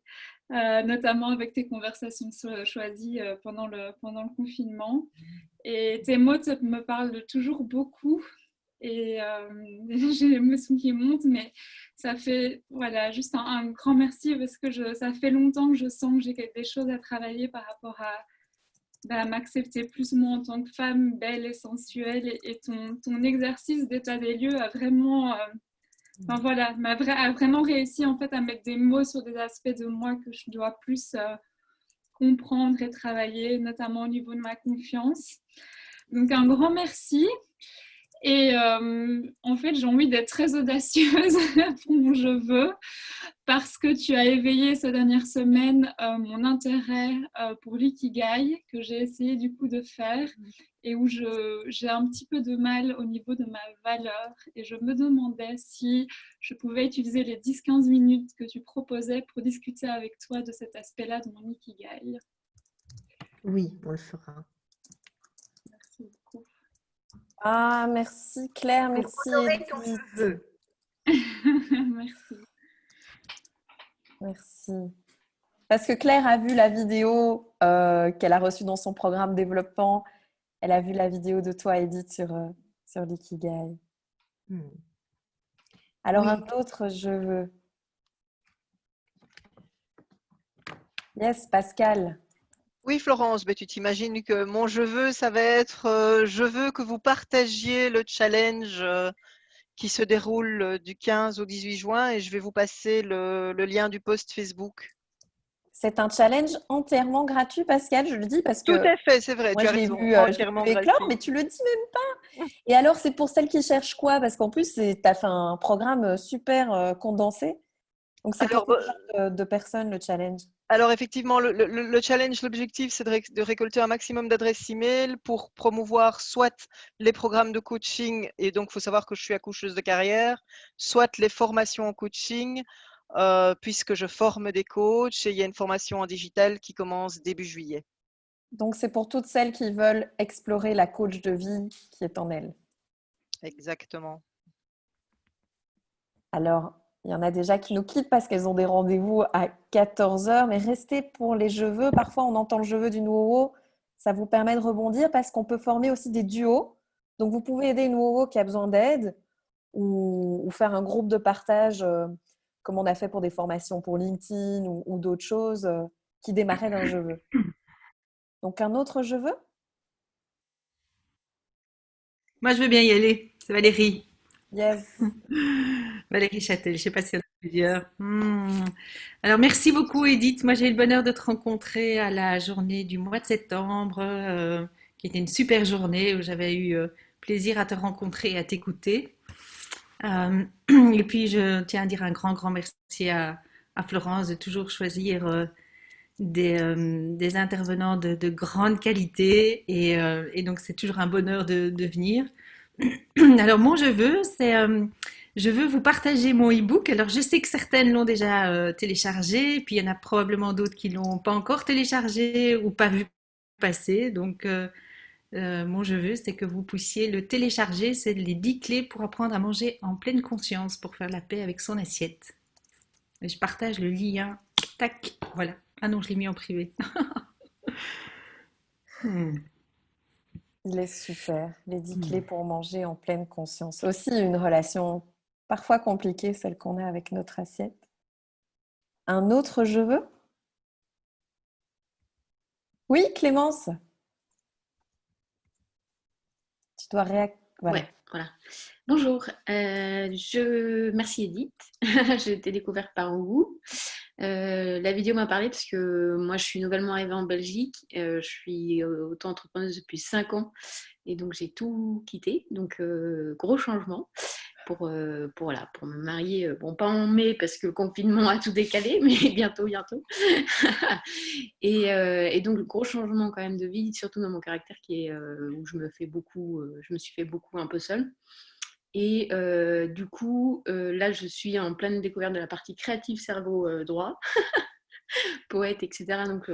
notamment avec tes conversations choisies pendant le confinement. Et tes mots me parlent toujours beaucoup. Et j'ai l'émotion qui monte, mais ça fait juste un grand merci parce que ça fait longtemps que je sens que j'ai des choses à travailler par rapport à m'accepter plus ou moins en tant que femme belle et sensuelle. Et ton exercice d'état des lieux a vraiment, a vraiment réussi en fait à mettre des mots sur des aspects de moi que je dois plus comprendre et travailler, notamment au niveau de ma confiance. Donc un grand merci. Et en fait, j'ai envie d'être très audacieuse pour mon je veux, parce que tu as éveillé ces dernières semaines mon intérêt pour l'ikigai, que j'ai essayé du coup de faire, et où j'ai un petit peu de mal au niveau de ma valeur. Et je me demandais si je pouvais utiliser les 10-15 minutes que tu proposais pour discuter avec toi de cet aspect-là de mon ikigai. Oui, on le fera. Merci beaucoup. Ah, merci Claire, merci Edith. Merci. Merci. Parce que Claire a vu la vidéo qu'elle a reçue dans son programme développement. Elle a vu la vidéo de toi, Edith, sur l'ikigai. Alors, un autre, je veux. Yes, Pascal. Oui, Florence, tu t'imagines que mon je veux, ça va être je veux que vous partagiez le challenge qui se déroule du 15 au 18 juin et je vais vous passer le lien du post Facebook. C'est un challenge entièrement gratuit, Pascal, je le dis parce que… Tout à fait, c'est vrai, moi, tu as je l'ai raison, vu, entièrement gratuit. mais tu le dis même pas. Et alors, c'est pour celles qui cherchent quoi? Parce qu'en plus, tu as fait un programme super condensé. Donc, c'est pour quel genre de personnes, le challenge? Alors, effectivement, le challenge, l'objectif, c'est de récolter un maximum d'adresses email pour promouvoir soit les programmes de coaching, et donc, il faut savoir que je suis accoucheuse de carrière, soit les formations en coaching, puisque je forme des coachs et il y a une formation en digital qui commence début juillet. Donc, c'est pour toutes celles qui veulent explorer la coach de vie qui est en elles. Exactement. Alors, il y en a déjà qui nous quittent parce qu'elles ont des rendez-vous à 14h, mais restez pour les je veux. Parfois, on entend le je veux du nouveau. Ça vous permet de rebondir parce qu'on peut former aussi des duos. Donc, vous pouvez aider une nouveau qui a besoin d'aide ou faire un groupe de partage comme on a fait pour des formations pour LinkedIn ou d'autres choses qui démarraient d'un je veux. Donc, un autre je veux? Moi, je veux bien y aller. C'est Valérie. Yes. Valérie Châtel. Je ne sais pas s'il y en a plusieurs. Alors, merci beaucoup, Edith. Moi, j'ai eu le bonheur de te rencontrer à la journée du mois de septembre, qui était une super journée où j'avais eu plaisir à te rencontrer et à t'écouter. Et puis, je tiens à dire un grand, grand merci à Florence de toujours choisir des intervenants de grande qualité. Et donc, c'est toujours un bonheur de venir. Alors, mon je veux, c'est je veux vous partager mon e-book. Alors, je sais que certaines l'ont déjà téléchargé, puis il y en a probablement d'autres qui l'ont pas encore téléchargé ou pas vu passer. Donc, mon je veux, c'est que vous puissiez le télécharger. C'est les 10 clés pour apprendre à manger en pleine conscience, pour faire la paix avec son assiette. Et je partage le lien. Tac, voilà. Ah non, je l'ai mis en privé. Il est super. Les 10 clés pour manger en pleine conscience. Aussi une relation parfois compliquée, celle qu'on a avec notre assiette. Un autre je veux? Oui, Clémence? Tu dois réagir. Voilà. Ouais, voilà. Bonjour, merci Edith. J'ai été découverte par vous. La vidéo m'a parlé parce que moi je suis nouvellement arrivée en Belgique. Je suis auto-entrepreneuse depuis 5 ans et donc j'ai tout quitté. Donc gros changement pour me marier. Bon, pas en mai parce que le confinement a tout décalé, mais bientôt. Et donc gros changement quand même de vie, surtout dans mon caractère qui est où je me suis fait beaucoup un peu seule. Et du coup, là, je suis en pleine découverte de la partie créative cerveau droit, poète, etc. Donc,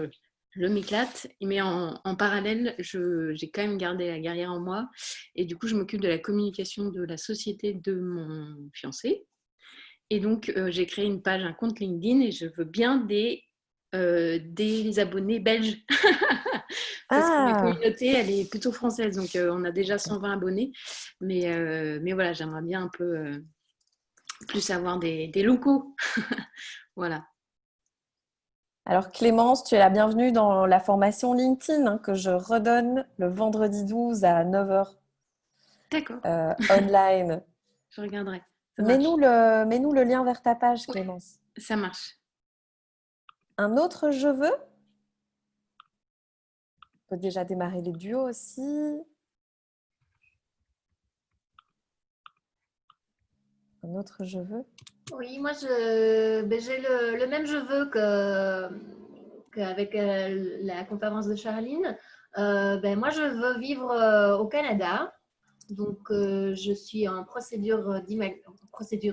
je m'éclate. Mais en parallèle, j'ai quand même gardé la guerrière en moi. Et du coup, je m'occupe de la communication de la société de mon fiancé. Et donc, j'ai créé une page, un compte LinkedIn et je veux bien des abonnés belges. Parce que ma communauté, elle est plutôt française. Donc, on a déjà 120 abonnés. Mais voilà, j'aimerais bien un peu plus avoir des locaux. Voilà. Alors Clémence, tu es la bienvenue dans la formation LinkedIn que je redonne le vendredi 12 à 9h. D'accord. Online. Je regarderai. Mets-nous le lien vers ta page, Clémence. Ouais, ça marche. Un autre je veux? On peut déjà démarrer les duos aussi. Un autre je veux? Oui, moi j'ai le même je veux qu'avec la conférence de Charline. Moi je veux vivre au Canada. Donc je suis en procédure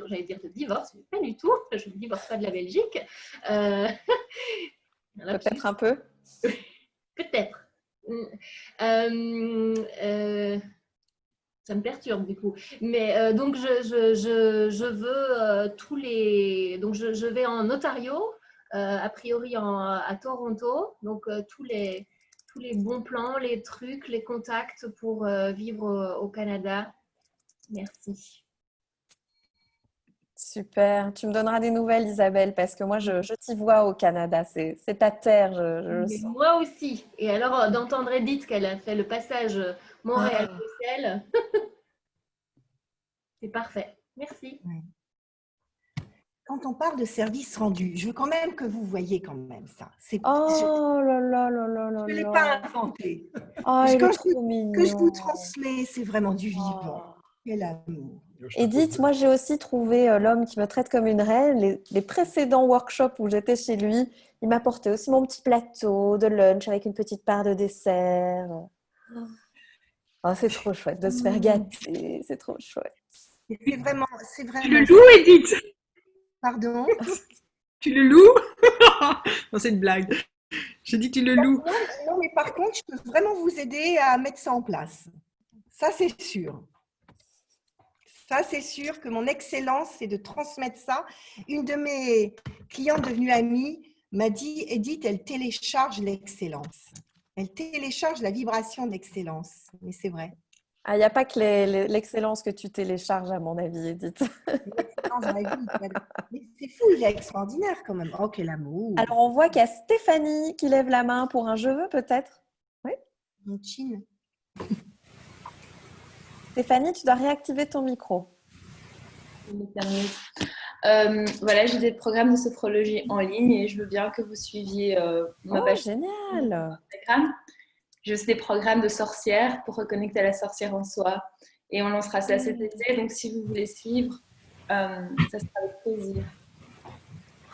j'allais dire de divorce, mais pas du tout. Je ne divorce pas de la Belgique. Peut-être un peu. Peut-être. Ça me perturbe du coup. Mais donc, je veux tous les... Donc, je vais en Ontario, a priori à Toronto. Donc, tous les bons plans, les trucs, les contacts pour vivre au Canada. Merci. Super. Tu me donneras des nouvelles, Isabelle, parce que moi, je t'y vois au Canada. C'est ta terre, je le sens. Moi aussi. Et alors, d'entendre Edith qu'elle a fait le passage Montréal-Bruxelles, c'est parfait. Merci. Quand on parle de service rendu, je veux quand même que vous voyez quand même ça. Là là. Je ne l'ai pas inventé. Oh, Ce que je vous transmets, c'est vraiment du vivant. Quel amour. Edith, moi j'ai aussi trouvé l'homme qui me traite comme une reine. Les précédents workshops où j'étais chez lui, il m'apportait aussi mon petit plateau de lunch avec une petite part de dessert. Oh, c'est trop chouette de se faire gâter, c'est trop chouette. C'est vraiment... Tu le loues, Edith? Pardon? Tu le loues? Non, c'est une blague. Je dis tu le loues. Non, mais par contre, je peux vraiment vous aider à mettre ça en place. Ça, c'est sûr. Ça, c'est sûr que mon excellence, c'est de transmettre ça. Une de mes clientes devenues amie m'a dit, Edith, elle télécharge l'excellence. Elle télécharge la vibration d'excellence. Mais c'est vrai. Ah, il n'y a pas que l'excellence que tu télécharges, à mon avis, Edith. L'excellence dans la vie. Mais c'est fou, il est extraordinaire quand même. Oh, quel amour. Alors, on voit qu'il y a Stéphanie qui lève la main pour un je veux, peut-être. Mon chin. Stéphanie, tu dois réactiver ton micro. Voilà, j'ai des programmes de sophrologie en ligne et je veux bien que vous suiviez ma page génial. Instagram. J'ai aussi des programmes de sorcières pour reconnecter à la sorcière en soi. Et on lancera ça cet été. Donc, si vous voulez suivre, ça sera avec plaisir.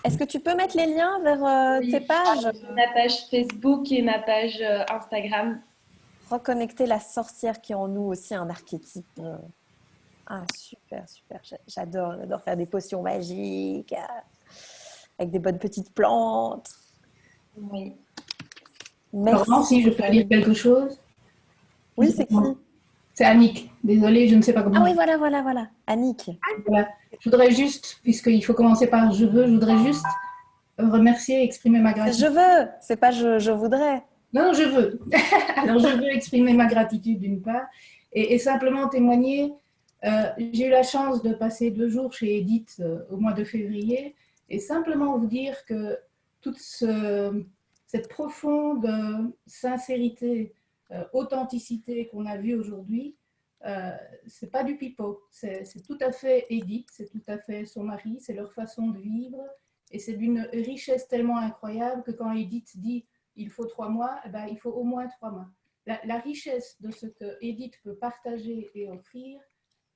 Est-ce que tu peux mettre les liens vers tes pages? Ma page Facebook et ma page Instagram. Reconnecter la sorcière qui est en nous aussi un archétype. Ah, super. J'adore faire des potions magiques avec des bonnes petites plantes. Oui. Merci. Pardon, si je peux lire quelque chose. Oui, c'est qui? C'est Annick. Désolée, je ne sais pas comment. Ah oui, voilà. Annick. Voilà. Je voudrais juste, puisqu'il faut commencer par je voudrais juste remercier et exprimer ma gratitude. Je veux, c'est pas je voudrais. Non, je veux. Alors, je veux exprimer ma gratitude d'une part et simplement témoigner. J'ai eu la chance de passer 2 jours chez Edith au mois de février et simplement vous dire que toute cette profonde sincérité, authenticité qu'on a vue aujourd'hui, c'est pas du pipeau, c'est tout à fait Edith, c'est tout à fait son mari, c'est leur façon de vivre et c'est d'une richesse tellement incroyable que quand Edith dit il faut 3 mois, eh ben, il faut au moins 3 mois. La richesse de ce que Edith peut partager et offrir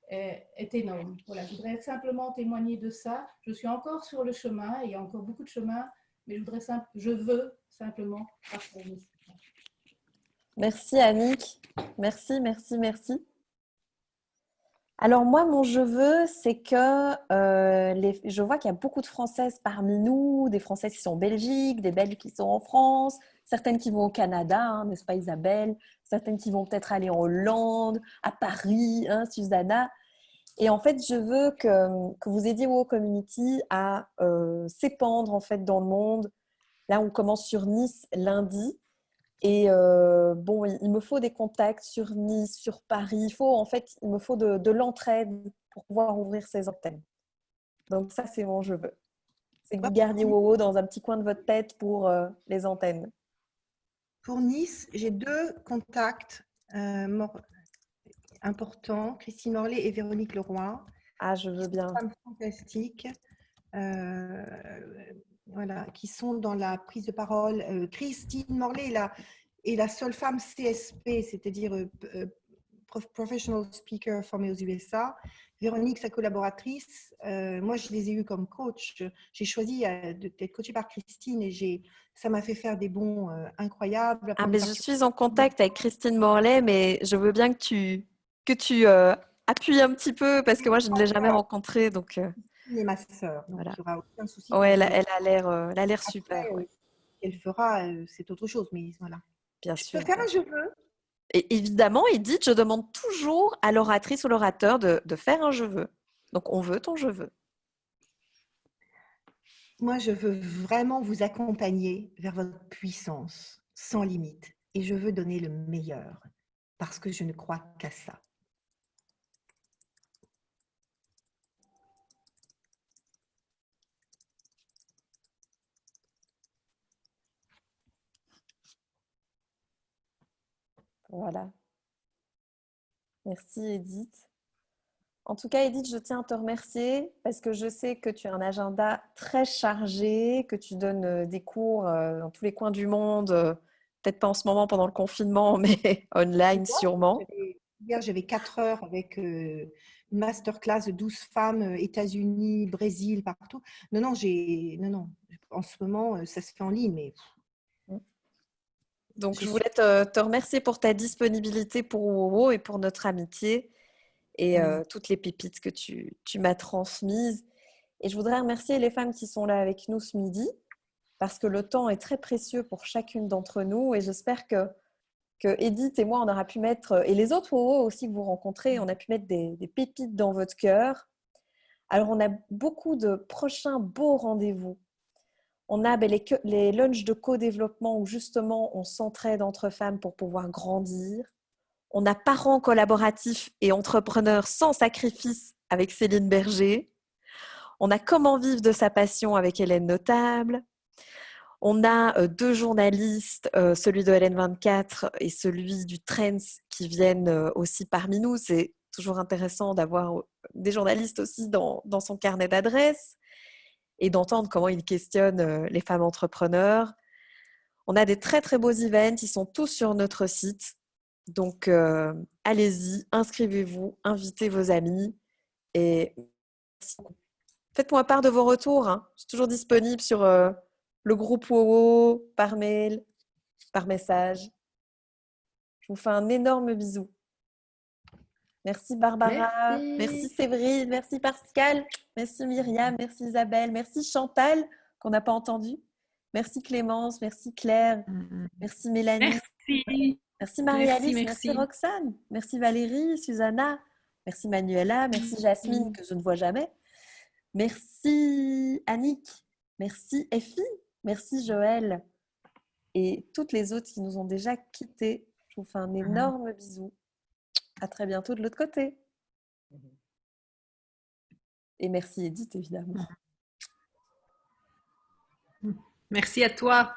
est énorme. Voilà, je voudrais simplement témoigner de ça. Je suis encore sur le chemin, il y a encore beaucoup de chemin, mais je veux simplement partager ça. Merci Annick. Merci. Alors moi, mon je veux, c'est que je vois qu'il y a beaucoup de Françaises parmi nous, des Françaises qui sont en Belgique, des Belges qui sont en France, certaines qui vont au Canada, hein, n'est-ce pas Isabelle? Certaines qui vont peut-être aller en Hollande, à Paris, hein, Susanna. Et en fait, je veux que vous aidiez WoW Community à s'épandre en fait dans le monde. Là, on commence sur Nice lundi. Et bon, il me faut des contacts sur Nice, sur Paris. Il me faut de l'entraide pour pouvoir ouvrir ces antennes. Donc ça, c'est mon je veux. C'est que vous gardiez WoW dans un petit coin de votre tête pour les antennes. Pour Nice, j'ai 2 contacts importants, Christine Morlet et Véronique Leroy. Ah, je veux bien. Des femmes fantastiques. Voilà, qui sont dans la prise de parole. Christine Morlet est la seule femme CSP, c'est-à-dire Professional Speaker formée aux USA. Véronique, sa collaboratrice. Moi, je les ai eues comme coach. J'ai choisi d'être coachée par Christine et ça m'a fait faire des bonds incroyables. Ah, mais je suis en contact avec Christine Morlet, mais je veux bien que tu appuies un petit peu parce que moi, je ne l'ai jamais rencontrée. Donc, et ma sœur, donc voilà. il n'y aura aucun souci. Ouais, elle a l'air super. Ouais. Elle fera, c'est autre chose, mais voilà. Bien sûr. Je peux faire un je veux. Et évidemment, Edith, je demande toujours à l'oratrice ou l'orateur de faire un je veux. Donc, on veut ton je veux. Moi, je veux vraiment vous accompagner vers votre puissance sans limite. Et je veux donner le meilleur parce que je ne crois qu'à ça. Voilà. Merci Edith. En tout cas, Edith, je tiens à te remercier parce que je sais que tu as un agenda très chargé, que tu donnes des cours dans tous les coins du monde, peut-être pas en ce moment pendant le confinement, mais online sûrement. Hier, j'avais 4 heures avec une masterclass de 12 femmes, États-Unis, Brésil, partout. Non, en ce moment, ça se fait en ligne, mais... Donc, je voulais te remercier pour ta disponibilité pour WoW et pour notre amitié et toutes les pépites que tu m'as transmises. Et je voudrais remercier les femmes qui sont là avec nous ce midi parce que le temps est très précieux pour chacune d'entre nous et j'espère que Edith et moi, on aura pu mettre, et les autres WoW aussi que vous rencontrez, on a pu mettre des pépites dans votre cœur. Alors, on a beaucoup de prochains beaux rendez-vous. On a les lunchs de co-développement où justement on s'entraide entre femmes pour pouvoir grandir. On a parents collaboratifs et entrepreneurs sans sacrifice avec Céline Berger. On a comment vivre de sa passion avec Hélène Notable. On a 2 journalistes, celui de LN24 et celui du Trends, qui viennent aussi parmi nous. C'est toujours intéressant d'avoir des journalistes aussi dans son carnet d'adresses et d'entendre comment ils questionnent les femmes entrepreneurs. On a des très très beaux events, ils sont tous sur notre site. Donc allez-y, inscrivez-vous, invitez vos amis et faites-moi part de vos retours. Hein. Je suis toujours disponible sur le groupe WoWo, par mail, par message. Je vous fais un énorme bisou. Merci Barbara, merci Séverine, merci Pascal, merci Myriam, merci Isabelle, merci Chantal qu'on n'a pas entendu. Merci Clémence, merci Claire, merci Mélanie. Merci Marie-Alice, merci Roxane, merci Valérie, Susanna, merci Manuela, merci Jasmine que je ne vois jamais. Merci Annick, merci Effie, merci Joël et toutes les autres qui nous ont déjà quittés. Je vous fais un énorme bisou. À très bientôt de l'autre côté. Et merci Edith, évidemment. Merci à toi.